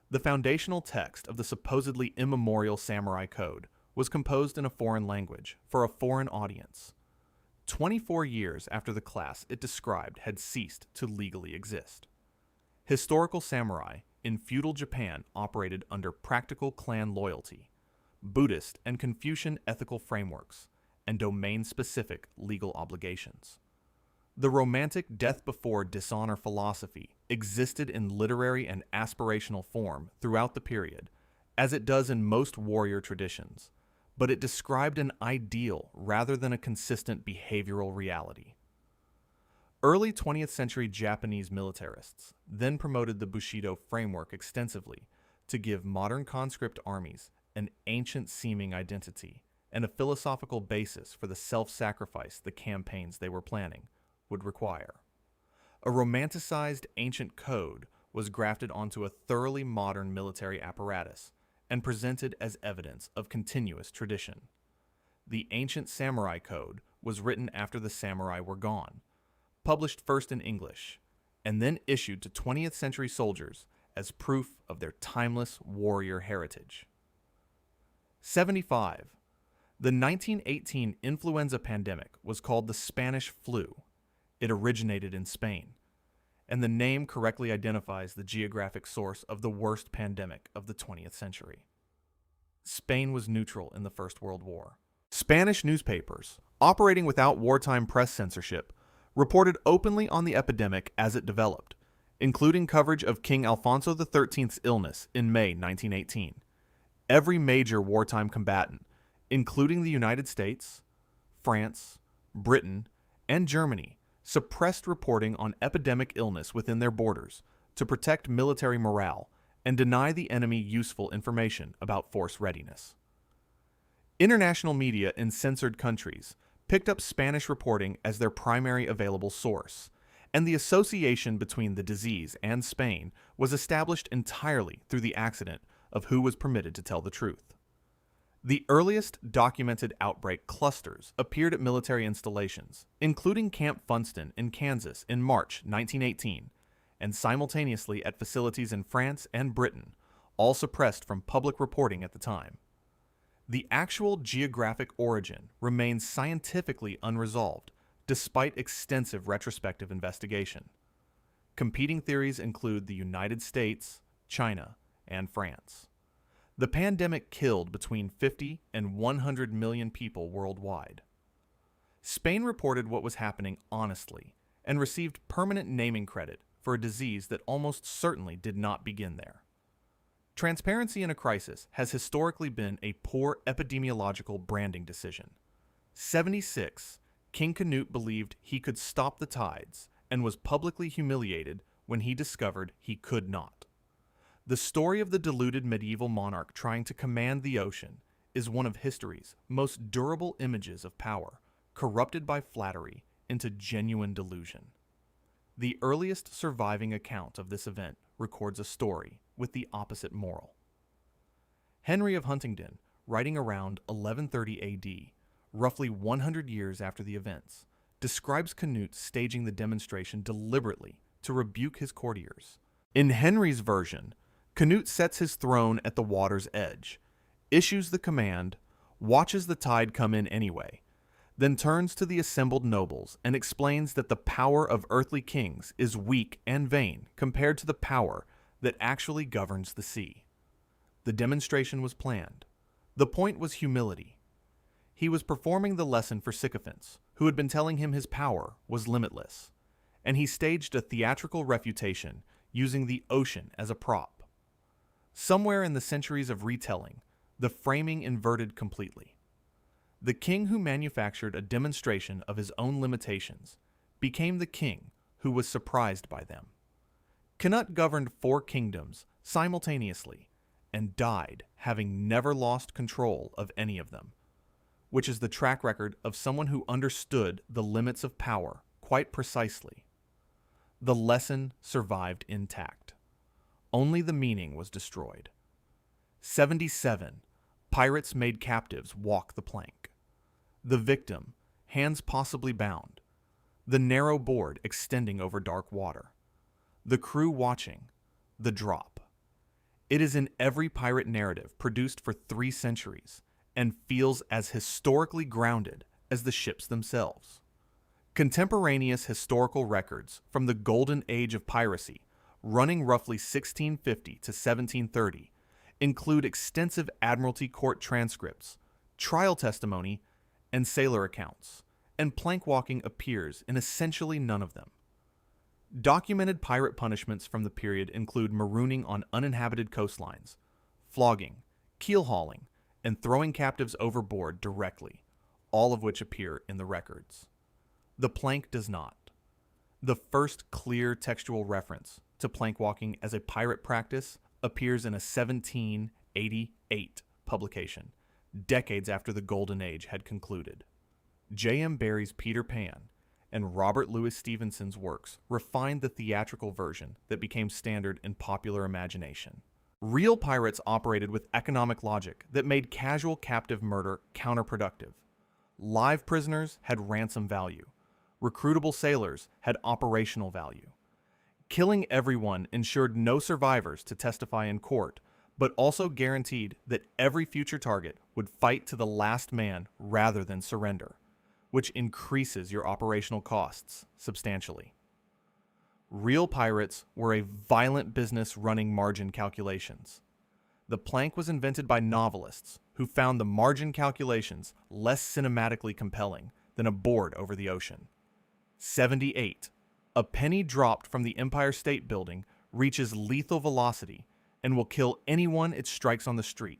The foundational text of the supposedly immemorial samurai code was composed in a foreign language for a foreign audience. 24 years after the class it described had ceased to legally exist. Historical samurai in feudal Japan operated under practical clan loyalty, Buddhist and Confucian ethical frameworks, and domain-specific legal obligations. The romantic death before dishonor philosophy existed in literary and aspirational form throughout the period, as it does in most warrior traditions, but it described an ideal rather than a consistent behavioral reality. Early 20th century Japanese militarists then promoted the Bushido framework extensively to give modern conscript armies an ancient-seeming identity and a philosophical basis for the self-sacrifice the campaigns they were planning would require. A romanticized ancient code was grafted onto a thoroughly modern military apparatus and presented as evidence of continuous tradition. The ancient samurai code was written after the samurai were gone, published first in English, and then issued to 20th century soldiers as proof of their timeless warrior heritage. 75. The 1918 influenza pandemic was called the Spanish flu. It originated in Spain, and the name correctly identifies the geographic source of the worst pandemic of the 20th century. Spain was neutral in the First World War. Spanish newspapers, operating without wartime press censorship, reported openly on the epidemic as it developed, including coverage of King Alfonso XIII's illness in May 1918. Every major wartime combatant, including the United States, France, Britain, and Germany, suppressed reporting on epidemic illness within their borders to protect military morale and deny the enemy useful information about force readiness. International media in censored countries picked up Spanish reporting as their primary available source, and the association between the disease and Spain was established entirely through the accident of who was permitted to tell the truth. The earliest documented outbreak clusters appeared at military installations, including Camp Funston in Kansas in March 1918, and simultaneously at facilities in France and Britain, all suppressed from public reporting at the time. The actual geographic origin remains scientifically unresolved, despite extensive retrospective investigation. Competing theories include the United States, China, and France. The pandemic killed between 50 and 100 million people worldwide. Spain reported what was happening honestly and received permanent naming credit for a disease that almost certainly did not begin there. Transparency in a crisis has historically been a poor epidemiological branding decision. 76, King Canute believed he could stop the tides and was publicly humiliated when he discovered he could not. The story of the deluded medieval monarch trying to command the ocean is one of history's most durable images of power, corrupted by flattery into genuine delusion. The earliest surviving account of this event records a story with the opposite moral. Henry of Huntingdon, writing around 1130 AD, roughly 100 years after the events, describes Canute staging the demonstration deliberately to rebuke his courtiers. In Henry's version, Canute sets his throne at the water's edge, issues the command, watches the tide come in anyway, then turns to the assembled nobles and explains that the power of earthly kings is weak and vain compared to the power that actually governs the sea. The demonstration was planned. The point was humility. He was performing the lesson for sycophants, who had been telling him his power was limitless, and he staged a theatrical refutation using the ocean as a prop. Somewhere in the centuries of retelling, the framing inverted completely. The king who manufactured a demonstration of his own limitations became the king who was surprised by them. Canute governed 4 kingdoms simultaneously and died having never lost control of any of them, which is the track record of someone who understood the limits of power quite precisely. The lesson survived intact. Only the meaning was destroyed. 77. Pirates made captives walk the plank. The victim, hands possibly bound. The narrow board extending over dark water. The crew watching. The drop. It is in every pirate narrative produced for 3 centuries and feels as historically grounded as the ships themselves. Contemporaneous historical records from the golden age of piracy, running roughly 1650 to 1730, include extensive Admiralty court transcripts, trial testimony, and sailor accounts, and plank walking appears in essentially none of them. Documented pirate punishments from the period include marooning on uninhabited coastlines, flogging, keel hauling, and throwing captives overboard directly, all of which appear in the records. The plank does not. The first clear textual reference to plank walking as a pirate practice appears in a 1788 publication, decades after the Golden Age had concluded. J.M. Barrie's Peter Pan and Robert Louis Stevenson's works refined the theatrical version that became standard in popular imagination. Real pirates operated with economic logic that made casual captive murder counterproductive. Live prisoners had ransom value. Recruitable sailors had operational value. Killing everyone ensured no survivors to testify in court, but also guaranteed that every future target would fight to the last man rather than surrender, which increases your operational costs substantially. Real pirates were a violent business running margin calculations. The plank was invented by novelists who found the margin calculations less cinematically compelling than a board over the ocean. 78. A penny dropped from the Empire State Building reaches lethal velocity and will kill anyone it strikes on the street.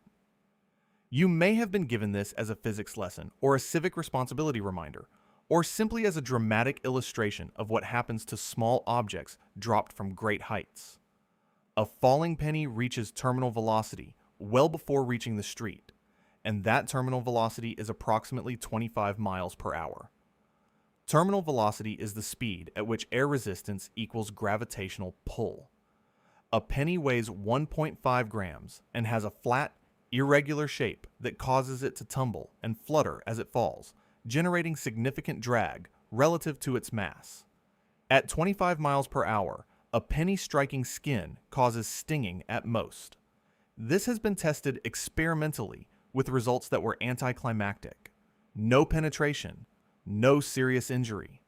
You may have been given this as a physics lesson or a civic responsibility reminder, or simply as a dramatic illustration of what happens to small objects dropped from great heights. A falling penny reaches terminal velocity well before reaching the street, and that terminal velocity is approximately 25 miles per hour. Terminal velocity is the speed at which air resistance equals gravitational pull. A penny weighs 1.5 grams and has a flat, irregular shape that causes it to tumble and flutter as it falls, generating significant drag relative to its mass. At 25 miles per hour, a penny striking skin causes stinging at most. This has been tested experimentally with results that were anticlimactic. No penetration, no serious injury.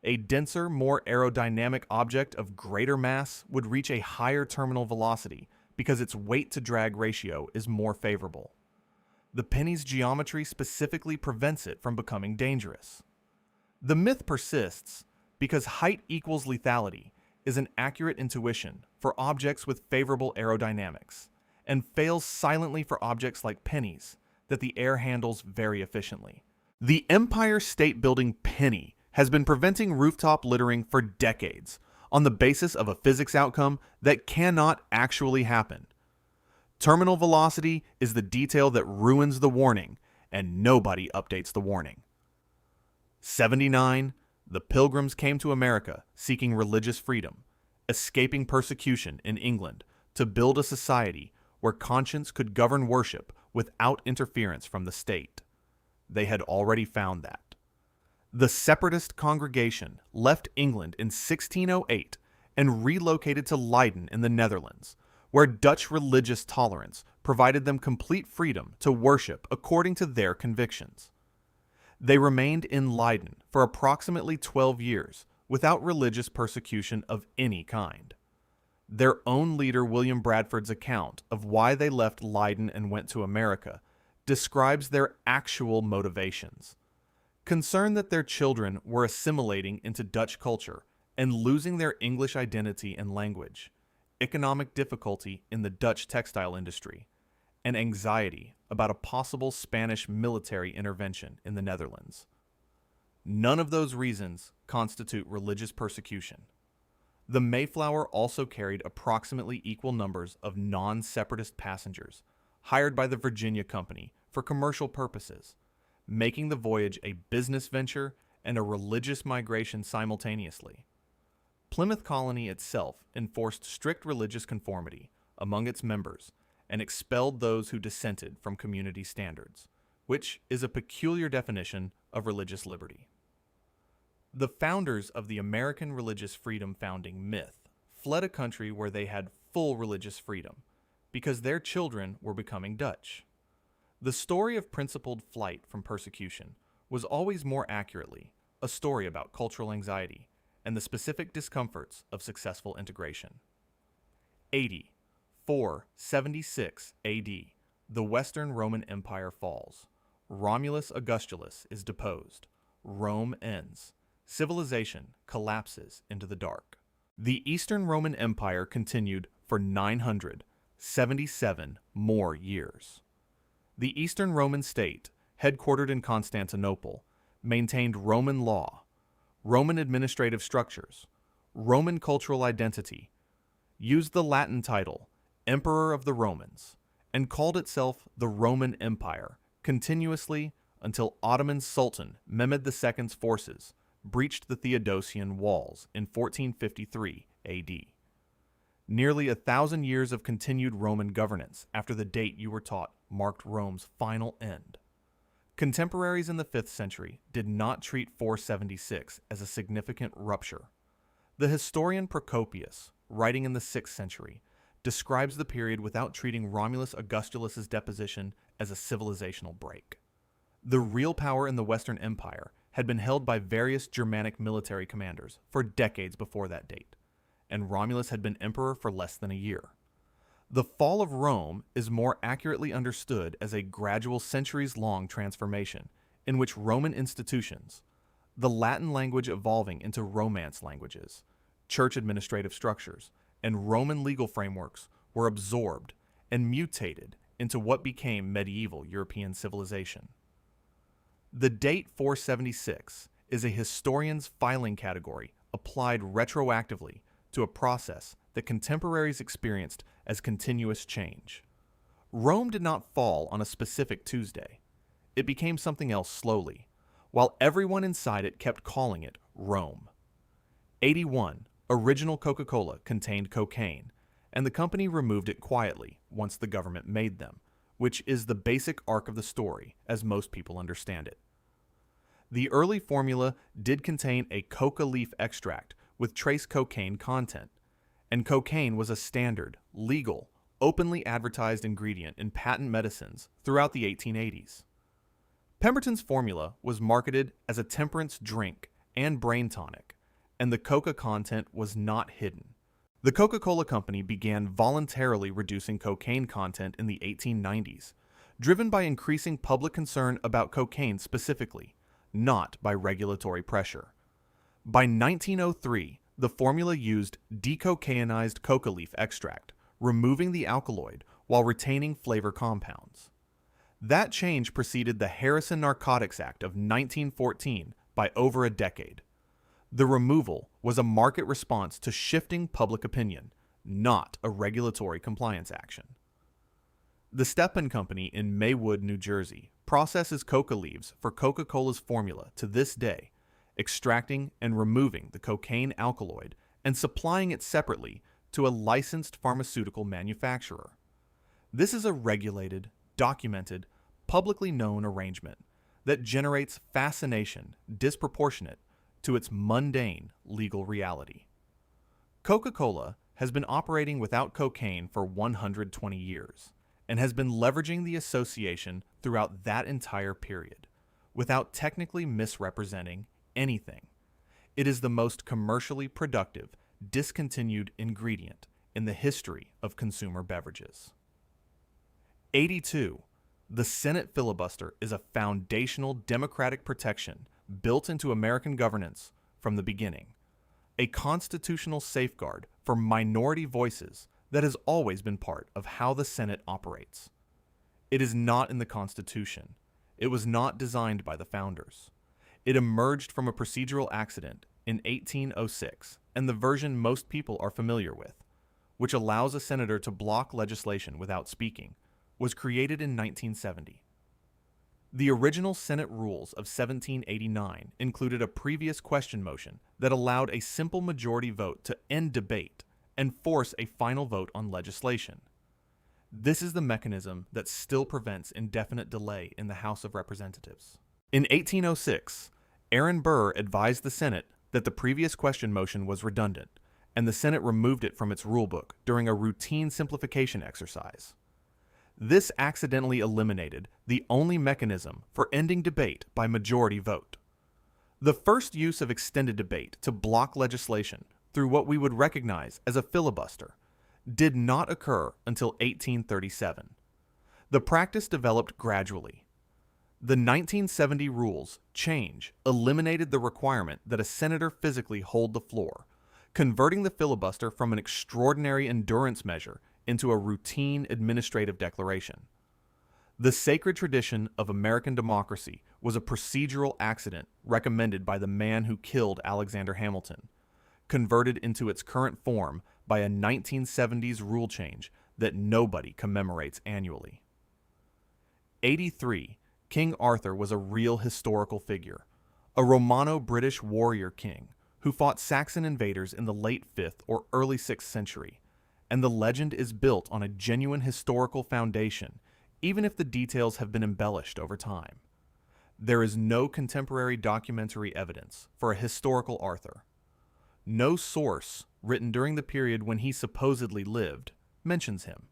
A denser, more aerodynamic object of greater mass would reach a higher terminal velocity, because its weight-to-drag ratio is more favorable. The penny's geometry specifically prevents it from becoming dangerous. The myth persists because height equals lethality is an accurate intuition for objects with favorable aerodynamics, and fails silently for objects like pennies that the air handles very efficiently. The Empire State Building penny has been preventing rooftop littering for decades on the basis of a physics outcome that cannot actually happen. Terminal velocity is the detail that ruins the warning, and nobody updates the warning. 79. The Pilgrims came to America seeking religious freedom, escaping persecution in England to build a society where conscience could govern worship without interference from the state. They had already found that. The separatist congregation left England in 1608 and relocated to Leiden in the Netherlands, where Dutch religious tolerance provided them complete freedom to worship according to their convictions. They remained in Leiden for approximately 12 years without religious persecution of any kind. Their own leader, William Bradford's account of why they left Leiden and went to America describes their actual motivations. Concerned that their children were assimilating into Dutch culture and losing their English identity and language, economic difficulty in the Dutch textile industry, and anxiety about a possible Spanish military intervention in the Netherlands. None of those reasons constitute religious persecution. The Mayflower also carried approximately equal numbers of non-separatist passengers hired by the Virginia Company for commercial purposes, making the voyage a business venture and a religious migration simultaneously. Plymouth Colony itself enforced strict religious conformity among its members and expelled those who dissented from community standards, which is a peculiar definition of religious liberty. The founders of the American religious freedom founding myth fled a country where they had full religious freedom because their children were becoming Dutch. The story of principled flight from persecution was always more accurately a story about cultural anxiety and the specific discomforts of successful integration. 80. 476 AD, the Western Roman Empire falls. Romulus Augustulus is deposed. Rome ends. Civilization collapses into the dark. The Eastern Roman Empire continued for 977 more years. The Eastern Roman state, headquartered in Constantinople, maintained Roman law, Roman administrative structures, Roman cultural identity, used the Latin title Emperor of the Romans, and called itself the Roman Empire continuously until Ottoman Sultan Mehmed II's forces breached the Theodosian walls in 1453 AD. Nearly 1,000 years of continued Roman governance after the date you were taught marked Rome's final end. Contemporaries in the 5th century did not treat 476 as a significant rupture. The historian Procopius, writing in the 6th century, describes the period without treating Romulus Augustulus's deposition as a civilizational break. The real power in the Western Empire had been held by various Germanic military commanders for decades before that date, and Romulus had been emperor for less than a year. The fall of Rome is more accurately understood as a gradual centuries-long transformation in which Roman institutions, the Latin language evolving into Romance languages, church administrative structures, and Roman legal frameworks were absorbed and mutated into what became medieval European civilization. The date 476 is a historian's filing category applied retroactively to a process that contemporaries experienced as continuous change. Rome did not fall on a specific Tuesday. It became something else slowly, while everyone inside it kept calling it Rome. 81. Original Coca-Cola contained cocaine, and the company removed it quietly once the government made them, which is the basic arc of the story as most people understand it. The early formula did contain a coca leaf extract with trace cocaine content, and cocaine was a standard, legal, openly advertised ingredient in patent medicines throughout the 1880s. Pemberton's formula was marketed as a temperance drink and brain tonic, and the coca content was not hidden. The Coca-Cola Company began voluntarily reducing cocaine content in the 1890s, driven by increasing public concern about cocaine specifically, not by regulatory pressure. By 1903, the formula used decocainized coca leaf extract, removing the alkaloid while retaining flavor compounds. That change preceded the Harrison Narcotics Act of 1914 by over a decade. The removal was a market response to shifting public opinion, not a regulatory compliance action. The Stepan Company in Maywood, New Jersey, processes coca leaves for Coca-Cola's formula to this day, extracting and removing the cocaine alkaloid and supplying it separately to a licensed pharmaceutical manufacturer. This is a regulated, documented, publicly known arrangement that generates fascination disproportionate to its mundane legal reality. Coca-Cola has been operating without cocaine for 120 years and has been leveraging the association throughout that entire period without technically misrepresenting anything. It is the most commercially productive, discontinued ingredient in the history of consumer beverages. 82. The Senate filibuster is a foundational democratic protection built into American governance from the beginning, a constitutional safeguard for minority voices that has always been part of how the Senate operates. It is not in the Constitution. It was not designed by the founders. It emerged from a procedural accident in 1806, and the version most people are familiar with, which allows a senator to block legislation without speaking, was created in 1970. The original Senate rules of 1789 included a previous question motion that allowed a simple majority vote to end debate and force a final vote on legislation. This is the mechanism that still prevents indefinite delay in the House of Representatives. In 1806, Aaron Burr advised the Senate that the previous question motion was redundant, and the Senate removed it from its rulebook during a routine simplification exercise. This accidentally eliminated the only mechanism for ending debate by majority vote. The first use of extended debate to block legislation through what we would recognize as a filibuster did not occur until 1837. The practice developed gradually. The 1970 rules change eliminated the requirement that a senator physically hold the floor, converting the filibuster from an extraordinary endurance measure into a routine administrative declaration. The sacred tradition of American democracy was a procedural accident recommended by the man who killed Alexander Hamilton, converted into its current form by a 1970s rule change that nobody commemorates annually. 83. King Arthur was a real historical figure, a Romano-British warrior king who fought Saxon invaders in the late 5th or early 6th century, and the legend is built on a genuine historical foundation, even if the details have been embellished over time. There is no contemporary documentary evidence for a historical Arthur. No source written during the period when he supposedly lived mentions him.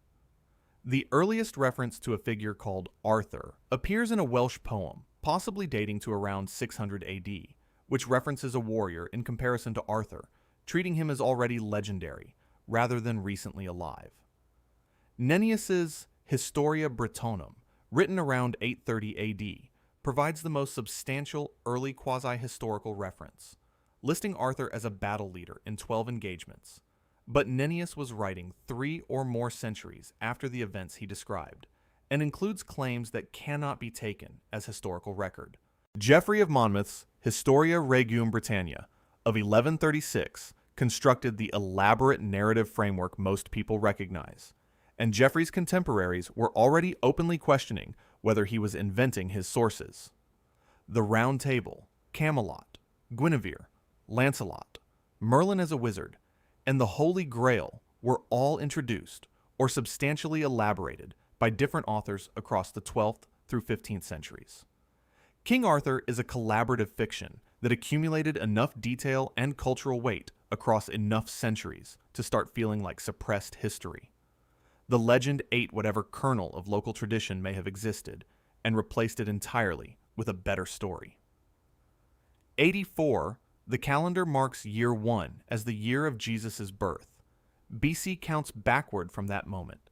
The earliest reference to a figure called Arthur appears in a Welsh poem, possibly dating to around 600 AD, which references a warrior in comparison to Arthur, treating him as already legendary, rather than recently alive. Nennius's Historia Brittonum, written around 830 AD, provides the most substantial early quasi-historical reference, listing Arthur as a battle leader in 12 engagements. But Nennius was writing 3 or more centuries after the events he described, and includes claims that cannot be taken as historical record. Geoffrey of Monmouth's Historia Regum Britannia of 1136 constructed the elaborate narrative framework most people recognize, and Geoffrey's contemporaries were already openly questioning whether he was inventing his sources. The Round Table, Camelot, Guinevere, Lancelot, Merlin as a wizard, and the Holy Grail were all introduced or substantially elaborated by different authors across the 12th through 15th centuries. King Arthur is a collaborative fiction that accumulated enough detail and cultural weight across enough centuries to start feeling like suppressed history. The legend ate whatever kernel of local tradition may have existed and replaced it entirely with a better story. 84. The calendar marks year 1 as the year of Jesus' birth. BC counts backward from that moment,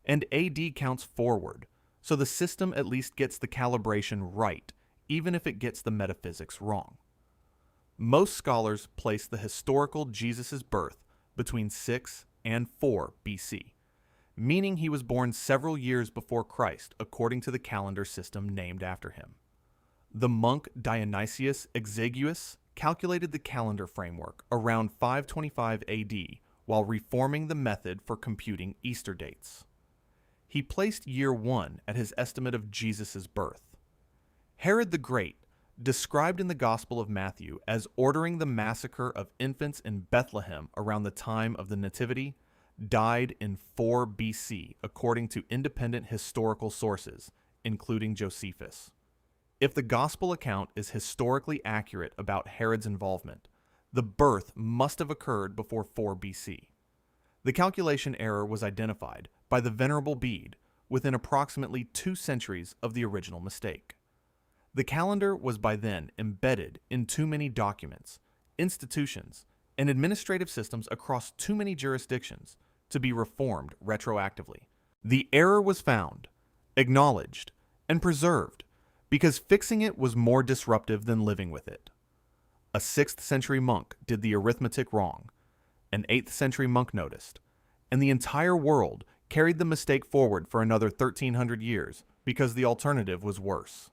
and AD counts forward, so the system at least gets the calibration right, even if it gets the metaphysics wrong. Most scholars place the historical Jesus' birth between 6 and 4 BC, meaning he was born several years before Christ according to the calendar system named after him. The monk Dionysius Exiguus calculated the calendar framework around 525 AD while reforming the method for computing Easter dates. He placed year 1 at his estimate of Jesus' birth. Herod the Great, described in the Gospel of Matthew as ordering the massacre of infants in Bethlehem around the time of the Nativity, died in 4 BC according to independent historical sources, including Josephus. If the Gospel account is historically accurate about Herod's involvement, the birth must have occurred before 4 BC. The calculation error was identified by the Venerable Bede within approximately 2 centuries of the original mistake. The calendar was by then embedded in too many documents, institutions, and administrative systems across too many jurisdictions to be reformed retroactively. The error was found, acknowledged, and preserved because fixing it was more disruptive than living with it. A 6th century monk did the arithmetic wrong, an 8th century monk noticed, and the entire world carried the mistake forward for another 1,300 years because the alternative was worse.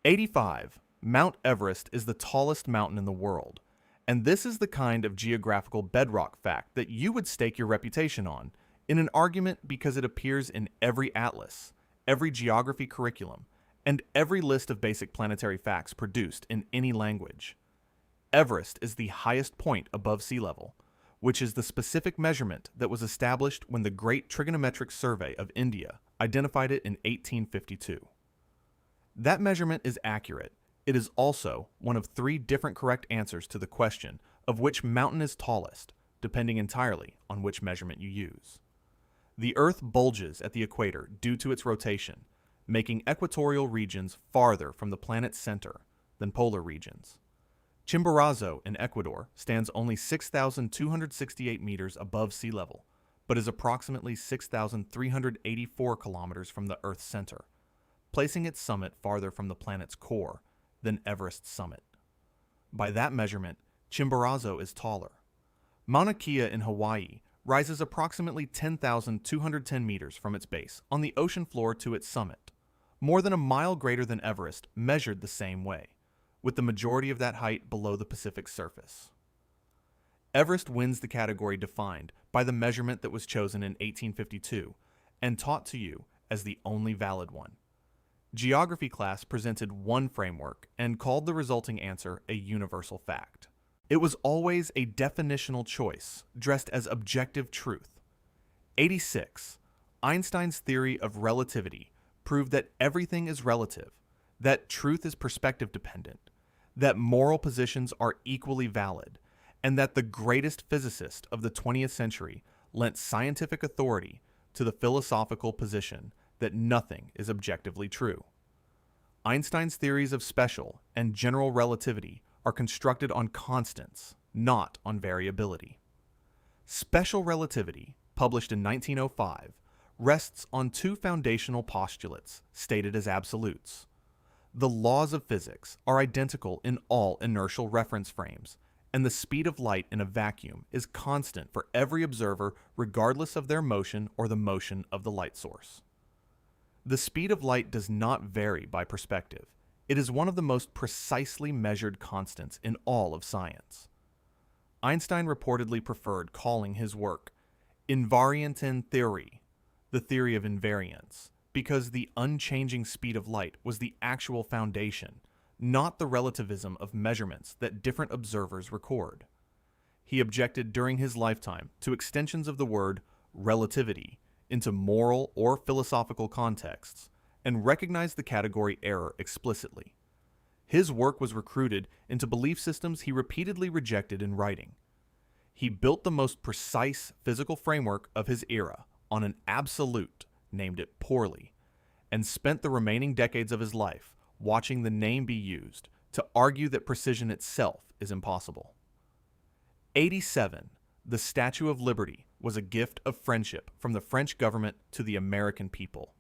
85. Mount Everest is the tallest mountain in the world, and this is the kind of geographical bedrock fact that you would stake your reputation on in an argument because it appears in every atlas, every geography curriculum, and every list of basic planetary facts produced in any language. Everest is the highest point above sea level, which is the specific measurement that was established when the Great Trigonometric Survey of India identified it in 1852. That measurement is accurate. It is also one of 3 different correct answers to the question of which mountain is tallest, depending entirely on which measurement you use. The Earth bulges at the equator due to its rotation, making equatorial regions farther from the planet's center than polar regions. Chimborazo in Ecuador stands only 6,268 meters above sea level, but is approximately 6,384 kilometers from the Earth's center, placing its summit farther from the planet's core than Everest's summit. By that measurement, Chimborazo is taller. Mauna Kea in Hawaii rises approximately 10,210 meters from its base on the ocean floor to its summit, more than a mile greater than Everest measured the same way, with the majority of that height below the Pacific surface. Everest wins the category defined by the measurement that was chosen in 1852 and taught to you as the only valid one. Geography class presented one framework and called the resulting answer a universal fact. It was always a definitional choice, dressed as objective truth. 86. Einstein's theory of relativity proved that everything is relative, that truth is perspective dependent, that moral positions are equally valid, and that the greatest physicist of the 20th century lent scientific authority to the philosophical position that nothing is objectively true. Einstein's theories of special and general relativity are constructed on constants, not on variability. Special relativity, published in 1905, rests on 2 foundational postulates stated as absolutes. The laws of physics are identical in all inertial reference frames, and the speed of light in a vacuum is constant for every observer regardless of their motion or the motion of the light source. The speed of light does not vary by perspective. It is one of the most precisely measured constants in all of science. Einstein reportedly preferred calling his work Invariantentheorie, the theory of invariance, because the unchanging speed of light was the actual foundation, not the relativism of measurements that different observers record. He objected during his lifetime to extensions of the word relativity into moral or philosophical contexts, and recognized the category error explicitly. His work was recruited into belief systems he repeatedly rejected in writing. He built the most precise physical framework of his era on an absolute, named it poorly, and spent the remaining decades of his life watching the name be used to argue that precision itself is impossible. 87. the Statue of Liberty was a gift of friendship from the French government to the American people.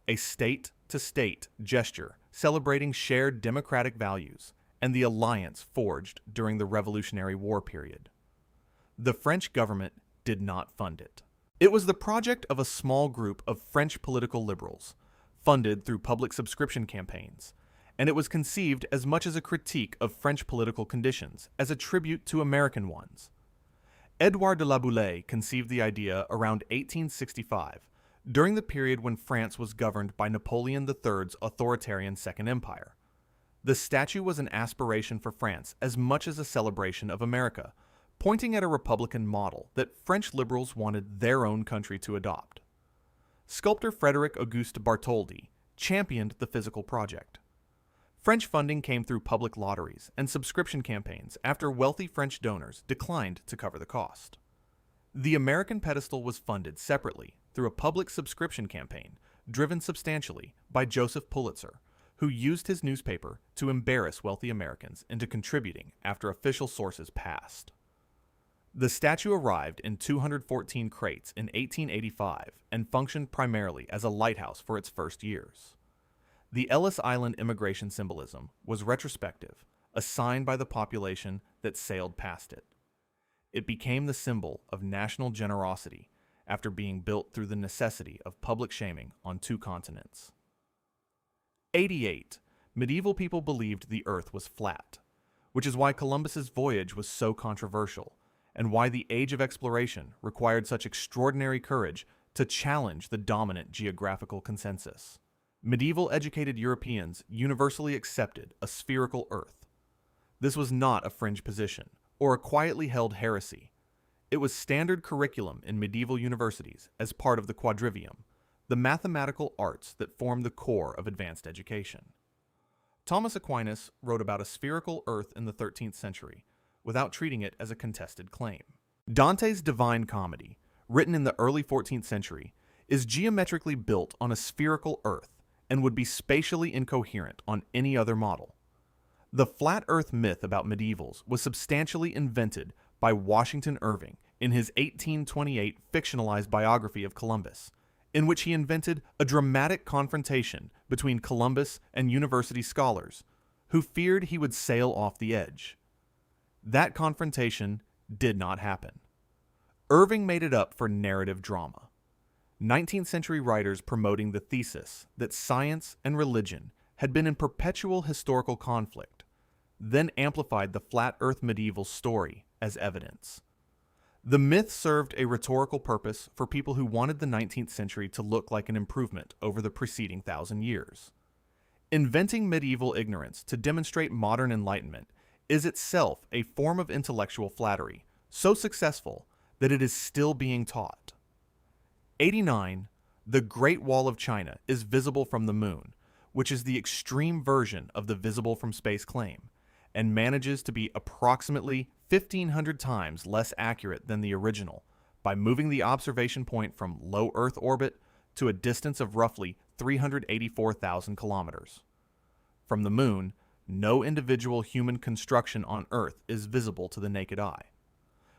A state-to-state gesture celebrating shared democratic values and the alliance forged during the Revolutionary War period. The French government did not fund it. It was the project of a small group of French political liberals, funded through public subscription campaigns, and it was conceived as much as a critique of French political conditions as a tribute to American ones. Edouard de la Boulaye conceived the idea around 1865, during the period when France was governed by Napoleon III's authoritarian Second Empire. The statue was an aspiration for France as much as a celebration of America, pointing at a republican model that French liberals wanted their own country to adopt. Sculptor Frederic Auguste Bartholdi championed the physical project. French funding came through public lotteries and subscription campaigns after wealthy French donors declined to cover the cost. The American pedestal was funded separately through a public subscription campaign driven substantially by Joseph Pulitzer, who used his newspaper to embarrass wealthy Americans into contributing after official sources passed. The statue arrived in 214 crates in 1885 and functioned primarily as a lighthouse for its first years. The Ellis Island immigration symbolism was retrospective, a sign by the population that sailed past it. It became the symbol of national generosity after being built through the necessity of public shaming on 2 continents. 88. Medieval people believed the Earth was flat, which is why Columbus's voyage was so controversial, and why the age of exploration required such extraordinary courage to challenge the dominant geographical consensus. Medieval educated Europeans universally accepted a spherical Earth. This was not a fringe position or a quietly held heresy. It was standard curriculum in medieval universities as part of the quadrivium, the mathematical arts that formed the core of advanced education. Thomas Aquinas wrote about a spherical Earth in the 13th century, without treating it as a contested claim. Dante's Divine Comedy, written in the early 14th century, is geometrically built on a spherical Earth and would be spatially incoherent on any other model. The flat Earth myth about medievals was substantially invented by Washington Irving in his 1828 fictionalized biography of Columbus, in which he invented a dramatic confrontation between Columbus and university scholars who feared he would sail off the edge. That confrontation did not happen. Irving made it up for narrative drama. 19th century writers promoting the thesis that science and religion had been in perpetual historical conflict, then amplified the flat Earth medieval story as evidence. The myth served a rhetorical purpose for people who wanted the 19th century to look like an improvement over the preceding 1,000 years. Inventing medieval ignorance to demonstrate modern enlightenment is itself a form of intellectual flattery, so successful that it is still being taught. 89. The Great Wall of China is visible from the moon, which is the extreme version of the visible from space claim, and manages to be approximately 1,500 times less accurate than the original by moving the observation point from low Earth orbit to a distance of roughly 384,000 kilometers. From the moon, no individual human construction on Earth is visible to the naked eye.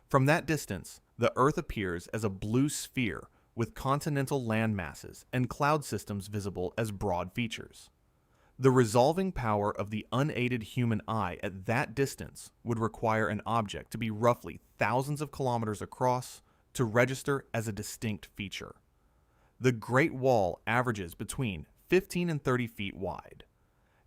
From that distance, the Earth appears as a blue sphere with continental land masses and cloud systems visible as broad features. The resolving power of the unaided human eye at that distance would require an object to be roughly thousands of kilometers across to register as a distinct feature. The Great Wall averages between 15 and 30 feet wide.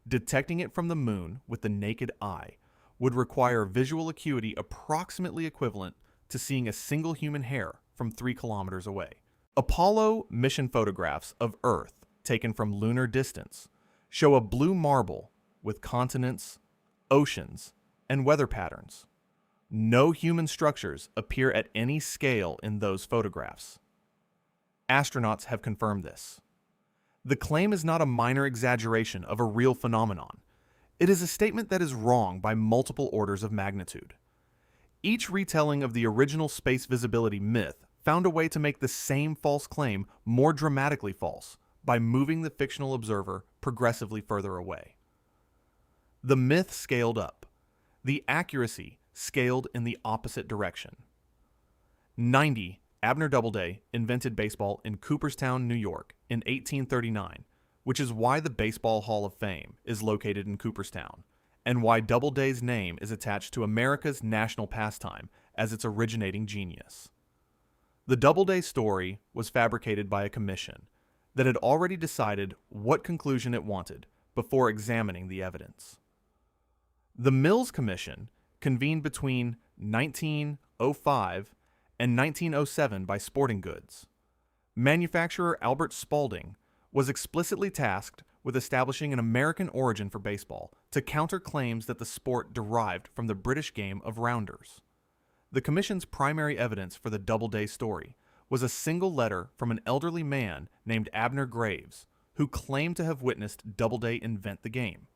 Detecting it from the moon with the naked eye would require visual acuity approximately equivalent to seeing a single human hair from 3 kilometers away. Apollo mission photographs of Earth taken from lunar distance show a blue marble with continents, oceans, and weather patterns. No human structures appear at any scale in those photographs. Astronauts have confirmed this. The claim is not a minor exaggeration of a real phenomenon. It is a statement that is wrong by multiple orders of magnitude. Each retelling of the original space visibility myth found a way to make the same false claim more dramatically false by moving the fictional observer progressively further away. The myth scaled up. The accuracy scaled in the opposite direction. 90. Abner Doubleday invented baseball in Cooperstown, New York in 1839, which is why the Baseball Hall of Fame is located in Cooperstown, and why Doubleday's name is attached to America's national pastime as its originating genius. The Doubleday story was fabricated by a commission that had already decided what conclusion it wanted before examining the evidence. The Mills Commission, convened between 1905 and 1907 by Sporting Goods. Manufacturer Albert Spaulding was explicitly tasked with establishing an American origin for baseball to counter claims that the sport derived from the British game of rounders. The commission's primary evidence for the Doubleday story was a single letter from an elderly man named Abner Graves, who claimed to have witnessed Doubleday invent the game.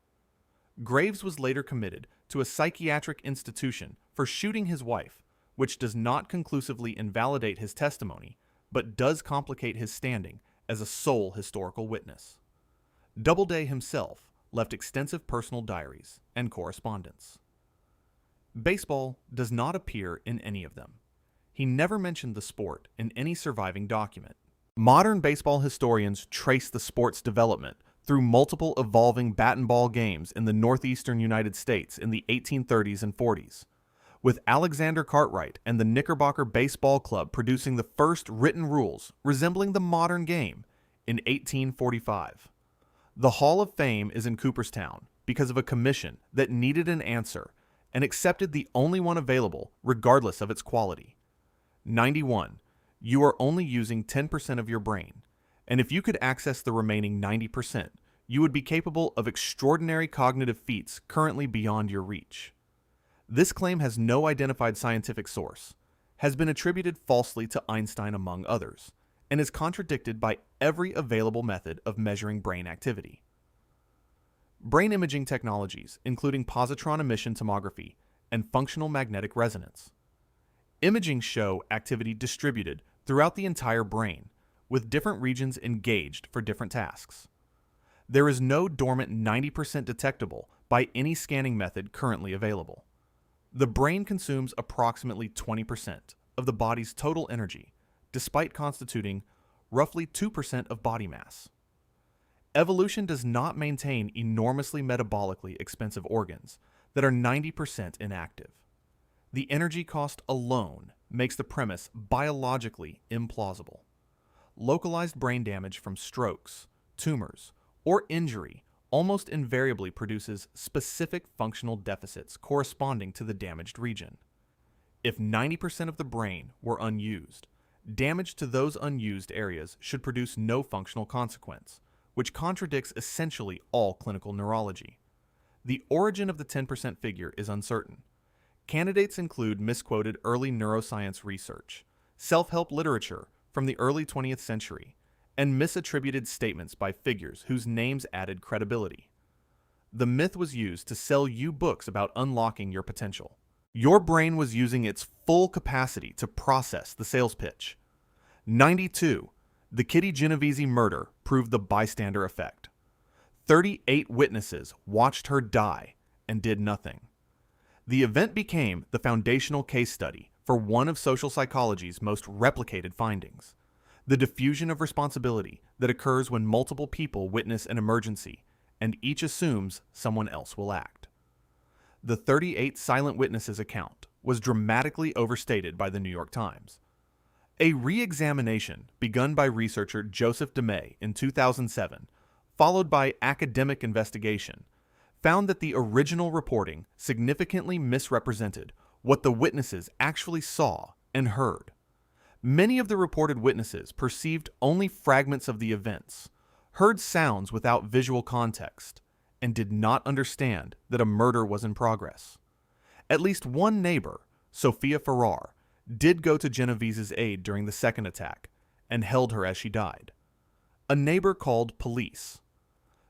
Graves was later committed to a psychiatric institution for shooting his wife, which does not conclusively invalidate his testimony, but does complicate his standing as a sole historical witness. Doubleday himself left extensive personal diaries and correspondence. Baseball does not appear in any of them. He never mentioned the sport in any surviving document. Modern baseball historians trace the sport's development through multiple evolving bat and ball games in the northeastern United States in the 1830s and 40s, with Alexander Cartwright and the Knickerbocker Baseball Club producing the first written rules resembling the modern game in 1845. The Hall of Fame is in Cooperstown because of a commission that needed an answer and accepted the only one available regardless of its quality. 91. You are only using 10% of your brain, and if you could access the remaining 90%, you would be capable of extraordinary cognitive feats currently beyond your reach. This claim has no identified scientific source, has been attributed falsely to Einstein among others, and is contradicted by every available method of measuring brain activity. Brain imaging technologies, including positron emission tomography and functional magnetic resonance. Imaging show activity distributed throughout the entire brain, with different regions engaged for different tasks. There is no dormant 90% detectable by any scanning method currently available. The brain consumes approximately 20% of the body's total energy, despite constituting roughly 2% of body mass. Evolution does not maintain enormously metabolically expensive organs that are 90% inactive. The energy cost alone makes the premise biologically implausible. Localized brain damage from strokes, tumors, or injury almost invariably produces specific functional deficits corresponding to the damaged region. If 90% of the brain were unused, damage to those unused areas should produce no functional consequence, which contradicts essentially all clinical neurology. The origin of the 10% figure is uncertain. Candidates include misquoted early neuroscience research, self-help literature from the early 20th century, and misattributed statements by figures whose names added credibility. The myth was used to sell you books about unlocking your potential. Your brain was using its full capacity to process the sales pitch. 92. The Kitty Genovese murder proved the bystander effect. 38 witnesses watched her die and did nothing. The event became the foundational case study for one of social psychology's most replicated findings: the diffusion of responsibility that occurs when multiple people witness an emergency and each assumes someone else will act. The 38 silent witnesses account was dramatically overstated by the New York Times. A re-examination begun by researcher Joseph DeMay in 2007, followed by academic investigation, found that the original reporting significantly misrepresented what the witnesses actually saw and heard. Many of the reported witnesses perceived only fragments of the events, heard sounds without visual context, and did not understand that a murder was in progress. At least one neighbor, Sophia Farrar, did go to Genovese's aid during the second attack and held her as she died. A neighbor called police.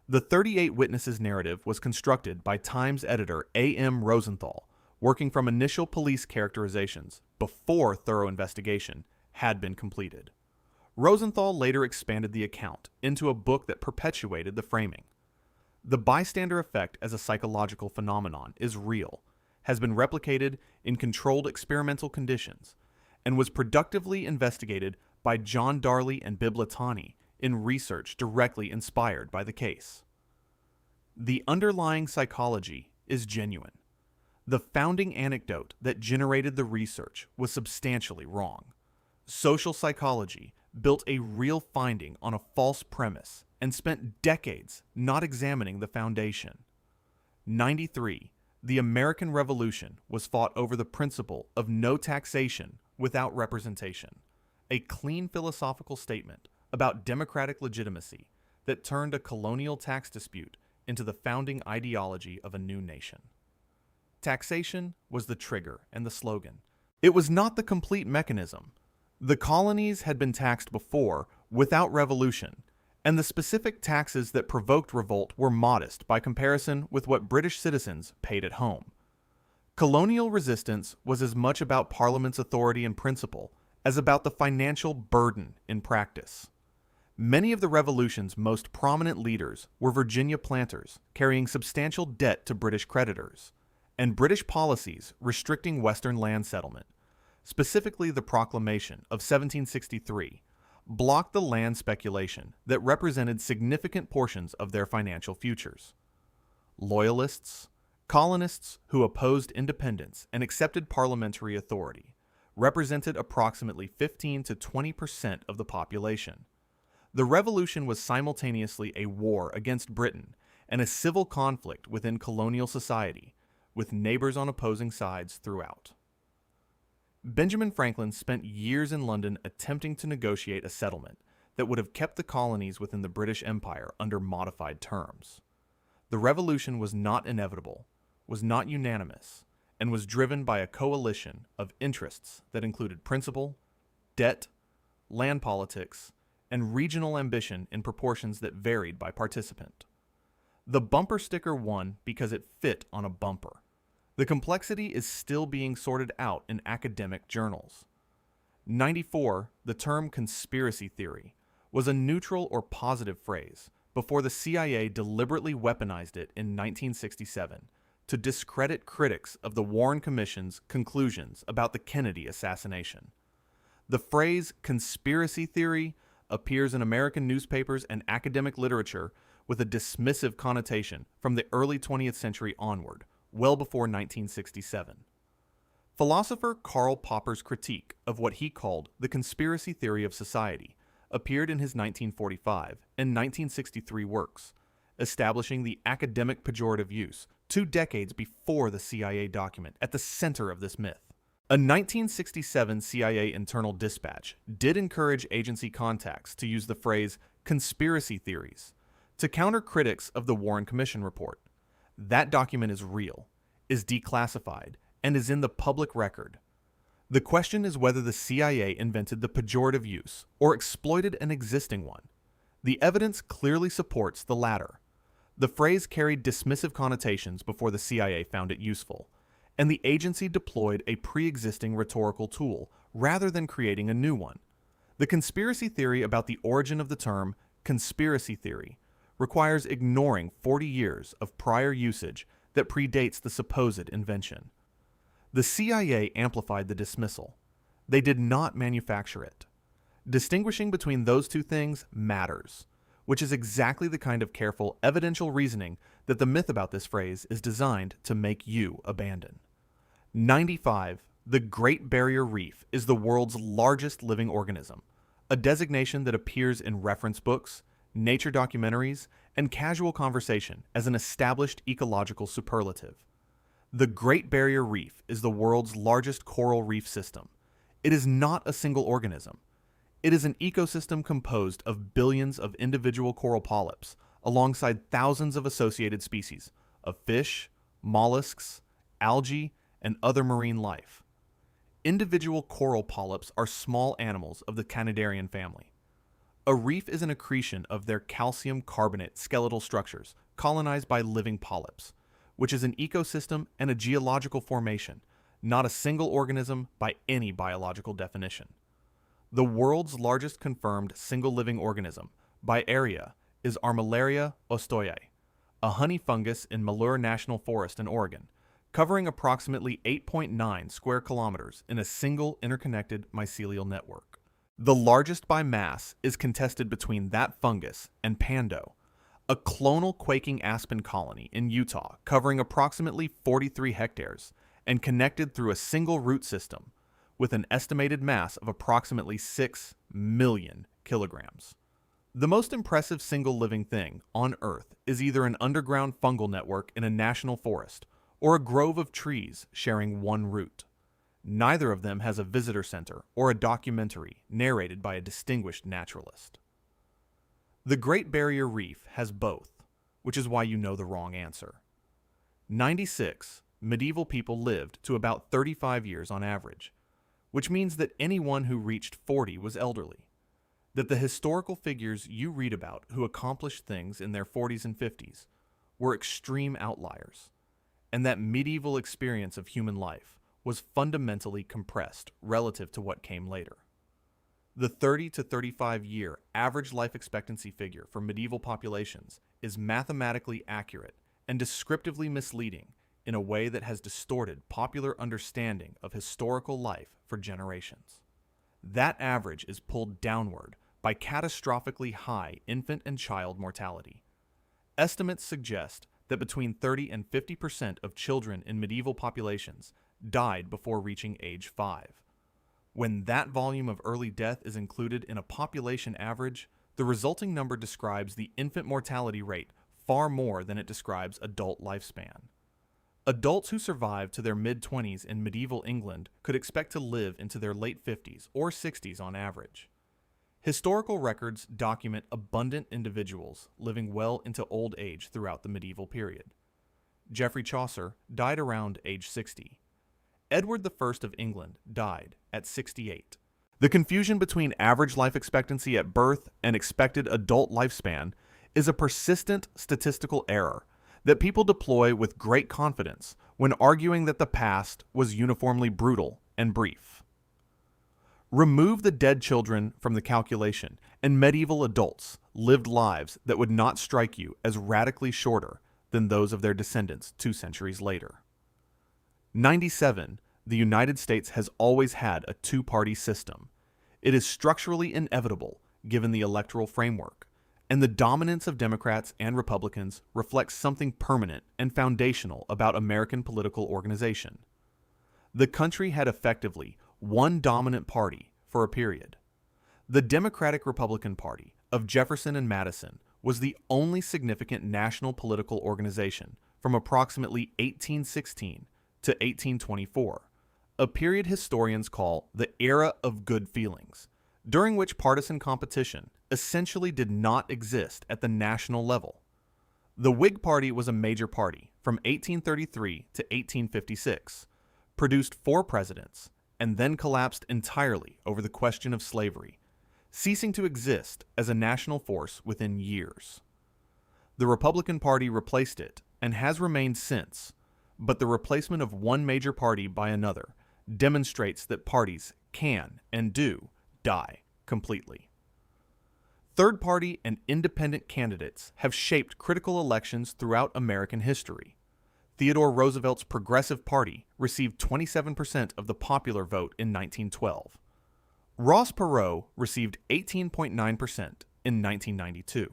The 38 witnesses narrative was constructed by Times editor A.M. Rosenthal, working from initial police characterizations before thorough investigation had been completed. Rosenthal later expanded the account into a book that perpetuated the framing. The bystander effect as a psychological phenomenon is real, has been replicated in controlled experimental conditions, and was productively investigated by John Darley and Bibb Latani in research directly inspired by the case. The underlying psychology is genuine. The founding anecdote that generated the research was substantially wrong. Social psychology built a real finding on a false premise and spent decades not examining the foundation. 93. The American Revolution was fought over the principle of no taxation without representation, a clean philosophical statement about democratic legitimacy that turned a colonial tax dispute into the founding ideology of a new nation. Taxation was the trigger and the slogan. It was not the complete mechanism. The colonies had been taxed before without revolution, and the specific taxes that provoked revolt were modest by comparison with what British citizens paid at home. Colonial resistance was as much about Parliament's authority in principle as about the financial burden in practice. Many of the Revolution's most prominent leaders were Virginia planters carrying substantial debt to British creditors, and British policies restricting Western land settlement, specifically the Proclamation of 1763, blocked the land speculation that represented significant portions of their financial futures. Loyalists, colonists who opposed independence and accepted parliamentary authority, represented approximately 15 to 20% of the population. The Revolution was simultaneously a war against Britain and a civil conflict within colonial society, with neighbors on opposing sides throughout. Benjamin Franklin spent years in London attempting to negotiate a settlement that would have kept the colonies within the British Empire under modified terms. The Revolution was not inevitable, was not unanimous, and was driven by a coalition of interests that included principle, debt, land politics, and regional ambition in proportions that varied by participant. The bumper sticker won because it fit on a bumper. The complexity is still being sorted out in academic journals. 94, the term conspiracy theory, was a neutral or positive phrase before the CIA deliberately weaponized it in 1967 to discredit critics of the Warren Commission's conclusions about the Kennedy assassination. The phrase conspiracy theory appears in American newspapers and academic literature with a dismissive connotation from the early 20th century onward, well before 1967. Philosopher Karl Popper's critique of what he called the conspiracy theory of society appeared in his 1945 and 1963 works, establishing the academic pejorative use 2 decades before the CIA document at the center of this myth. A 1967 CIA internal dispatch did encourage agency contacts to use the phrase conspiracy theories to counter critics of the Warren Commission report. That document is real, is declassified, and is in the public record. The question is whether the CIA invented the pejorative use or exploited an existing one. The evidence clearly supports the latter. The phrase carried dismissive connotations before the CIA found it useful, and the agency deployed a pre-existing rhetorical tool rather than creating a new one. The conspiracy theory about the origin of the term conspiracy theory requires ignoring 40 years of prior usage that predates the supposed invention. The CIA amplified the dismissal. They did not manufacture it. Distinguishing between those two things matters, which is exactly the kind of careful evidential reasoning that the myth about this phrase is designed to make you abandon. 95. The Great Barrier Reef is the world's largest living organism, a designation that appears in reference books, nature documentaries, and casual conversation as an established ecological superlative. The Great Barrier Reef is the world's largest coral reef system. It is not a single organism. It is an ecosystem composed of billions of individual coral polyps, alongside thousands of associated species of fish, mollusks, algae, and other marine life. Individual coral polyps are small animals of the Cnidarian family. A reef is an accretion of their calcium carbonate skeletal structures colonized by living polyps, which is an ecosystem and a geological formation, not a single organism by any biological definition. The world's largest confirmed single living organism, by area, is Armillaria ostoyae, a honey fungus in Malheur National Forest in Oregon, covering approximately 8.9 square kilometers in a single interconnected mycelial network. The largest by mass is contested between that fungus and Pando, a clonal quaking aspen colony in Utah covering approximately 43 hectares and connected through a single root system with an estimated mass of approximately 6 million kilograms. The most impressive single living thing on Earth is either an underground fungal network in a national forest or a grove of trees sharing one root. Neither of them has a visitor center or a documentary narrated by a distinguished naturalist. The Great Barrier Reef has both, which is why you know the wrong answer. 96 medieval people lived to about 35 years on average, which means that anyone who reached 40 was elderly. That the historical figures you read about who accomplished things in their 40s and 50s were extreme outliers, and that medieval experience of human life was fundamentally compressed relative to what came later. The 30 to 35 year average life expectancy figure for medieval populations is mathematically accurate and descriptively misleading in a way that has distorted popular understanding of historical life for generations. That average is pulled downward by catastrophically high infant and child mortality. Estimates suggest that between 30 and 50% of children in medieval populations died before reaching age 5. When that volume of early death is included in a population average, the resulting number describes the infant mortality rate far more than it describes adult lifespan. Adults who survived to their mid-20s in medieval England could expect to live into their late 50s or 60s on average. Historical records document abundant individuals living well into old age throughout the medieval period. Geoffrey Chaucer died around age 60. Edward I of England died at 68. The confusion between average life expectancy at birth and expected adult lifespan is a persistent statistical error that people deploy with great confidence when arguing that the past was uniformly brutal and brief. Remove the dead children from the calculation, and medieval adults lived lives that would not strike you as radically shorter than those of their descendants 2 centuries later. 97. The United States has always had a two-party system. It is structurally inevitable given the electoral framework, and the dominance of Democrats and Republicans reflects something permanent and foundational about American political organization. The country had effectively one dominant party for a period. The Democratic-Republican Party of Jefferson and Madison was the only significant national political organization from approximately 1816 to 1824, a period historians call the Era of Good Feelings, during which partisan competition essentially did not exist at the national level. The Whig Party was a major party from 1833 to 1856, produced 4 presidents, and then collapsed entirely over the question of slavery, ceasing to exist as a national force within years. The Republican Party replaced it and has remained since, but the replacement of one major party by another demonstrates that parties can and do die completely. Third-party and independent candidates have shaped critical elections throughout American history. Theodore Roosevelt's Progressive Party received 27% of the popular vote in 1912. Ross Perot received 18.9% in 1992.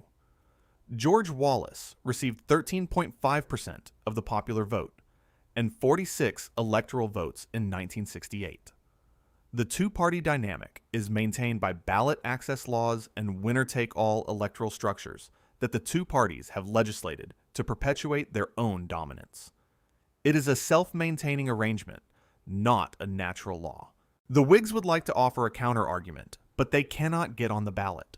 George Wallace received 13.5% of the popular vote and 46 electoral votes in 1968. The two-party dynamic is maintained by ballot access laws and winner-take-all electoral structures that the two parties have legislated to perpetuate their own dominance. It is a self-maintaining arrangement, not a natural law. The Whigs would like to offer a counter-argument, but they cannot get on the ballot.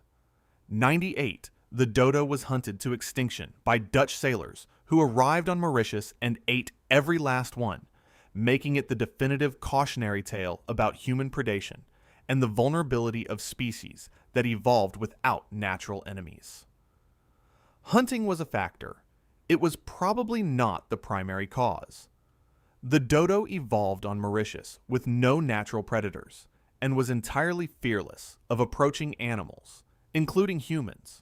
98. The dodo was hunted to extinction by Dutch sailors who arrived on Mauritius and ate every last one, making it the definitive cautionary tale about human predation and the vulnerability of species that evolved without natural enemies. Hunting was a factor. It was probably not the primary cause. The dodo evolved on Mauritius with no natural predators and was entirely fearless of approaching animals, including humans,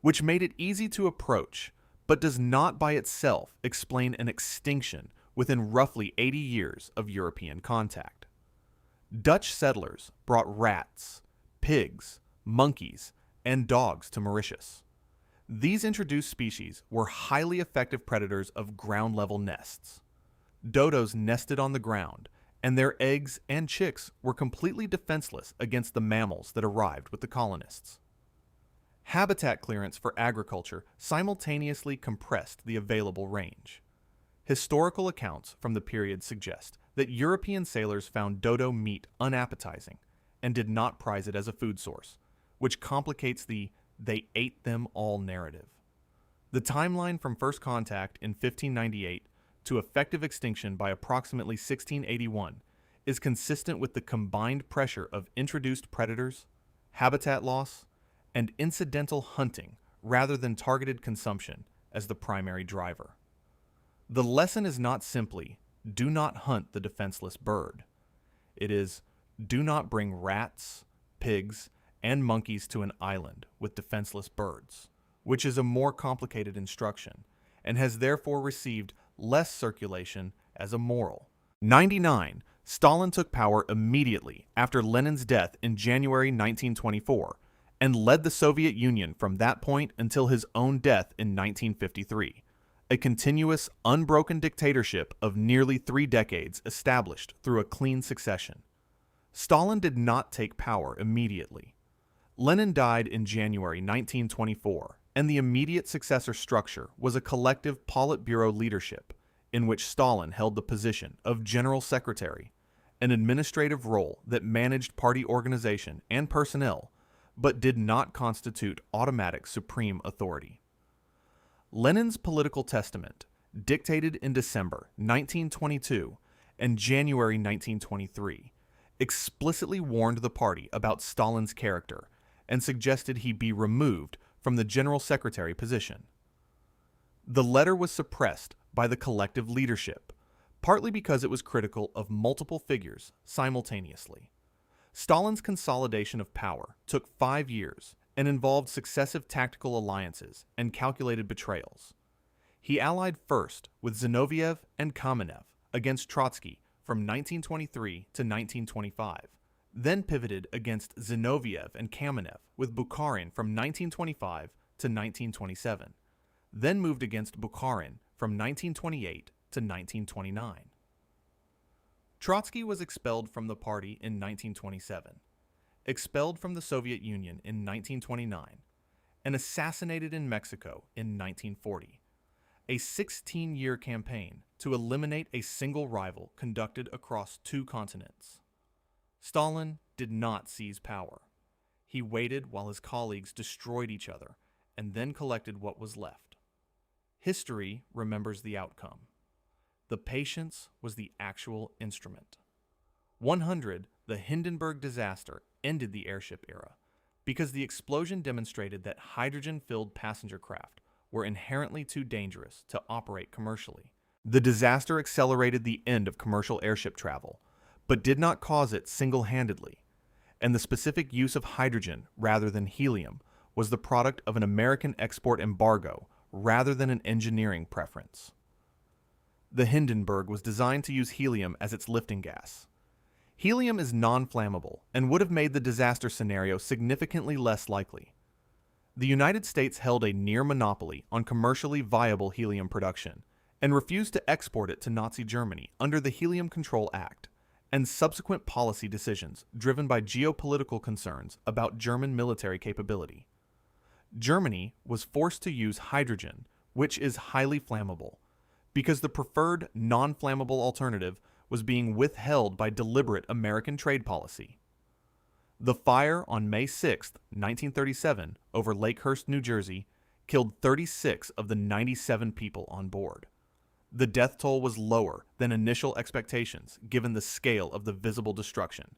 which made it easy to approach, but does not by itself explain an extinction within roughly 80 years of European contact. Dutch settlers brought rats, pigs, monkeys, and dogs to Mauritius. These introduced species were highly effective predators of ground-level nests. Dodos nested on the ground, and their eggs and chicks were completely defenseless against the mammals that arrived with the colonists. Habitat clearance for agriculture simultaneously compressed the available range. Historical accounts from the period suggest that European sailors found dodo meat unappetizing and did not prize it as a food source, which complicates the "they ate them all" narrative. The timeline from first contact in 1598 to effective extinction by approximately 1681 is consistent with the combined pressure of introduced predators, habitat loss, and incidental hunting rather than targeted consumption as the primary driver. The lesson is not simply, do not hunt the defenseless bird. It is, do not bring rats, pigs, and monkeys to an island with defenseless birds, which is a more complicated instruction and has therefore received less circulation as a moral. 99. Stalin took power immediately after Lenin's death in January 1924 and led the Soviet Union from that point until his own death in 1953. A continuous, unbroken dictatorship of nearly 3 decades established through a clean succession. Stalin did not take power immediately. Lenin died in January 1924, and the immediate successor structure was a collective Politburo leadership, in which Stalin held the position of General Secretary, an administrative role that managed party organization and personnel, but did not constitute automatic supreme authority. Lenin's political testament, dictated in December 1922 and January 1923, explicitly warned the party about Stalin's character and suggested he be removed from the General Secretary position. The letter was suppressed by the collective leadership, partly because it was critical of multiple figures simultaneously. Stalin's consolidation of power took 5 years and involved successive tactical alliances and calculated betrayals. He allied first with Zinoviev and Kamenev against Trotsky from 1923 to 1925, then pivoted against Zinoviev and Kamenev with Bukharin from 1925 to 1927, then moved against Bukharin from 1928 to 1929. Trotsky was expelled from the party in 1927, expelled from the Soviet Union in 1929, and assassinated in Mexico in 1940. A 16-year campaign to eliminate a single rival conducted across 2 continents. Stalin did not seize power. He waited while his colleagues destroyed each other and then collected what was left. History remembers the outcome. The patience was the actual instrument. 100, the Hindenburg disaster ended the airship era because the explosion demonstrated that hydrogen-filled passenger craft were inherently too dangerous to operate commercially. The disaster accelerated the end of commercial airship travel, but did not cause it single-handedly, and the specific use of hydrogen rather than helium was the product of an American export embargo rather than an engineering preference. The Hindenburg was designed to use helium as its lifting gas. Helium is non-flammable and would have made the disaster scenario significantly less likely. The United States held a near monopoly on commercially viable helium production and refused to export it to Nazi Germany under the Helium Control Act and subsequent policy decisions driven by geopolitical concerns about German military capability. Germany was forced to use hydrogen, which is highly flammable, because the preferred non-flammable alternative was being withheld by deliberate American trade policy. The fire on May 6, 1937, over Lakehurst, New Jersey, killed 36 of the 97 people on board. The death toll was lower than initial expectations given the scale of the visible destruction,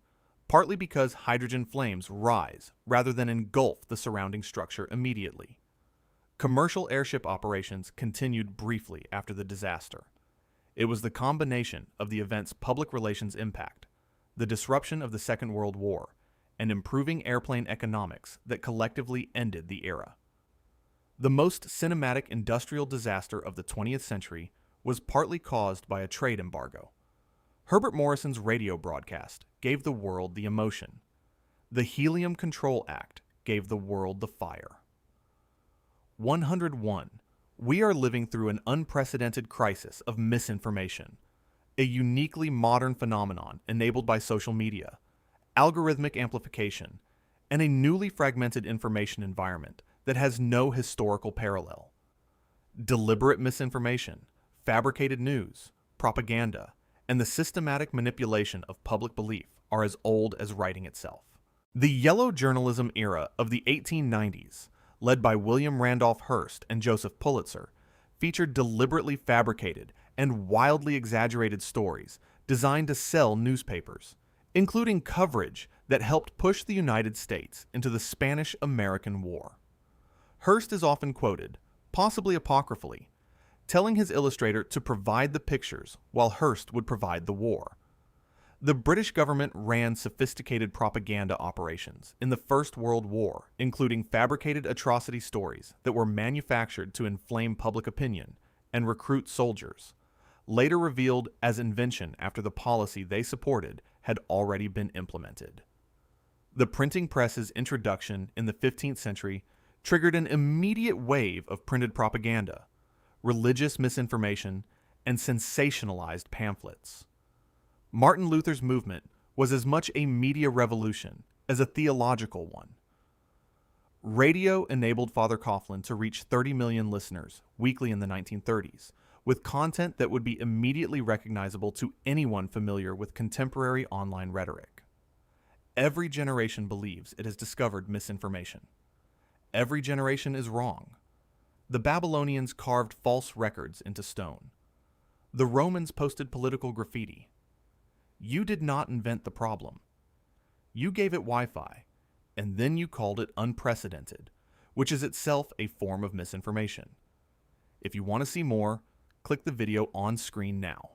partly because hydrogen flames rise rather than engulf the surrounding structure immediately. Commercial airship operations continued briefly after the disaster. It was the combination of the event's public relations impact, the disruption of the Second World War, and improving airplane economics that collectively ended the era. The most cinematic industrial disaster of the 20th century was partly caused by a trade embargo. Herbert Morrison's radio broadcast gave the world the emotion. The Helium Control Act gave the world the fire. 101. We are living through an unprecedented crisis of misinformation, a uniquely modern phenomenon enabled by social media, algorithmic amplification, and a newly fragmented information environment that has no historical parallel. Deliberate misinformation, fabricated news, propaganda, and the systematic manipulation of public belief are as old as writing itself. The yellow journalism era of the 1890s, led by William Randolph Hearst and Joseph Pulitzer, featured deliberately fabricated and wildly exaggerated stories designed to sell newspapers, including coverage that helped push the United States into the Spanish-American War. Hearst is often quoted, possibly apocryphally, telling his illustrator to provide the pictures while Hearst would provide the war. The British government ran sophisticated propaganda operations in the First World War, including fabricated atrocity stories that were manufactured to inflame public opinion and recruit soldiers, later revealed as invention after the policy they supported had already been implemented. The printing press's introduction in the 15th century triggered an immediate wave of printed propaganda, religious misinformation, and sensationalized pamphlets. Martin Luther's movement was as much a media revolution as a theological one. Radio enabled Father Coughlin to reach 30 million listeners weekly in the 1930s, with content that would be immediately recognizable to anyone familiar with contemporary online rhetoric. Every generation believes it has discovered misinformation. Every generation is wrong. The Babylonians carved false records into stone. The Romans posted political graffiti. You did not invent the problem. You gave it Wi-Fi, and then you called it unprecedented, which is itself a form of misinformation. If you want to see more, click the video on screen now.